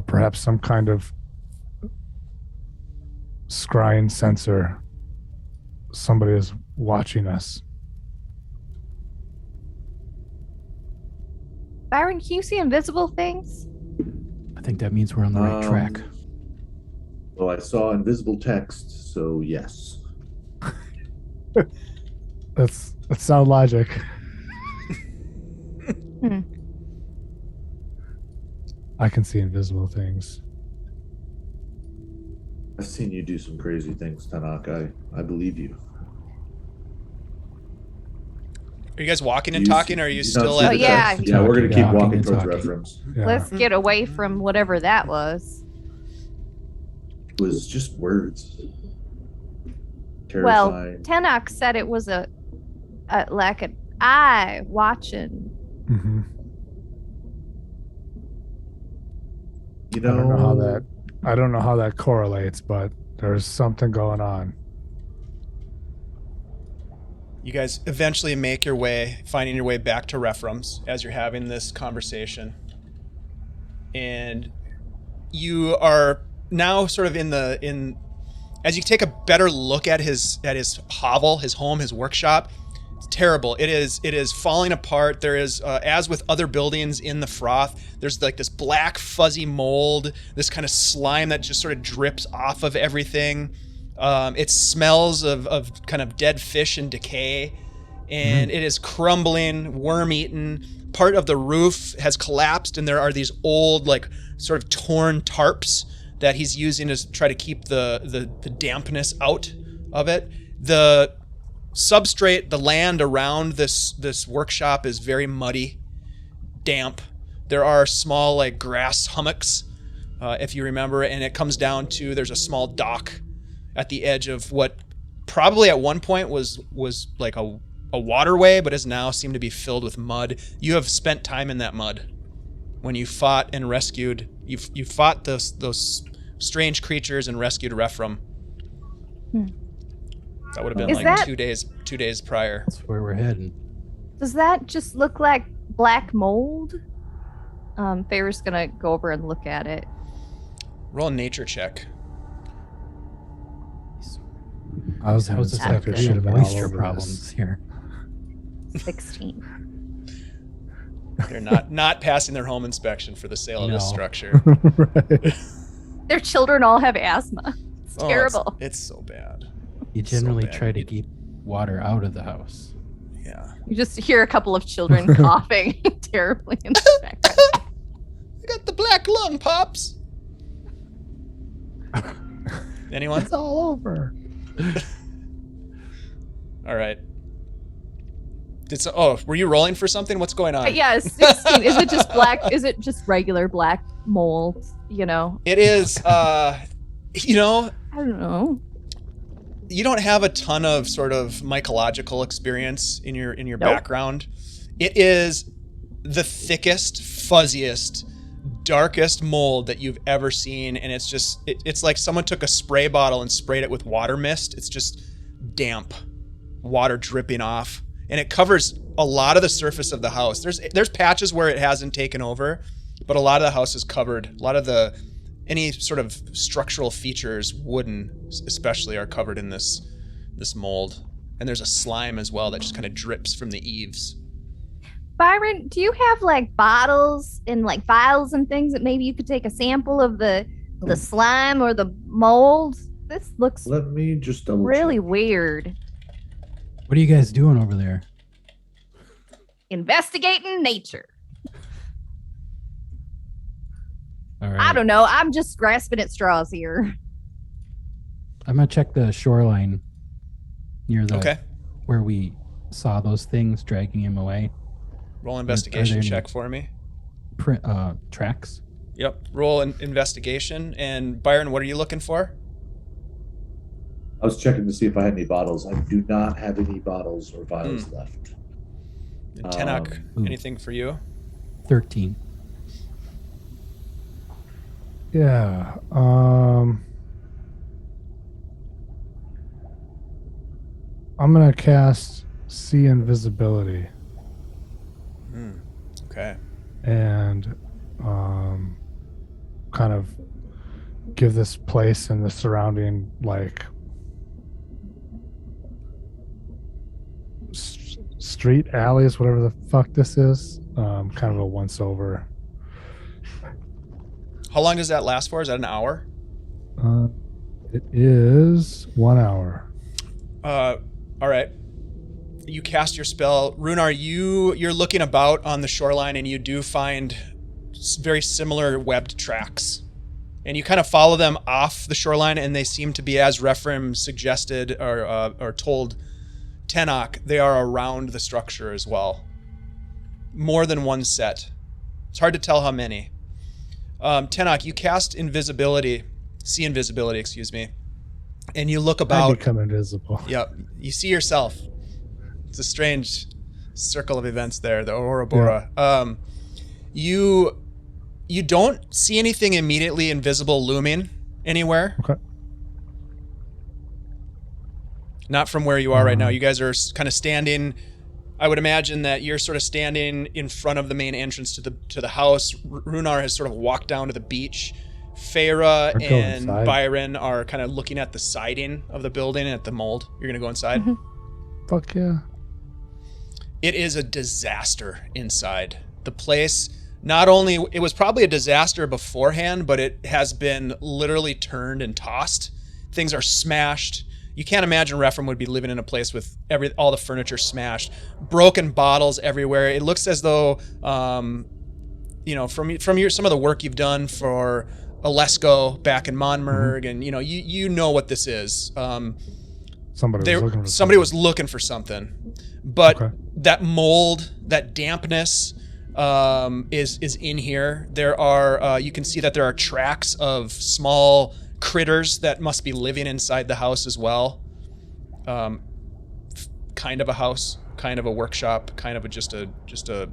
perhaps some kind of scrying sensor. Somebody is watching us. Byron, can you see invisible things? I think that means we're on the right track. Well, I saw invisible text, so yes. That's sound logic. I can see invisible things. I've seen you do some crazy things, Tenoch. I believe you. Are you guys walking and You talking, see- or are you you still not at see the... the text? Yeah, we're gonna keep Walking walking and towards talking. reference. Yeah. Let's get away from whatever that was. It was just words. Well, Terrifying. Tenoch said it was a like an eye watching. Mm-hmm. You I don't know how that correlates, but there's something going on. You guys eventually make your way, finding your way back to Referums as you're having this conversation. And you are now sort of as you take a better look at his hovel, his home, his workshop. It's terrible. It is falling apart. There is, as with other buildings in the froth, there's like this black fuzzy mold, this kind of slime that just sort of drips off of everything. It smells of kind of dead fish and decay, and it is crumbling, worm-eaten. Part of the roof has collapsed, and there are these old, like, sort of torn tarps that he's using to try to keep the dampness out of it. The substrate, the land around this workshop is very muddy, damp. There are small, like, grass hummocks, if you remember, and it comes down to there's a small dock at the edge of what probably at one point was like a waterway, but has now seemed to be filled with mud. You have spent time in that mud when you fought and rescued. You fought those strange creatures and rescued Rephram. That would have been Is like that- 2 days prior. That's where we're heading. Does that just look like black mold? Favor's gonna go over and look at it. Roll a nature check. How's this After after it should have been all moisture over problems here? 16. They're not passing their home inspection for the sale of this No. structure. Right. Their children all have asthma. It's Oh, terrible. It's so bad. You generally bad. try to keep water out of the house. Yeah. You just hear a couple of children coughing terribly in the background. I got the black lung, Pops. Anyone? It's all over. All right. Were you rolling for something? What's going on? Yeah, 16. Is it just black? Is it just regular black mold? You know? It is, you know, I don't know. you don't have a ton of sort of mycological experience in your Nope. background. It is the thickest, fuzziest, darkest mold that you've ever seen, and it's just it's like someone took a spray bottle and sprayed it with water mist. It's just damp, water dripping off, and it covers a lot of the surface of the house. There's patches where it hasn't taken over, but a lot of the house is covered. A lot of any sort of structural features, wooden especially, are covered in this mold. And there's a slime as well that just kind of drips from the eaves. Byron, do you have like bottles and like vials and things that maybe you could take a sample of the slime or the mold? This looks Let me just double really check. weird. What are you guys doing over there? Investigating nature. All right. I don't know. I'm just grasping at straws here. I'm gonna check the shoreline near the Okay. where we saw those things dragging him away. Roll Are investigation there any- check for me. Tracks. Yep. Roll an investigation. And Byron, what are you looking for? I was checking to see if I had any bottles. I do not have any bottles or vials left. And Tenoch, Ooh. anything for you? 13. Yeah. I'm gonna cast See Invisibility Okay. and kind of give this place and the surrounding like street alleys, whatever the fuck this is, kind of a once over. How long does that last for? Is that an hour? It is 1 hour. All right. You cast your spell. Rhunar, you're looking about on the shoreline, and you do find very similar webbed tracks. And you kind of follow them off the shoreline, and they seem to be, as Rephraim suggested or told Tenoch, they are around the structure as well. More than one set. It's hard to tell how many. Tenoch, you cast invisibility, see invisibility, excuse me, and you look I about. become invisible. Yep, you see yourself. It's a strange circle of events there, the Ouroboros. You don't see anything immediately invisible looming anywhere. Okay. Not from where you are right now. You guys are kind of standing. I would imagine that you're sort of standing in front of the main entrance to the house. Rhunar has sort of walked down to the beach. Feyre Or go and inside. Byron are kind of looking at the siding of the building and at the mold. You're gonna go inside. Fuck yeah. It is a disaster inside. The place, not only, it was probably a disaster beforehand, but it has been literally turned and tossed. Things are smashed. You can't imagine Rephraim would be living in a place with all the furniture smashed, broken bottles everywhere. It looks as though, from some of the work you've done for Alesco back in Monmerg, and you know what this is. Somebody was looking for something, but Okay. that mold, that dampness, is in here. There are you can see that there are tracks of small critters that must be living inside the house as well. Kind of a house, kind of a workshop, kind of just a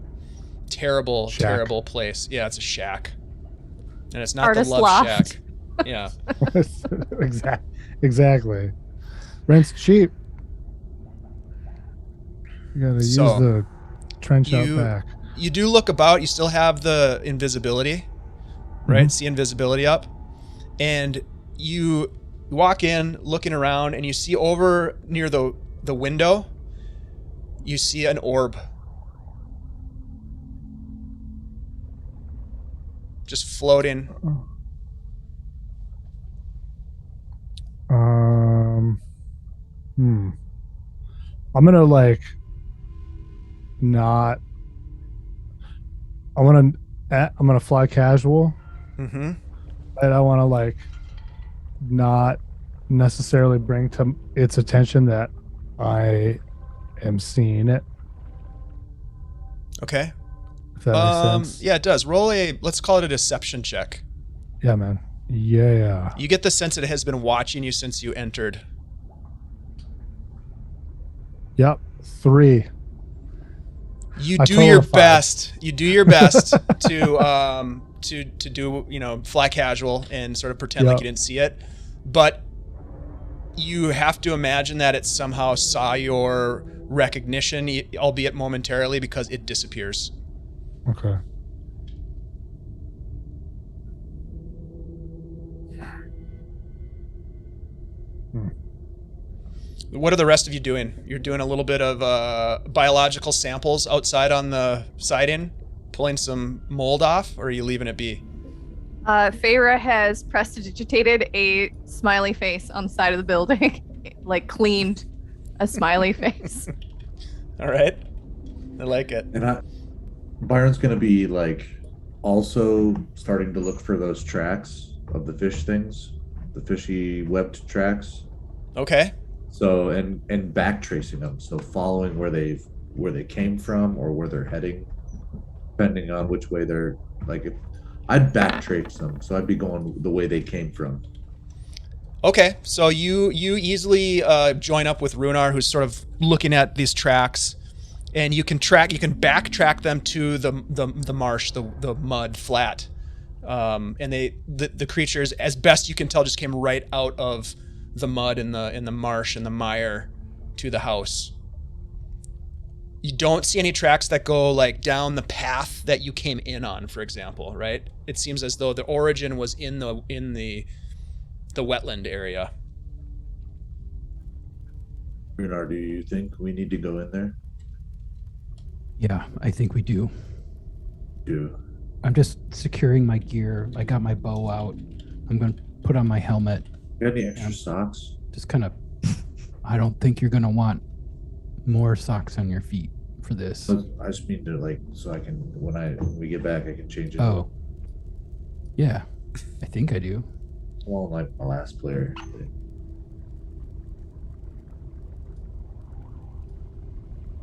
terrible, Shack. terrible place. Yeah, it's a shack, and it's not Artist the love loft. shack. Yeah. Exactly. Rent's cheap. You gotta use So, the trench out you- back. You do look about. You still have the invisibility, right? See invisibility up, and you walk in, looking around, and you see over near the window. You see an orb, just floating. I'm gonna like not. I'm gonna fly casual, Mm-hmm. and I want to like not necessarily bring to its attention that I am seeing it. Okay. If that makes sense. Yeah, it does. Roll let's call it a deception check. Yeah, man. Yeah. You get the sense that it has been watching you since you entered. Yep. 3. You I do total your of 5. best. You do your best to do, fly casual and sort of pretend like Yep. you didn't see it. But you have to imagine that it somehow saw your recognition, albeit momentarily, because it disappears. Okay. What are the rest of you doing? You're doing a little bit of biological samples outside on the siding, pulling some mold off, or are you leaving it be? Feyre has prestidigitated a smiley face on the side of the building, like cleaned a smiley face. All right. I like it. And Byron's gonna be like also starting to look for those tracks of the fish things, the fishy webbed tracks. Okay. So and back tracing them, so following where they came from or where they're heading, depending on which way they're like. I'd back trace them, so I'd be going the way they came from. Okay, so you easily join up with Rhunar, who's sort of looking at these tracks, and you can backtrack them to the marsh, the mud flat, and the creatures, as best you can tell, just came right out of the mud in the marsh and the mire to the house. You don't see any tracks that go like down the path that you came in on, for example, right? It seems as though the origin was in the wetland area. Rhunar, do you think we need to go in there? Yeah, I think we do. Do. I'm just securing my gear. I got my bow out. I'm going to put on my helmet. You got any extra socks? Just kind of, I don't think you're going to want more socks on your feet for this. I just mean to like, so I can, when we get back, I can change it. Oh. Yeah, I think I do. Well, like my last player.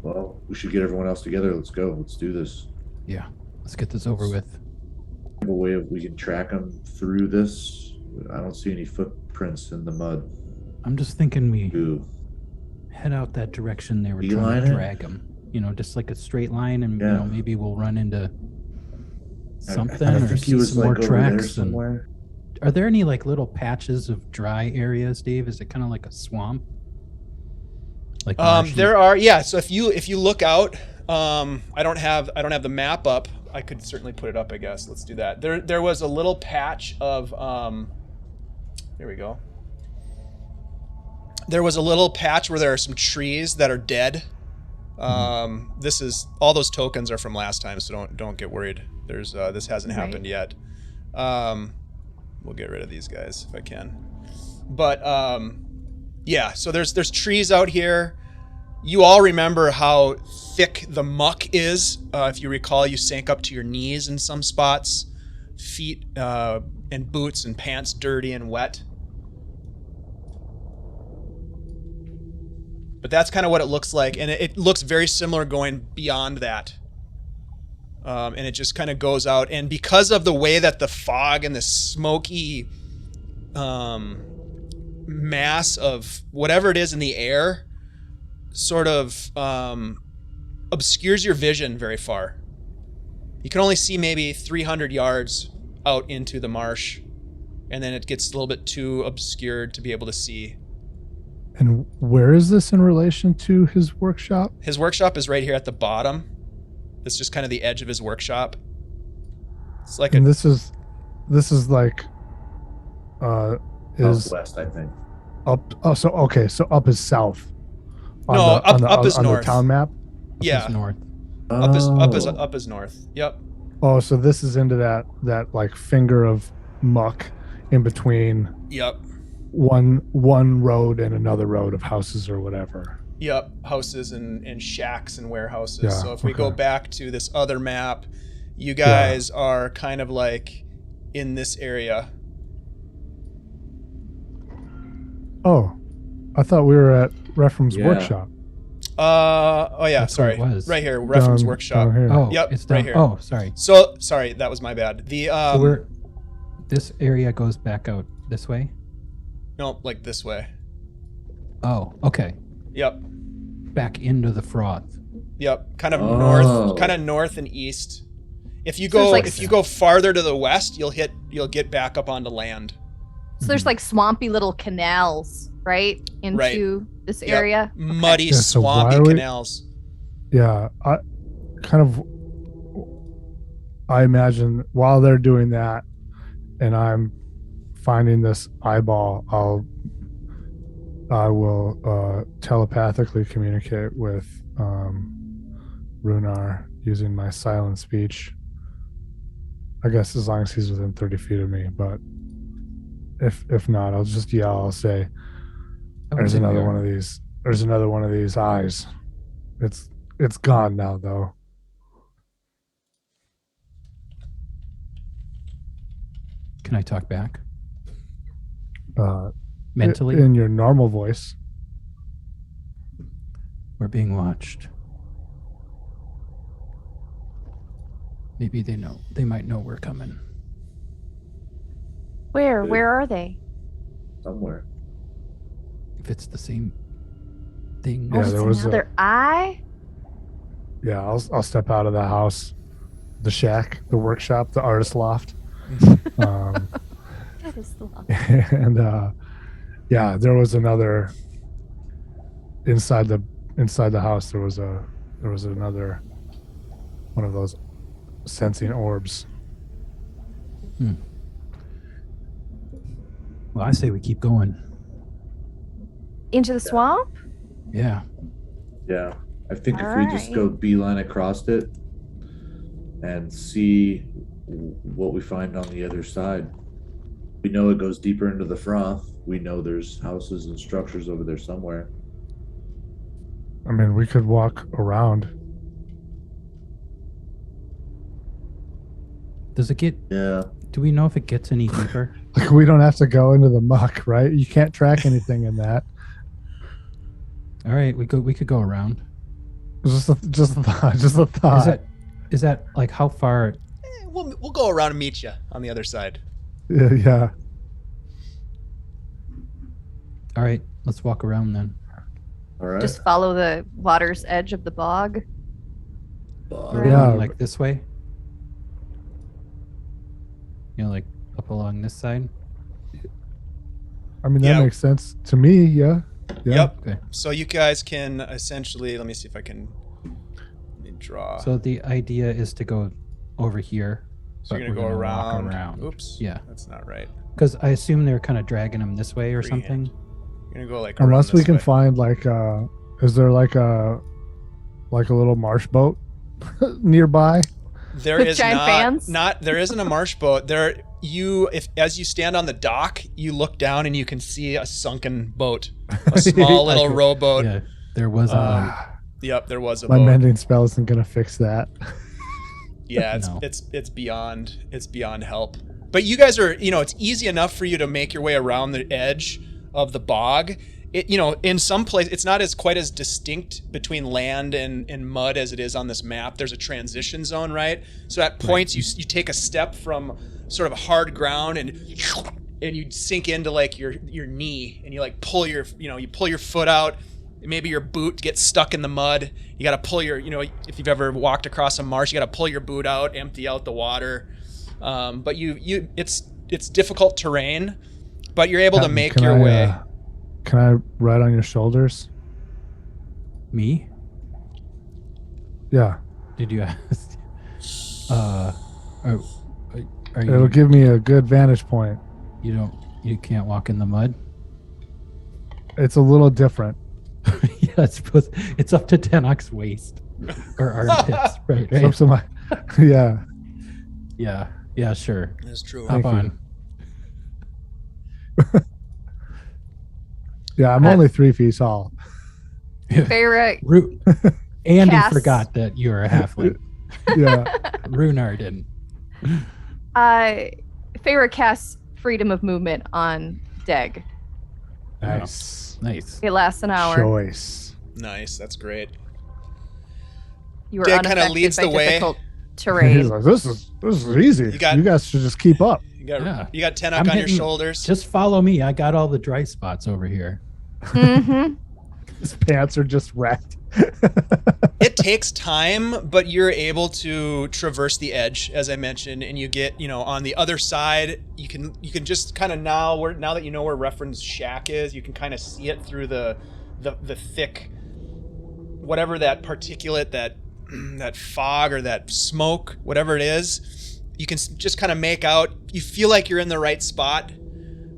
Well, we should get everyone else together. Let's go. Let's do this. Yeah, let's get this over with. Have a way we can track them through this. I don't see any footprints in the mud. I'm just thinking we Ooh. head out that direction they were Beeline trying to it? drag them. Just like a straight line, and Yeah. maybe we'll run into something I or think he see was some more like over there tracks. And somewhere. are there any like little patches of dry areas, Dave? Is it kind of like a swamp? Like marshy? There are, yeah. So if you look out, I don't have the map up. I could certainly put it up, I guess. Let's do that. There was a little patch of here we go. There was a little patch where there are some trees that are dead. This is all those tokens are from last time, so don't get worried. There's this hasn't happened yet. We'll get rid of these guys if I can. But yeah, so there's trees out here. You all remember how thick the muck is. If you recall, you sank up to your knees in some spots. Feet and boots and pants dirty and wet. But that's kind of what it looks like, and it looks very similar going beyond that. And it just kind of goes out, and because of the way that the fog and the smoky mass of whatever it is in the air sort of obscures your vision very far. You can only see maybe 300 yards out into the marsh, and then it gets a little bit too obscured to be able to see. And where is this in relation to his workshop? His workshop is right here at the bottom. It's just kind of the edge of his workshop. It's like And this is like is Southwest, I think. up. Oh, so okay, so up is south. No, up is on north. the town map. yeah, North. up is Oh. north. Yep. Oh, so this is into that like finger of muck in between Yep. one road and another road of houses or whatever. Yep, houses and shacks and warehouses. Yeah, So if we go okay. back to this other map, you guys are kind of like in this area. Oh, I thought we were at Repham's Yeah. workshop. Oh yeah, That's where sorry. it was. Right here, reference Down workshop. here. Oh, Yep, it's right down. here. Oh, sorry. So sorry, that was my bad. The So we're this area goes back out this way. no, like this way. Oh, okay. Yep, Back into the froth. yep. Kind of Oh. north and east. If you So it's go like- if you go farther to the west, you'll get back up onto land. So there's like swampy little canals, right? Into this Yep. area. Muddy, Yeah, so why swampy are we- canals. Yeah, I imagine while they're doing that and I'm finding this eyeball, I will telepathically communicate with Rhunar using my silent speech. I guess as long as he's within 30 feet of me, but if not, I'll just yell. I'll say, I would "There's say we another are. one of these. There's another one of these eyes. It's gone now, though." Can I talk back Uh, mentally? in your normal voice. We're being watched. Maybe they know. They might know we're coming. Where? Where are they? Somewhere. If it's the same thing. Yeah, oh, there it's was another eye? Yeah, I'll step out of the house, the shack, the workshop, the artist loft. That is the love. And yeah, there was another inside the house. There was another one of those sensing orbs. Well, I say we keep going. Into the swamp? Yeah. Yeah. I think if we just go beeline across it and see what we find on the other side. We know it goes deeper into the froth. We know there's houses and structures over there somewhere. I mean, we could walk around. Does it get? Yeah. Do we know if it gets any deeper? Like, we don't have to go into the muck, right? You can't track anything in that. All right, we could go around. Just a thought. Is that like how far? We'll go around and meet you on the other side. Yeah. All right, let's walk around then. All right. Just follow the water's edge of the bog. Are we Yeah. going like this way? You know, like up along this side. I mean, that Yeah. makes sense to me. Yeah. Yep. Okay. So you guys can essentially, let me see if I can let me draw. So the idea is to go over here. So you're but gonna go we're walk around. Oops. Yeah. That's not right. Because I assume they're kind of dragging them this way or Freehand. something. You're gonna go like Unless around we this can way. find like is there like a little marsh boat nearby? There With is giant not, fans? not there isn't a marsh boat. There if as you stand on the dock, you look down and you can see a sunken boat. A small little rowboat. Yeah, there was a. Yep, there was a My boat. mending spell isn't gonna fix that. Yeah, No. it's beyond help. But you guys are, it's easy enough for you to make your way around the edge of the bog. It, in some place, it's not quite as distinct between land and mud as it is on this map. There's a transition zone, right? So at points you take a step from sort of hard ground and you sink into like your knee and you like pull your foot out. Maybe your boot gets stuck in the mud. You got to pull your, if you've ever walked across a marsh, you got to pull your boot out, empty out the water. But it's difficult terrain, but you're able to Captain, make can your I, way. Can I ride on your shoulders? Me? Yeah. Did you ask? Are It'll you? give me a good vantage point. You can't walk in the mud. It's a little different. Yeah, it's up to Tenoch's waist or armpits, right? It's up to my, yeah. Yeah, sure. That's true. Hop Thank you. on. Yeah, I'm only 3 feet tall. Feyre Andy Cass. forgot that you're a halfling. Yeah. Rhunar didn't. Feyre casts freedom of movement on Deg. Nice. Nice. It lasts an hour. Choice. Nice. That's great. You were Deg kinda unaffected leads by the way. difficult He's terrain. like, this is easy. You got- you guys should just keep up. You got Yeah. Tenoch I'm on your hitting- shoulders. Just follow me. I got all the dry spots over here. Mm-hmm. His pants are just wrecked. It takes time, but you're able to traverse the edge, as I mentioned, and you get, on the other side. You can just kind of now that you know where Referend's shack is, you can kind of see it through the thick, whatever that particulate, that fog or that smoke, whatever it is. You can just kind of make out. You feel like you're in the right spot,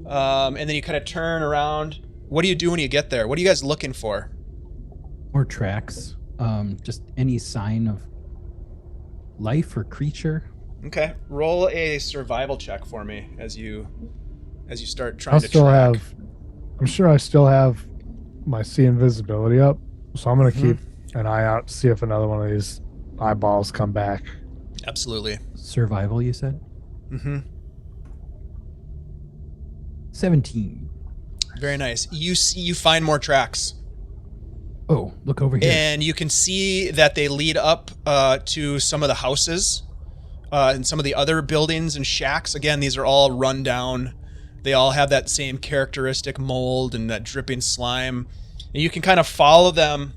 and then you kind of turn around. What do you do when you get there? What are you guys looking for? More tracks. Just any sign of life or creature. Okay, roll a survival check for me as you start trying I'll to still track. I'm sure I still have my see invisibility up, so I'm gonna keep an eye out to see if another one of these eyeballs come back. Absolutely. Survival, you said? Mm-hmm. 17. Very nice. You find more tracks, Oh, look over here. and you can see that they lead up to some of the houses and some of the other buildings and shacks. Again, these are all run down. They all have that same characteristic mold and that dripping slime, and you can kind of follow them,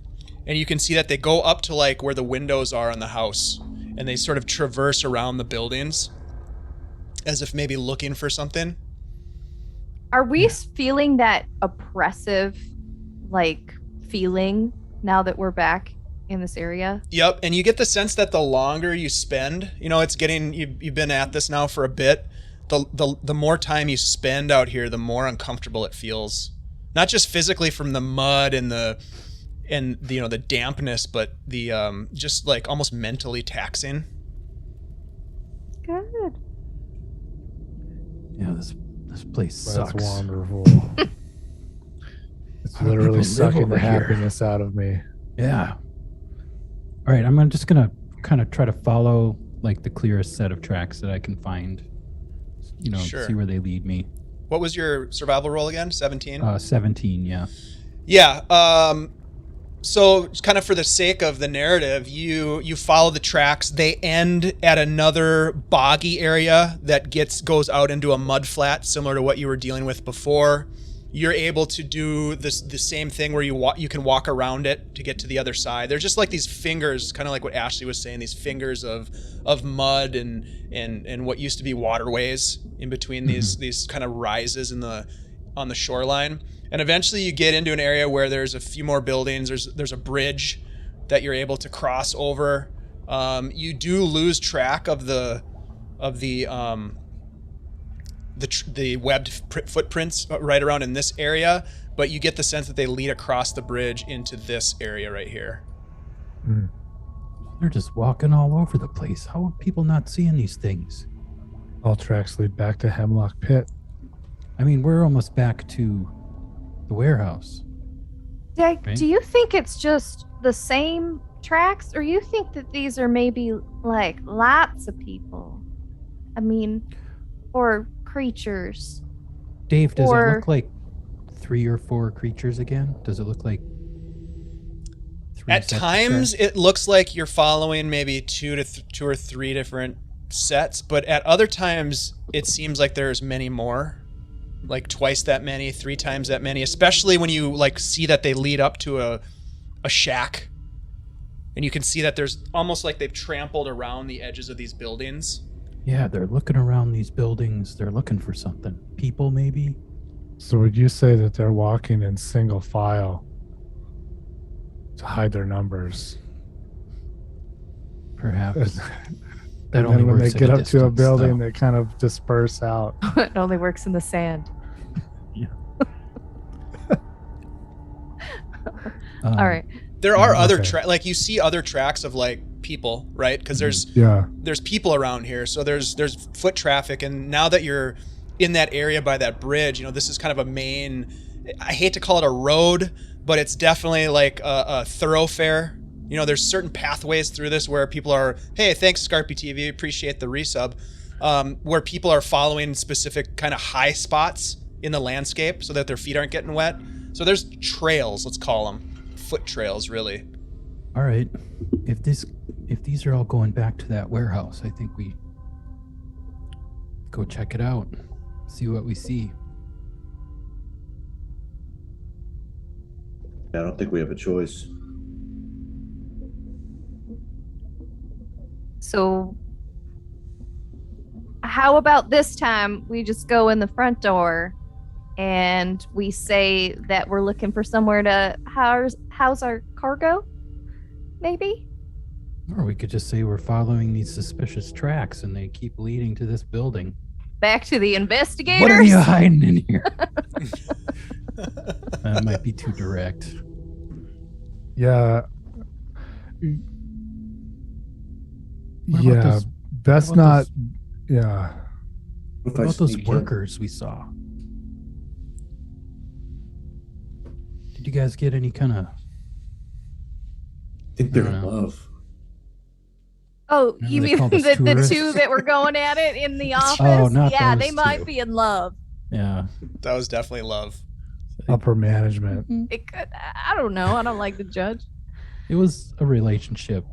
and you can see that they go up to like where the windows are on the house, and they sort of traverse around the buildings as if maybe looking for something. Are we feeling that oppressive, feeling now that we're back in this area? Yep, and you get the sense that the longer you spend, it's getting, you've been at this now for a bit, the more time you spend out here, the more uncomfortable it feels. Not just physically from the mud and the dampness, but the just like almost mentally taxing. Good. Yeah, this place sucks. That's wonderful. It's How do literally people live sucking over the here? happiness out of me. Yeah. All right, I'm just gonna kind of try to follow the clearest set of tracks that I can find. Sure. See where they lead me. What was your survival roll again? 17? 17, yeah. Yeah. So kind of for the sake of the narrative, you follow the tracks. They end at another boggy area that goes out into a mud flat, similar to what you were dealing with before. You're able to do the same thing where you can walk around it to get to the other side. They're just like these fingers, kind of like what Ashley was saying, these fingers of mud and what used to be waterways in between these kind of rises on the shoreline. And eventually you get into an area where there's a few more buildings. There's a bridge that you're able to cross over. You do lose track of the webbed footprints right around in this area, but you get the sense that they lead across the bridge into this area right here. They're just walking all over the place. How are people not seeing these things? All tracks lead back to Hemlock Pit. I mean, we're almost back to the warehouse. Deg, Right. do you think it's just the same tracks, or you think that these are maybe lots of people? I mean, or creatures? Dave, does Or- it look like 3 or 4 creatures again? Does it look like 3 At sets of times, tracks? it looks like you're following maybe two or three different sets, but at other times, it seems like there's many more, like twice that many, 3 times that many. Especially when you see that they lead up to a shack, and you can see that there's almost like they've trampled around the edges of these buildings. Yeah, they're looking around these buildings. They're looking for something. People, maybe? So would you say that they're walking in single file to hide their numbers? Perhaps. And That only then when they works at get up to a distance, building, though. they kind of disperse out. It only works in the sand. All right. There are other Okay. you see other tracks of people, right? Because Yeah. there's people around here, so there's foot traffic, and now that you're in that area by that bridge, this is kind of a main, I hate to call it a road, but it's definitely like a thoroughfare. There's certain pathways through this where people are, hey, thanks Scarpy TV, appreciate the resub, where people are following specific kind of high spots in the landscape so that their feet aren't getting wet. So there's trails, let's call them, foot trails, really. All right. If these are all going back to that warehouse, I think we go check it out. See what we see. I don't think we have a choice. So how about this time we just go in the front door and we say that we're looking for somewhere to house our cargo? Maybe? Or we could just say we're following these suspicious tracks and they keep leading to this building. Back to the investigators? What are you hiding in here? That might be too direct. Yeah. What about Yeah, those- that's what about not. those- Yeah. If What I about those sneak in- workers we saw? Did you guys get any kind of... I think they're I in don't know. love. Oh, No, you they mean called us the tourists. two that were going at it in the office? Oh, not yeah, those they might two. be in love. Yeah. That was definitely love. Upper management. It could, I don't know. I don't like to judge. It was a relationship.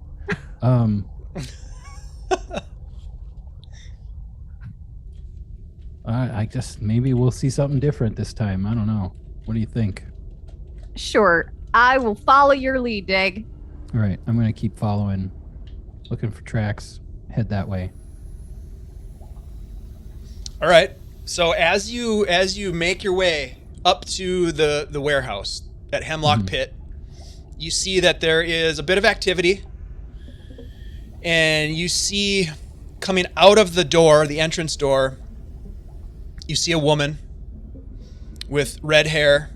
I guess maybe we'll see something different this time. I don't know. What do you think? Sure, I will follow your lead, Deg. All right, I'm going to keep following, looking for tracks, head that way. All right. So as you make your way up to the warehouse at Hemlock Pit, you see that there is a bit of activity, and you see coming out of the door, the entrance door, you see a woman with red hair,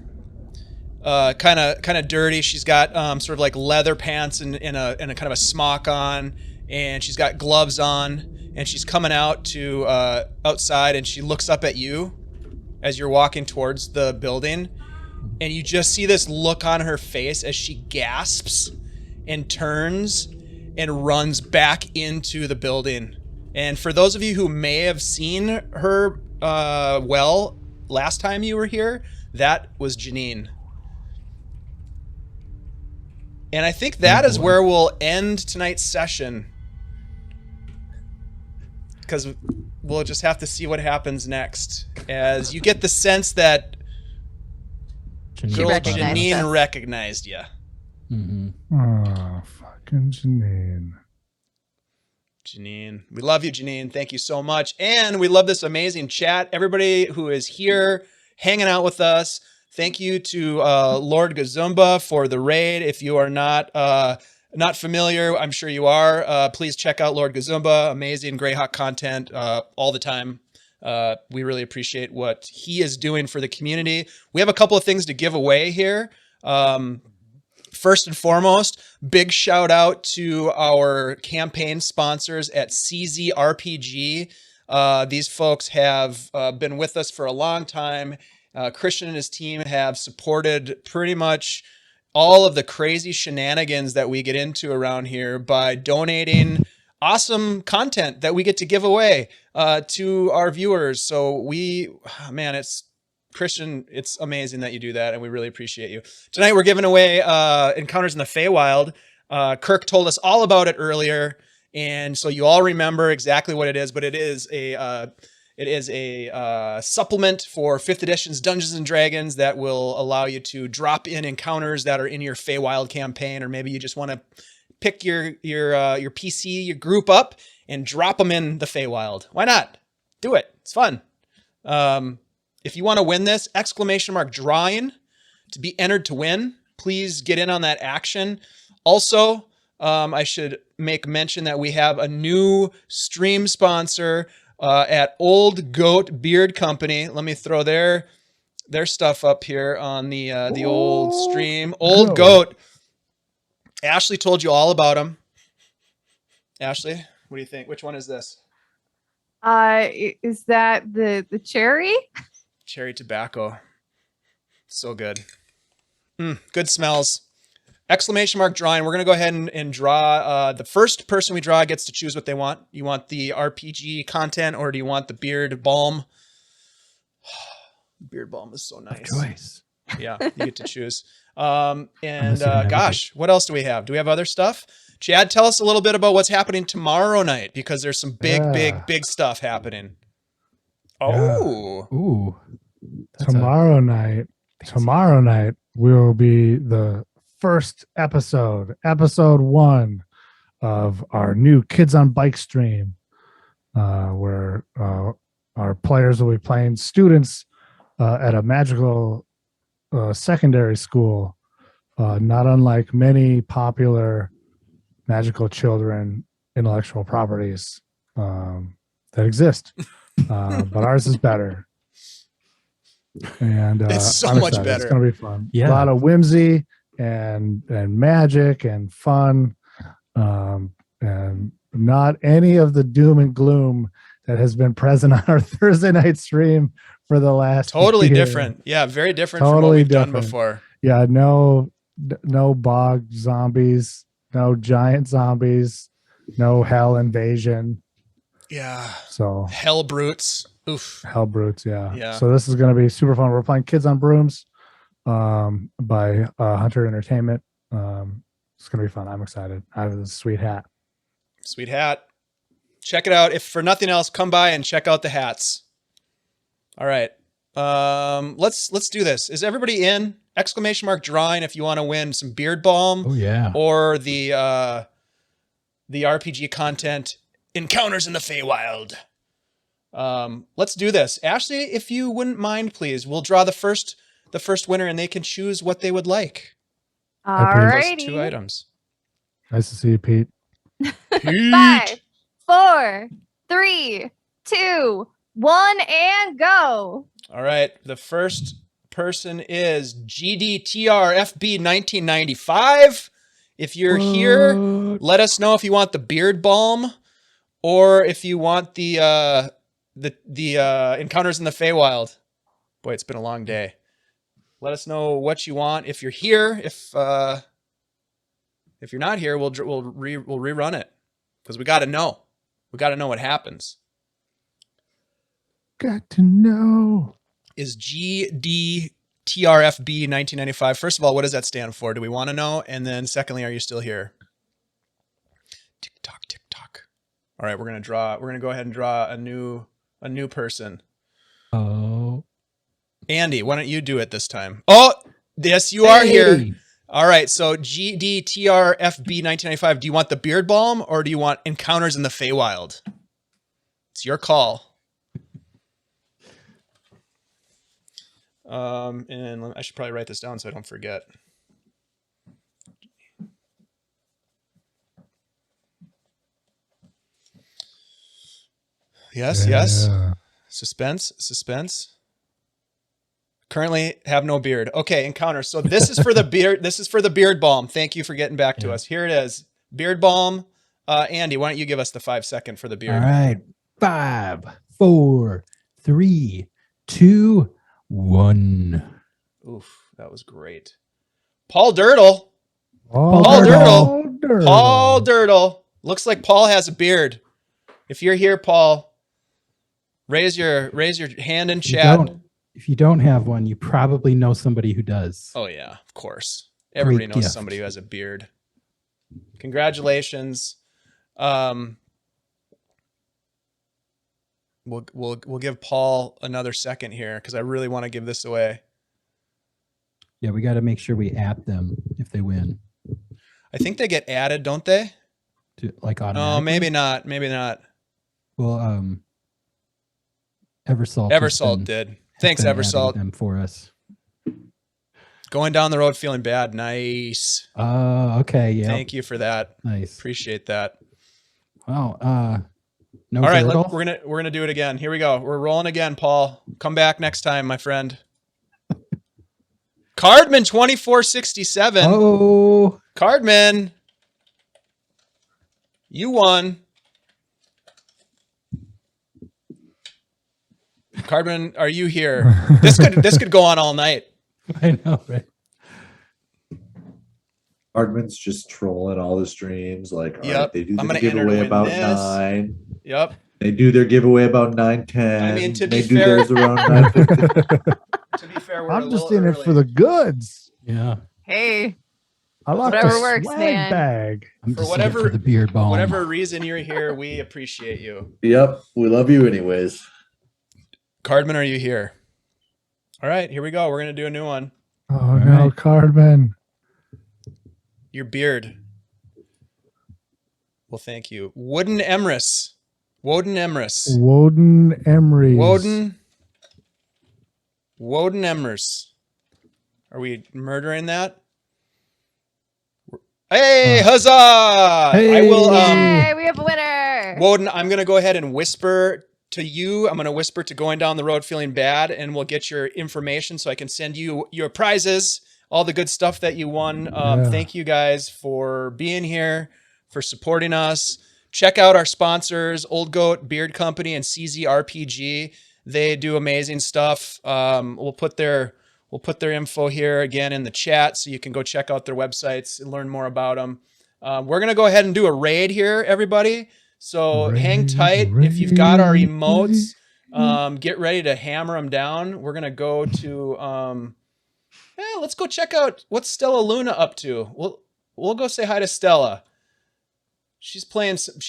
kind of dirty. She's got sort of like leather pants and a kind of a smock on, and she's got gloves on. And she's coming out to outside, and she looks up at you as you're walking towards the building, and you just see this look on her face as she gasps and turns and runs back into the building. And for those of you who may have seen her last time you were here, that was Janine. And I think that is where we'll end tonight's session, because we'll just have to see what happens next, as you get the sense that girl recognized Janine us. recognized you. Mm-hmm. Oh, fucking Janine. Janine, we love you, Janine. Thank you so much, and we love this amazing chat. Everybody who is here hanging out with us, thank you to Lord Gazumba for the raid. If you are not familiar, I'm sure you are. Please check out Lord Gazumba. Amazing Greyhawk content all the time. We really appreciate what he is doing for the community. We have a couple of things to give away here. First and foremost, big shout out to our campaign sponsors at CZ RPG. These folks have been with us for a long time. Christian and his team have supported pretty much all of the crazy shenanigans that we get into around here by donating awesome content that we get to give away to our viewers. So it's Christian, it's amazing that you do that, and we really appreciate you. Tonight we're giving away Encounters in the Feywild. Kirk told us all about it earlier, and so you all remember exactly what it is, but it is a supplement for 5th edition's Dungeons and Dragons that will allow you to drop in encounters that are in your Feywild campaign, or maybe you just want to pick your PC, your group up, and drop them in the Feywild. Why not? Do it. It's fun. If you want to win this, ! Drawing to be entered to win. Please get in on that action. Also, I should make mention that we have a new stream sponsor at Old Goat Beard Company. Let me throw their stuff up here on the old stream. Old Goat. Ashley told you all about them. Ashley, what do you think? Which one is this? Is that the cherry? Cherry tobacco. So good. Good smells. ! Drawing. We're going to go ahead and draw. The first person we draw gets to choose what they want. You want the RPG content, or do you want the beard balm? Beard balm is so nice. Choice. Yeah, you get to choose. Gosh, what else do we have? Do we have other stuff? Chad, tell us a little bit about what's happening tomorrow night, because there's some big stuff happening. Oh, Ooh. Tomorrow night will be the first episode 1 of our new Kids on Bike stream, where our players will be playing students at a magical secondary school, not unlike many popular magical children intellectual properties that exist. But ours is better. And it's so I'm much excited. better. It's going to be fun. Yeah. A lot of whimsy and magic and fun, and not any of the doom and gloom that has been present on our Thursday night stream for the last Totally year. different. Yeah, very different from what we've done before. Yeah, no bog zombies, no giant zombies, no hell invasion. Yeah. So Hell brutes. Oof. hell brutes, yeah. Yeah. So this is going to be super fun. We're playing Kids on Brooms by Hunter Entertainment. It's going to be fun. I'm excited. I have this sweet hat. Sweet hat. Check it out. If for nothing else, come by and check out the hats. All right. Let's do this. Is everybody in? Exclamation mark drawing if you want to win some beard balm. Oh yeah. Or the RPG content Encounters in the Feywild. Let's do this. Ashley, if you wouldn't mind, please, we'll draw the first winner and they can choose what they would like. All Those righty. 2 items. Nice to see you, Pete. 5, 4, 3, 2, 1, and go. All right. The first person is GDTRFB 1995. If you're here, let us know if you want the beard balm or if you want the Encounters in the Feywild. Boy, it's been a long day. Let us know what you want. If you're here, if you're not here, we'll rerun it because we got to know. We got to know what happens. Got to know. Is GDTRFB 1995. First of all, what does that stand for? Do we want to know? And then secondly, are you still here? Tick tock, tick tock. All right, we're going to go ahead and draw a new person. Oh. Andy, why don't you do it this time? Oh, yes, you are here. All right, so GDTRFB 1995. Do you want the beard balm or do you want Encounters in the Feywild? It's your call. And I should probably write this down so I don't forget. Yes, yes. Suspense. Currently have no beard. Okay, Encounter. So this is for the beard. This is for the beard balm. Thank you for getting back to us. Here it is. Beard balm. Andy, why don't you give us the 5 second for the beard? All right. 5, 4, 3, 2, 1. Oof, that was great. Paul Dirtle. Paul Dirtle. Looks like Paul has a beard. If you're here, Paul, raise your hand in chat. If you don't have one, you probably know somebody who does. Oh yeah, of course. Everybody knows gift. somebody who has a beard. Congratulations. We'll give Paul another second here because I really want to give this away. Yeah, we got to make sure we at them if they win. I think they get added, don't they? To, like automatically? No, maybe not. Maybe not. Well, Eversalt. Eversalt did. Thanks, Eversalt. Them for us. Going down the road feeling bad. Nice. Okay. Yeah. Thank you for that. Nice. Appreciate that. Wow. No. All right, Zerdal? we're gonna do it again. Here we go. We're rolling again, Paul. Come back next time, my friend. Cardman 2467. Oh. Cardman, you won. Cardman, are you here? This could go on all night. I know, right? Hardman's just trolling all the streams. Like, all Yep. right, they do I'm the gonna enter to giveaway win about this. 9. Yep. They do their giveaway about 9:10. I mean, to be they do fair- theirs around 9:50. To be fair, we're I'm a just little in it early. for the goods. Yeah. Hey, I like Whatever the works, swag man. bag. I'm For just whatever- here for the beard balm. Whatever reason you're here, we appreciate you. Yep, we love you anyways. Cardman, are you here? All right, here we go. We're going to do a new one. Oh no, right. Cardman. Your beard. Well, thank you. Woden Emrys. Woden Emrys. Woden Emery. Woden Emrys. Are we murdering that? Hey, huzzah! Hey! I will, Yay, we have a winner. Woden, I'm going to go ahead and whisper to you. I'm going to whisper to Going Down the Road Feeling Bad, and we'll get your information so I can send you your prizes, all the good stuff that you won. Yeah. Thank you guys for being here, for supporting us. Check out our sponsors, Old Goat Beard Company and CZ RPG. They do amazing stuff. We'll put their info here again in the chat so you can go check out their websites and learn more about them. We're going to go ahead and do a raid here, everybody. So hang tight. If you've got our emotes, get ready to hammer them down. We're going to go to, let's go check out what's Stella Luna up to. We'll go say hi to Stella. She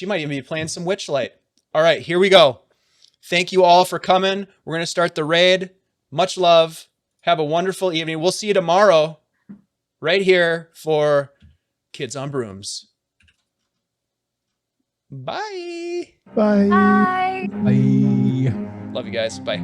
might even be playing some Witchlight. All right, here we go. Thank you all for coming. We're going to start the raid. Much love. Have a wonderful evening. We'll see you tomorrow right here for Kids on Brooms. Bye. Bye. Bye. Bye. Love you guys. Bye.